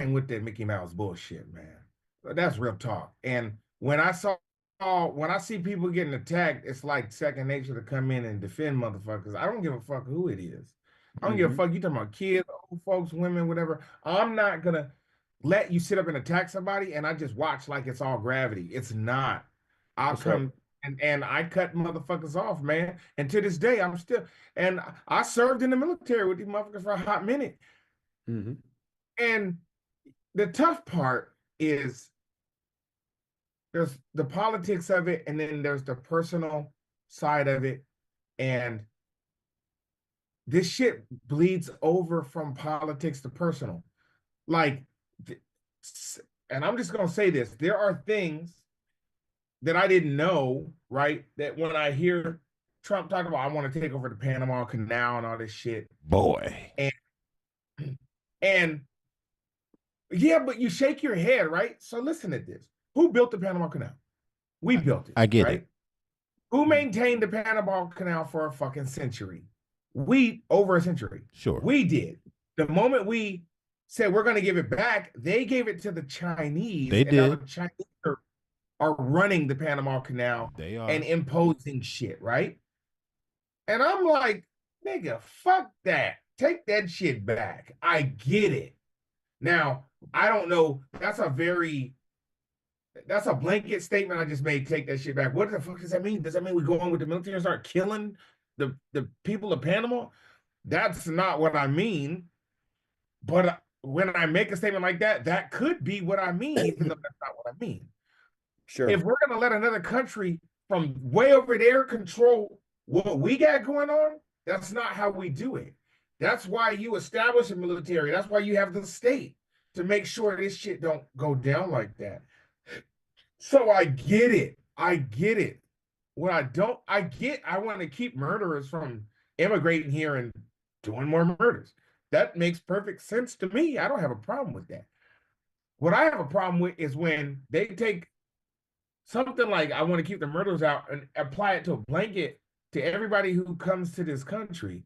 ain't with that Mickey Mouse bullshit, man. That's real talk. And when I see people getting attacked, it's like second nature to come in and defend motherfuckers. I don't give a fuck who it is. I don't give a fuck. You talking about kids, old folks, women, whatever. I'm not gonna let you sit up and attack somebody and I just watch like it's all gravity. It's not. I'll come and I cut motherfuckers off, man. And to this day, and I served in the military with these motherfuckers for a hot minute. And the tough part is there's the politics of it, and then there's the personal side of it. And this shit bleeds over from politics to personal. And I'm just going to say this. There are things that I didn't know, right? That when I hear Trump talk about, I want to take over the Panama Canal and all this shit. Boy. And yeah, but you shake your head, right? So listen to this. Who built the Panama Canal? We built it. I get right? it. Who maintained the Panama Canal for a fucking century? Over a century. Sure. We did. The moment we said we're going to give it back, they gave it to the Chinese. They did. Now the Chinese are running the Panama Canal. They are. And imposing shit, right? And I'm like, nigga, fuck that. Take that shit back. I get it. Now, I don't know. That's a blanket statement I just made. Take that shit back. What the fuck does that mean? Does that mean we go on with the military and start killing the people of Panama? That's not what I mean. But when I make a statement like that, that could be what I mean, even though that's not what I mean. Sure. If we're going to let another country from way over there control what we got going on, that's not how we do it. That's why you establish a military. That's why you have the state, to make sure this shit don't go down like that. So I get it. I get it. What I want to keep murderers from immigrating here and doing more murders. That makes perfect sense to me. I don't have a problem with that. What I have a problem with is when they take something like, I want to keep the murderers out, and apply it to a blanket to everybody who comes to this country.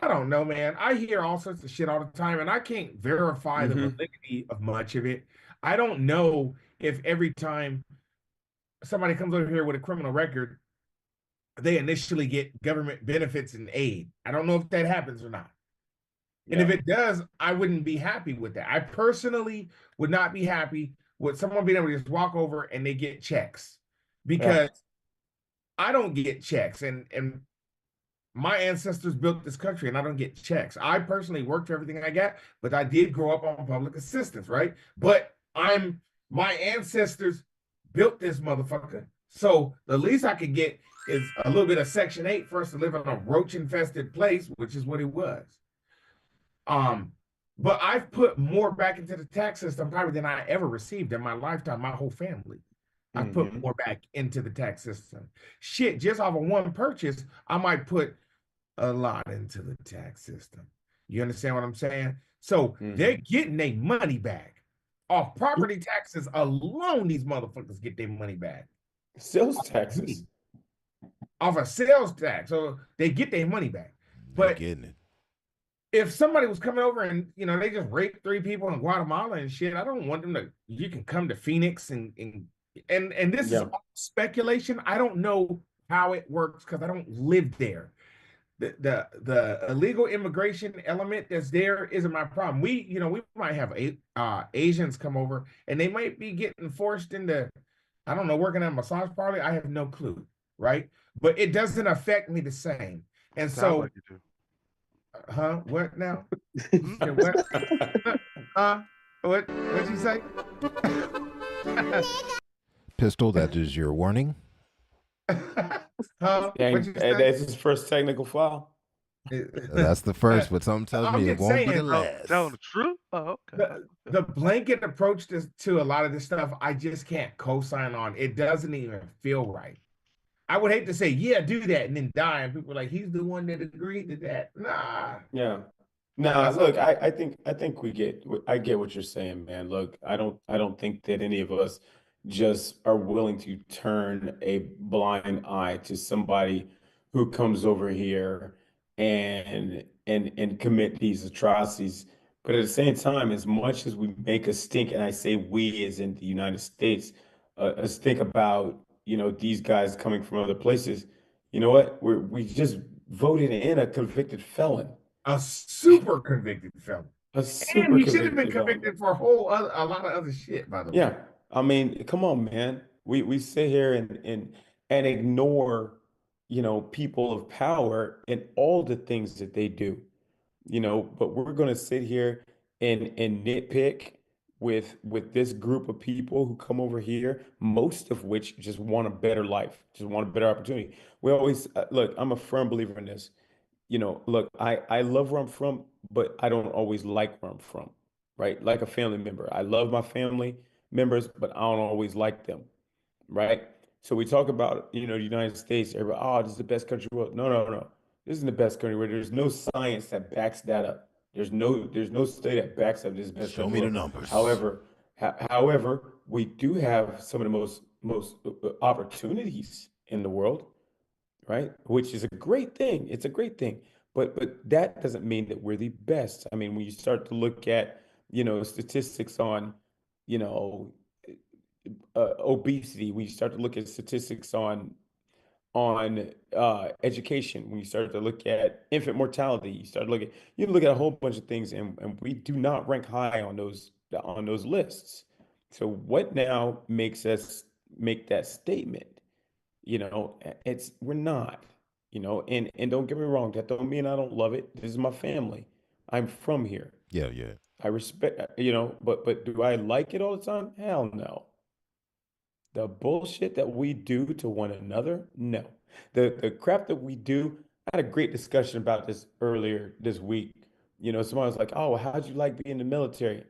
I don't know, man. I hear all sorts of shit all the time, and I can't verify the validity of much of it. I don't know if every time somebody comes over here with a criminal record, they initially get government benefits and aid. I don't know if that happens or not. And if it does, I wouldn't be happy with that. I personally would not be happy with someone being able to just walk over and they get checks, because I don't get checks, and my ancestors built this country and I don't get checks. I personally worked for everything I got, but I did grow up on public assistance, right? But my ancestors built this motherfucker. So the least I could get is a little bit of Section 8 for us to live in a roach-infested place, which is what it was. But I've put more back into the tax system probably than I ever received in my lifetime, my whole family. I put more back into the tax system. Shit, just off of one purchase, I might put a lot into the tax system. You understand what I'm saying? So they're getting their money back. Off property taxes alone, these motherfuckers get their money back. Sales taxes. Off a sales tax. So they get their money back. But getting it. If somebody was coming over and, they just raped 3 people in Guatemala and shit, I don't want them to, you can come to Phoenix and this is all speculation. I don't know how it works because I don't live there. The illegal immigration element that's there isn't my problem. We might have Asians come over and they might be getting forced into, I don't know, working at a massage parlor. I have no clue, right? But it doesn't affect me the same. And Sounds so, like you do. what now? Say what? What'd you say? Pistol, that is your warning. What'd you say? That's his first technical foul. That's the first, but something tells I'm me it just won't be the saying, last. Telling the truth? Oh, okay. the blanket approach to a lot of this stuff, I just can't co-sign on. It doesn't even feel right. I would hate to say, yeah, do that, and then die, and people are like, he's the one that agreed to that. Nah. Yeah. No, look, I think I get what you're saying, man. Look, I don't think that any of us just are willing to turn a blind eye to somebody who comes over here and commit these atrocities. But at the same time, as much as we make a stink, and I say we as in the United States, a stink about, these guys coming from other places, you know what? We just voted in a convicted felon. A super convicted felon. A And super he should have been convicted felon. convicted for a lot of other shit, by the way. Yeah. I mean, come on, man. We sit here and ignore, people of power and all the things that they do, but we're gonna sit here and nitpick with this group of people who come over here, most of which just want a better life, just want a better opportunity. We always look, I'm a firm believer in this. Look, I love where I'm from, but I don't always like where I'm from, right? Like a family member. I love my family members, but I don't always like them, right? So we talk about, the United States, everybody, oh, this is the best country in the world. No, no, no. This isn't the best country where there's no science that backs that up. There's no study that backs up this is the best Show country me in the the world. numbers. However, we do have some of the most opportunities in the world, right? Which is a great thing. It's a great thing. But that doesn't mean that we're the best. I mean, when you start to look at, statistics on, you know, obesity, when you start to look at statistics on education, when you start to look at infant mortality, you look at a whole bunch of things, and we do not rank high on those lists. So what now makes us make that statement? We're not, and don't get me wrong, that don't mean I don't love it. This is my family. I'm from here. Yeah. I respect, but do I like it all the time? Hell no. The bullshit that we do to one another, no. The crap that we do, I had a great discussion about this earlier this week. Somebody was like, "Oh, how'd you like being in the military?"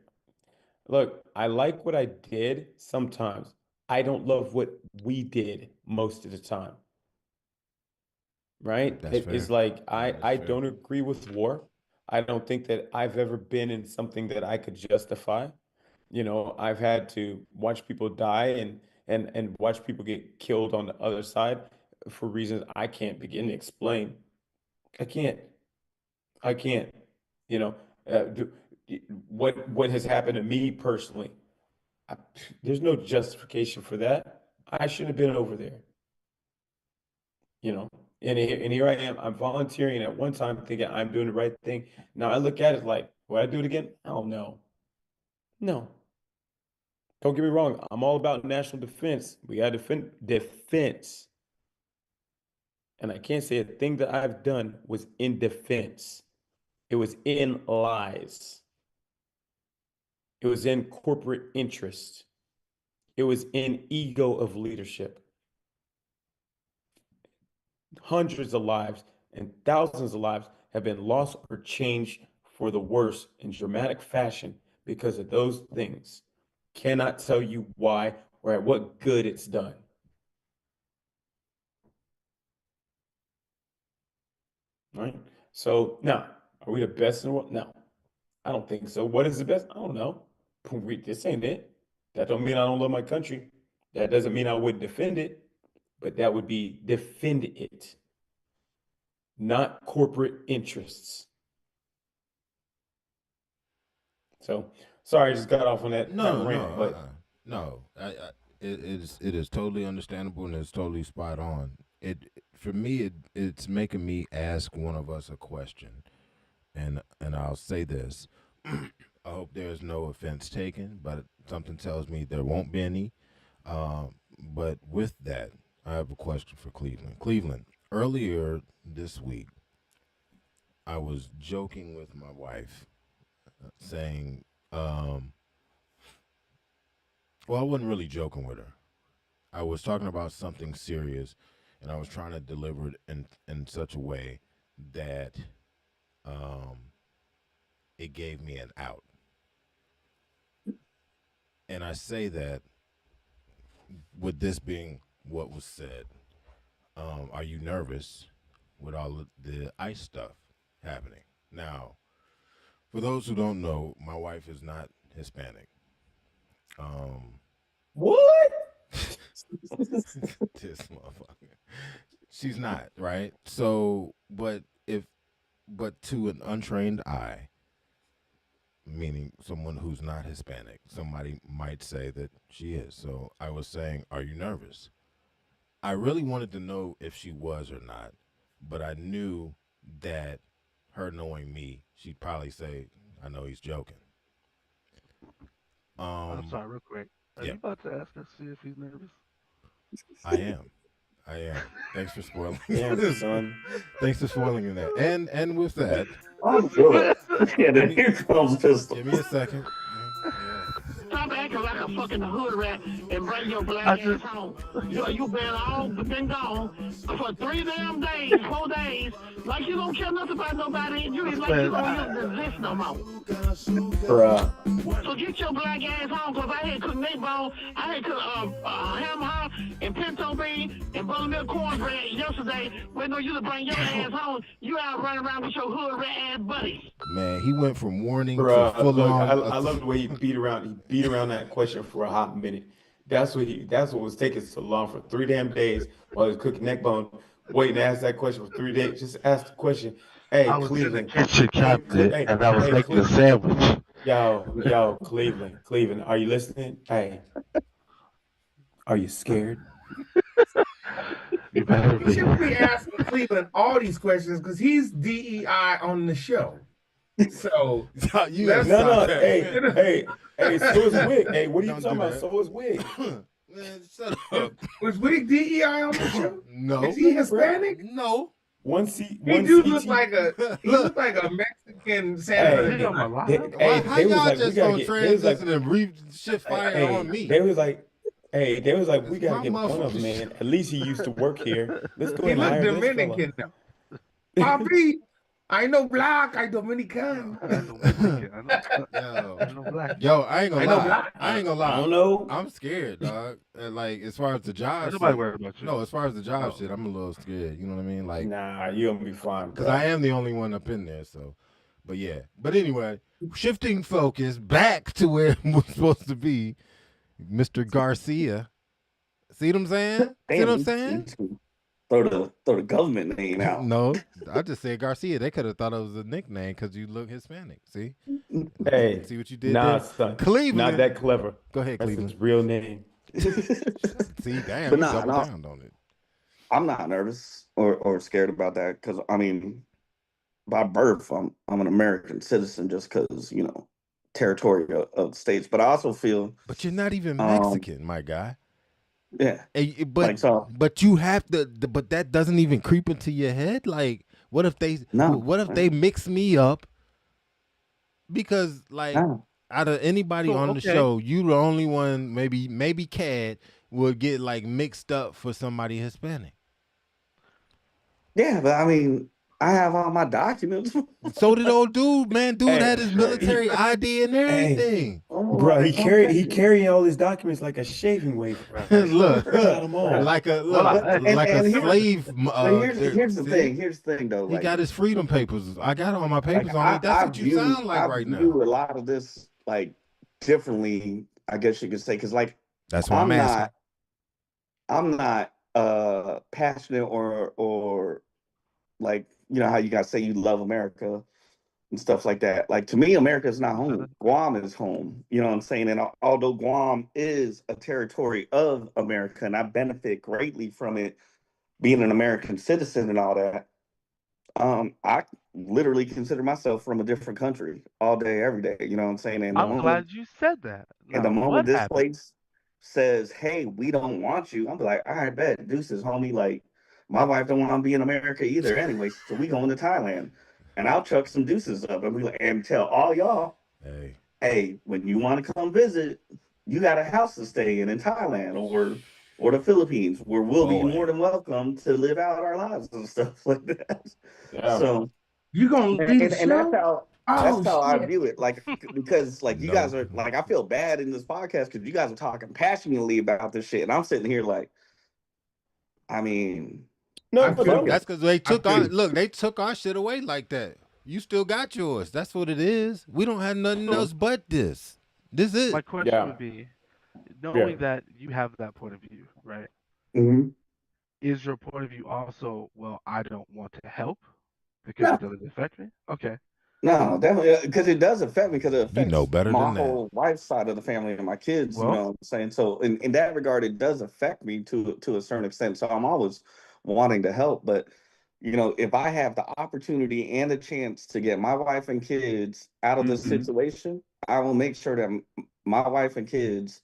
Look, I like what I did sometimes. I don't love what we did most of the time. Right? That's It's fair. like Yeah, that's I fair. don't agree with war. I don't think that I've ever been in something that I could justify. I've had to watch people die and watch people get killed on the other side for reasons I can't begin to explain. I can't. I can't. You know, uh, do, what has happened to me personally? I, there's no justification for that. I shouldn't have been over there. you know. And here I am. I'm volunteering at one time thinking I'm doing the right thing. Now I look at it like, would I do it again? Oh no. No. Don't get me wrong. I'm all about national defense. We gotta defend defense. And I can't say a thing that I've done was in defense. It was in lies. It was in corporate interest. It was in ego of leadership. Hundreds of lives and thousands of lives have been lost or changed for the worse in dramatic fashion because of those things. Cannot tell you why or at what good it's done. Right? So now, are we the best in the world? No, I don't think so. What is the best? I don't know. This ain't it. That don't mean I don't love my country. That doesn't mean I wouldn't defend it, but that would be defend it, not corporate interests. So sorry, I just got off on that No, rant, but no. It is totally understandable and it's totally spot on. For me, it's making me ask one of us a question, and I'll say this. I hope there's no offense taken, but something tells me there won't be any. But with that, I have a question for Cleveland. Cleveland, earlier this week, I was joking with my wife, saying, well, I wasn't really joking with her. I was talking about something serious, and I was trying to deliver it in such a way that it gave me an out. And I say that with this being what was said. Are you nervous with all of the ICE stuff happening? Now, for those who don't know, my wife is not Hispanic. What? This motherfucker. She's not, right? So, but to an untrained eye, meaning someone who's not Hispanic, somebody might say that she is. So I was saying, are you nervous? I really wanted to know if she was or not, but I knew that her knowing me, she'd probably say, I know he's joking. I'm sorry, real quick. Are you about to ask us see if he's nervous? I am. Thanks for spoiling. Damn, son. Thanks for spoiling that. And with that, I'm good. Yeah, then here comes pistol. give me a second. Stop acting like a fucking hood rat and bring your black ass home. You been gone for 3 damn days, 4 days, like you don't care nothing about nobody. You ain't like you don't even exist no more. Bruh. So get your black ass home, cause I had cooked neck bone, I had cooked ham hock and pinto bean and buttermilk cornbread yesterday. Waiting on you to bring your ass home. You out running around with your hood rat ass buddies. Man, he went from warning Bruh, to full look, on. I love the way he beat around that question for a hot minute. That's what was taking so long for 3 damn days while he was cooking neck bone, waiting to ask that question for 3 days. Just ask the question. Hey, I was Cleveland. in the kitchen cabinet and I was making a sandwich. Yo, Cleveland, are you listening? Hey, are you scared? You better We be. should be asking Cleveland all these questions because he's DEI on the show. So you let's No, hey, so is Wick. Hey, what are you talking about? So is Wick. Man, shut up. Was Wick DEI on the show? No. Is he Hispanic? No. He do look like a Mexican Santa. How y'all just gonna transition and breathe shit fire on me? They was like, we gotta get one of them, man. At least he used to work here. Let's go He and look hire this fella. Dominican though. Papi, I know black, I Dominican. Yo, I ain't gonna lie. black. I ain't gonna lie. I don't know. I'm scared, dog. Like as far as the job Ain't shit. nobody worried about you. No, as far as the job shit, I'm a little scared. You know what I mean? Like, Nah, you're gonna be fine. because I am the only one up in there. So, but yeah. But anyway, shifting focus back to where we're supposed to be, Mr. Garcia. See what I'm saying? See what I'm saying? Throw the government name out. No, I just said Garcia. They could have thought it was a nickname because you look Hispanic. See? Hey, See what you did nah, there? son, Cleveland. not that clever. Go ahead, That's Cleveland. his real name. See, damn, But you nah, doubled nah. down on it. I'm not nervous or scared about that because I mean, by birth, I'm an American citizen just because territory of states. But I also feel. But you're not even Mexican, my guy. Yeah. But you have to. But that doesn't even creep into your head. Like, what if they? What if they mix me up? Because out of anybody on the show, you the only one. Maybe Cad would get like mixed up for somebody Hispanic. Yeah, but I mean, I have all my documents. So did old dude, man. Dude had his military ID and everything. Bro, he carry all his documents like a shaving wafer. Look, got 'em all. like a slave. Here's the thing. Here's the thing, though. He got his freedom papers. I got all my papers on me. That's what you sound like right now. I view a lot of this like differently. I guess you could say because that's why I'm asking. I'm not passionate or like how you guys say you love America and stuff like that. Like to me, America is not home. Guam is home. You know what I'm saying? And although Guam is a territory of America, and I benefit greatly from it, being an American citizen and all that, I literally consider myself from a different country all day, every day. You know what I'm saying? And I'm glad you said that. And the moment this place says, "Hey, we don't want you," I'm like, "All right, bet, deuces, homie." Like, my wife don't want to be in America either, anyway. So we going to Thailand. and I'll chuck some deuces up and be like, and tell all y'all, hey, when you want to come visit, you got a house to stay in Thailand or the Philippines, where we'll be more than welcome to live out our lives and stuff like that. Yeah. So you gonna leave the and that's show? how I Shit. view it. Like, because like you guys are like, I feel bad in this podcast because you guys are talking passionately about this shit, and I'm sitting here like, I mean, no, that's because they took our they took our shit away like that. You still got yours. That's what it is. We don't have nothing else but this. This is My question would be, knowing that you have that point of view, right? Mm-hmm. Is your point of view also, well, I don't want to help because it doesn't affect me? Okay. No, definitely, because it does affect me, because it affects better my than that. whole wife's side of the family and my kids. Well, you know what I'm saying? So in that regard, it does affect me to a certain extent. So I'm always wanting to help, but if I have the opportunity and the chance to get my wife and kids out of this situation, I will make sure that my wife and kids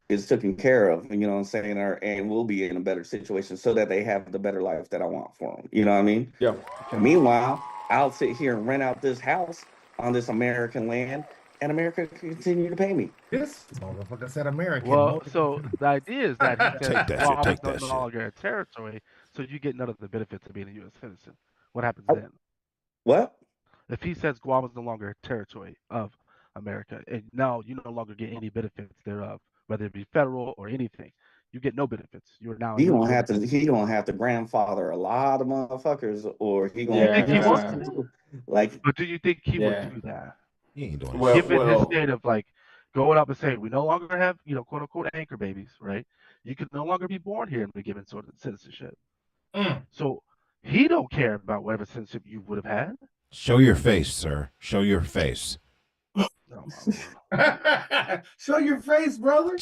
is taken care of. You know what I'm saying? And we'll be in a better situation so that they have the better life that I want for them. You know what I mean? Yeah. Meanwhile, I'll sit here and rent out this house on this American land, and America can continue to pay me. This motherfucker said American. Well, so the idea is that he says Take that shit, Guam take is no that shit. longer a territory, so you get none of the benefits of being a U.S. citizen. What happens then? What? If he says Guam is no longer a territory of America, and now you no longer get any benefits thereof, whether it be federal or anything, you get no benefits. You are now a He U.S. gonna have citizen. to. He gonna have to grandfather a lot of motherfuckers, or he Do gonna you think he wants Yeah. to? like. But do you think he would Yeah. do that? He ain't doing Well, shit. Given his well, state of like going up and saying we no longer have, quote unquote anchor babies, right? You can no longer be born here and be given sort of citizenship. So he don't care about whatever citizenship you would have had. Show your face, sir. Show your face. Oh my Lord. Show your face, brother.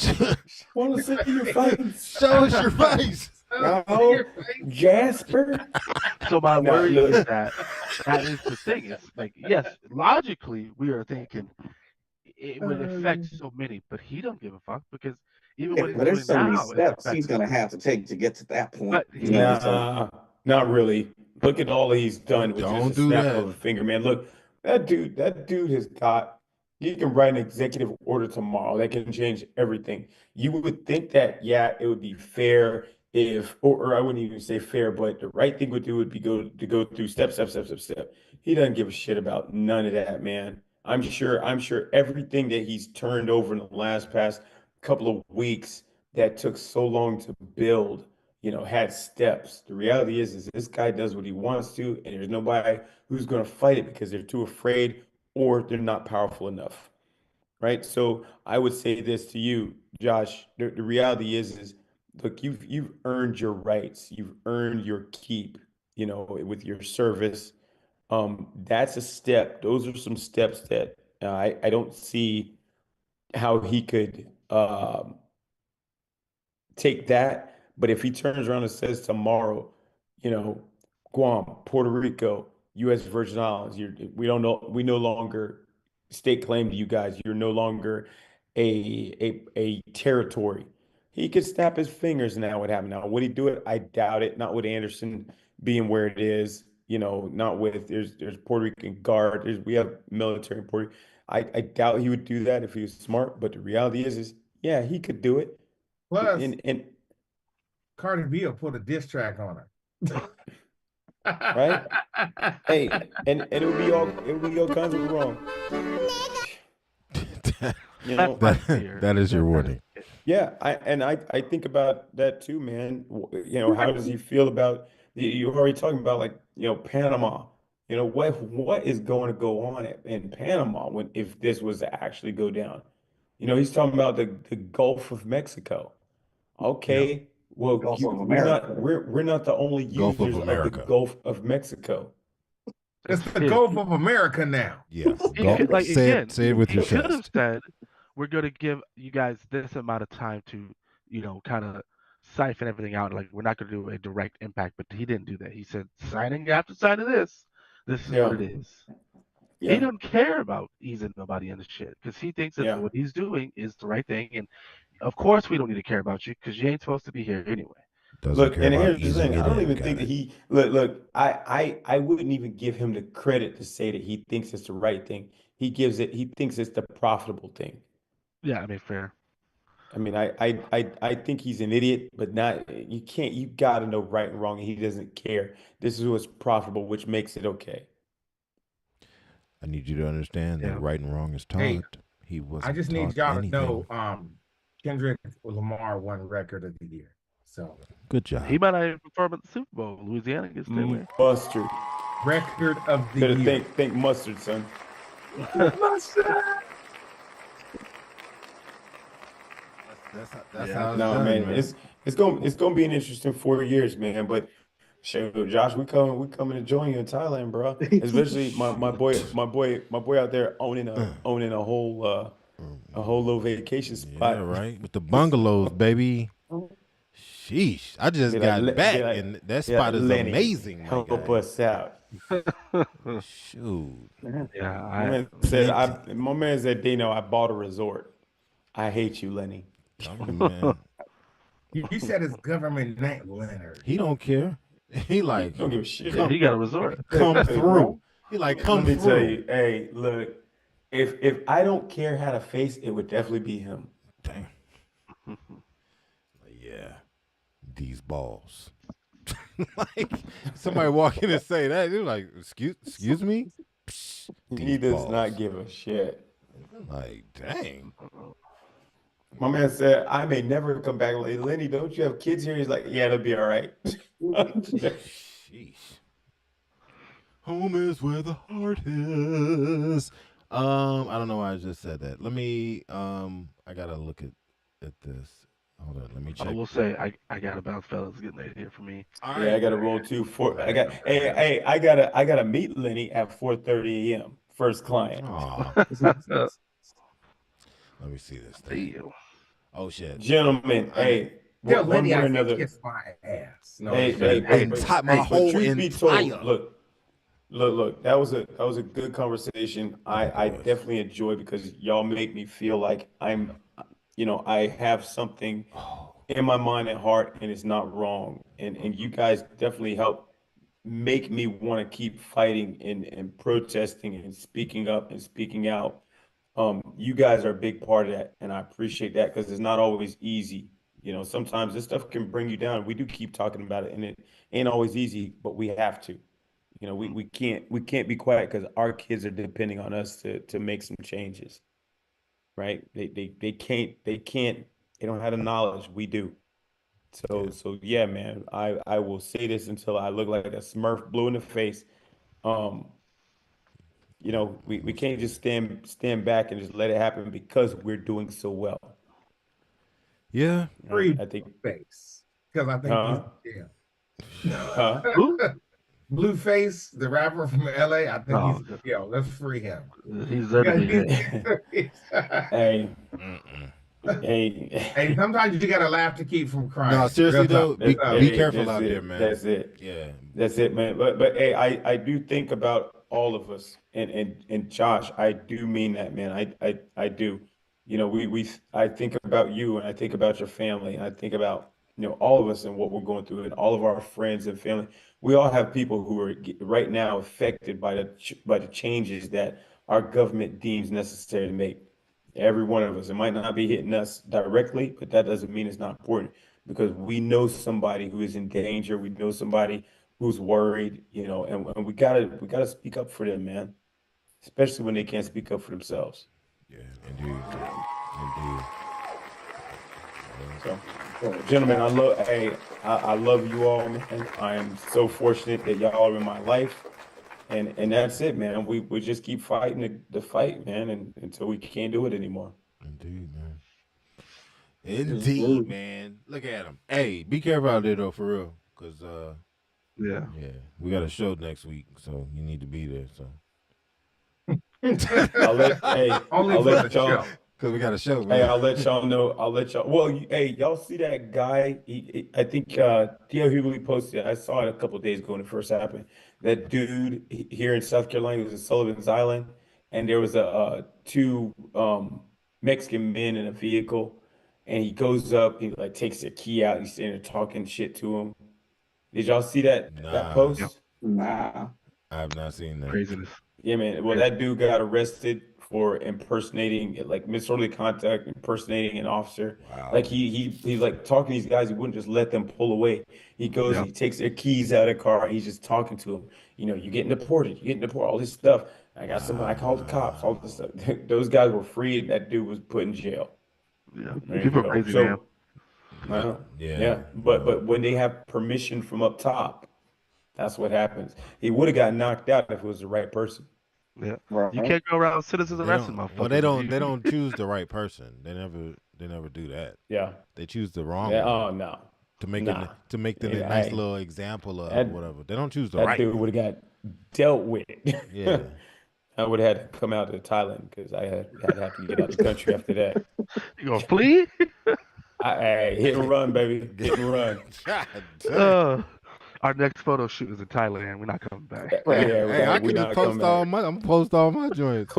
Want to see your face? Show us your face. No, Jasper. So my No, worry look. is that is the thing. It's like, yes, logically we are thinking it would affect so many, but he don't give a fuck because even what he's But there's doing so many now is steps he's affecting. gonna have to take to get to that point. But You know what I'm saying? Nah, not really. Look at all he's done with Don't just a do snap that. of a finger, man. Look, that dude has got. He can write an executive order tomorrow that can change everything. You would think that, yeah, it would be fair if, or I wouldn't even say fair, but the right thing would do would be go through step. He doesn't give a shit about none of that, man. I'm sure everything that he's turned over in the past couple of weeks that took so long to build, had steps. The reality is this guy does what he wants to, and there's nobody who's going to fight it because they're too afraid or they're not powerful enough, right? So I would say this to you, Josh. The reality is look, you've earned your rights, you've earned your keep, with your service. That's a step. Those are some steps that I don't see how he could take that. But if he turns around and says tomorrow, you know, Guam, Puerto Rico, U.S. Virgin Islands, we no longer stake claim to you guys. You're no longer a territory. He could snap his fingers and that would happen. Now, would he do it? I doubt it. Not with Anderson being where it is. Not with there's Puerto Rican guard. We have military in Puerto Rico. I doubt he would do that if he was smart. But the reality is yeah, he could do it. Plus, And Cardi B will put a diss track on her. right? Hey, and it would be all kinds of wrong. That is your warning. Yeah, I think about that too, man. How does he feel about you're already talking about like, Panama. What is going to go on in Panama if this was to actually go down? He's talking about the Gulf of Mexico. Okay, well, Gulf of we're not America. we're not the only Gulf of users of the America. Gulf of Mexico. It's the Gulf of America now. Yeah. Like, again, say it with he your could have chest. said, we're going to give you guys this amount of time to, kind of siphon everything out. Like, we're not going to do a direct impact, but he didn't do that. He said, signing after signing this is Yeah. what it is. Yeah. He doesn't care about easing nobody into shit because he thinks that Yeah. what he's doing is the right thing. And of course, we don't need to care about you because you ain't supposed to be here anyway. Doesn't Look, care and about here's the easing thing. it I don't in. even Got think that it. I wouldn't even give him the credit to say that he thinks it's the right thing. He thinks it's the profitable thing. Yeah, I mean, fair. I mean, I think he's an idiot, but not, you gotta know right and wrong, and he doesn't care. This is what's profitable, which makes it okay. I need you to understand that Yeah. right and wrong is Hey, taught. He I wasn't just need taught y'all to anything. know, Kendrick Lamar won Record of the Year. So Good job. He might not even perform at the Super Bowl. Louisiana gets stay away. Mustard. Record of the Better Year. think mustard, son. That's Yeah, how it's No, done, man, man. it's gonna be an interesting 4 years, man. But shoot, Josh, we coming to join you in Thailand, bro. Especially my boy out there owning a whole little vacation Yeah, spot. right. With the bungalows, baby. Sheesh. I just got back, and that spot is Lenny, amazing, my help guy. us out. Shoot. Yeah, My man said, Dino, I bought a resort. I hate you, Lenny. Tell you, man. You said his government name, Leonard. He don't care. He like, Don't give a shit. he got a resort. come Hey, through. bro. He like, Let come me tell through. you, hey, look, if I don't care how to face, it would definitely be him. Dang. Yeah. These balls. Like somebody walk in and say that, they're like, excuse me? Psh, He does not give a shit. Like, dang. My man said, I may never come back. Like, Lenny, don't you have kids here? He's like, yeah, it'll be all right. Sheesh. Home is where the heart is. I don't know why I just said that. Let me I gotta look at this. Hold on, let me check. I will say I got to bounce, fellas. Getting late here for me. All Yeah, I right. got to roll too. I gotta meet Lenny at 4:30 a.m. First client. Aw. Let me see this thing. Oh shit. Gentlemen, hey, Tell one Lenny way or I another. kiss my ass. No, Hey, my whole truth be entire. told, look, that was a good conversation. I definitely enjoy because y'all make me feel like I have something in my mind and heart and it's not wrong. And you guys definitely help make me want to keep fighting and protesting and speaking up and speaking out. You guys are a big part of that, and I appreciate that because it's not always easy. Sometimes this stuff can bring you down. We do keep talking about it, and it ain't always easy, but we have to. We can't be quiet because our kids are depending on us to make some changes, right? They don't have the knowledge. We do. So yeah, man. I will say this until I look like a Smurf blue in the face. Um, we can't just stand back and just let it happen because we're doing so well. Yeah. Free I think. face. Because I think Huh? Blueface, the rapper from LA, I think let's free him. He's everything. Hey. Hey, sometimes you gotta laugh to keep from crying. No, seriously though, be careful That's out it. there, man. That's it. Yeah. That's it, man. But hey, I do think about all of us, and Josh, I do mean that, man. I do. I think about you, and I think about your family, and I think about all of us and what we're going through, and all of our friends and family. We all have people who are right now affected by the changes that our government deems necessary to make. Every one of us. It might not be hitting us directly, but that doesn't mean it's not important because we know somebody who is in danger. We know somebody who's worried, and we gotta speak up for them, man. Especially when they can't speak up for themselves. Yeah, indeed. So, gentlemen, I love you all, man. I am so fortunate that y'all are in my life. And that's it, man. We just keep fighting the fight, man, and until we can't do it anymore. Indeed, man. Indeed, man. Look at him. Hey, be careful out there though, for real, because yeah, we got a show next week, so you need to be there. So I'll let y'all. Because we got a show, man. Hey, I'll let y'all know. Well, hey, y'all see that guy? I think Theo Hughley posted. I saw it a couple of days ago when it first happened. That dude here in South Carolina was in Sullivan's Island, and there was two Mexican men in a vehicle, and he goes up, he like takes the key out, he's standing there talking shit to him. Did y'all see that Nah, post? Nah. I have not seen that. Craziness. Yeah, man. Well, that dude got arrested for impersonating, like disorderly conduct, impersonating an officer. Wow. Like he's like talking to these guys. He wouldn't just let them pull away. He goes, Yeah. he takes their keys out of the car. He's just talking to them. You know, you're getting deported. You're getting deported. All this stuff. I got somebody. I called the cops. All this stuff. Those guys were freed. That dude was put in jail. Yeah. There you People are go. crazy, man. So, Yeah. yeah. But when they have permission from up top, that's what happens. He would have got knocked out if it was the right person. Yeah. Right. You can't go around citizens They arresting don't, motherfuckers. well, they don't choose the right person. They never do that. Yeah. They choose the wrong Yeah. one Oh no. to make Nah. it to make them a Yeah, nice hey, little example of that- whatever. They don't choose the That right dude one. would have got dealt with. Yeah. I would have had to come out to Thailand because I had to have to get out the country after that. You gonna flee? Hey, hit and run, baby. Hit and run. God damn. Our next photo shoot is in Thailand. We're not coming back. Hey, I can just post all my. I'm gonna post all my joints.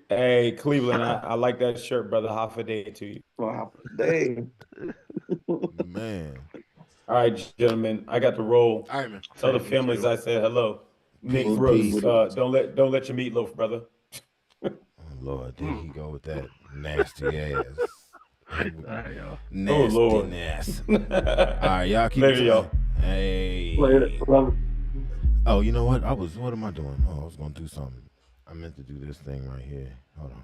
Hey, Cleveland, I like that shirt, brother. Half a day to you. Wow. Dang. Man. All right, gentlemen, I got the roll. All right, man. Tell the families I said hello. Nick Peace, Brooks, peace. don't let your meatloaf, brother. Oh, Lord, there he go with that nasty ass. Nasty, Oh, Lord. nasty. All right, y'all keep Later, y'all. Hey. Later. Love it. Oh, you know what? What am I doing? Oh, I was gonna do something. I meant to do this thing right here. Hold on.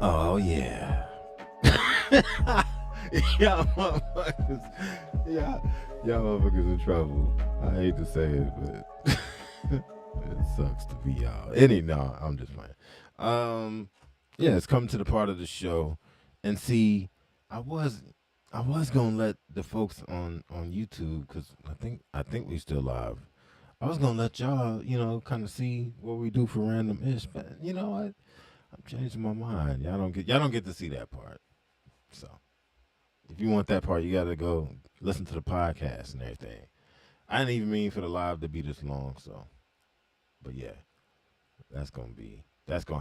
Oh yeah. Y'all motherfuckers. Y'all motherfuckers in trouble. I hate to say it, but it sucks to be y'all. No, I'm just playing. Yeah, it's come to the part of the show, and see, I was gonna let the folks on YouTube, because I think we still live. I was gonna let y'all, kind of see what we do for random ish, but you know what? I'm changing my mind. Y'all don't get to see that part. So if you want that part, you gotta go listen to the podcast and everything. I didn't even mean for the live to be this long, so. But yeah, that's gonna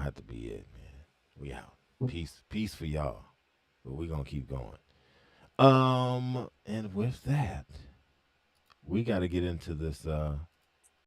have to be it, man. We out. Peace for y'all. But we gonna keep going. And with that, we gotta get into this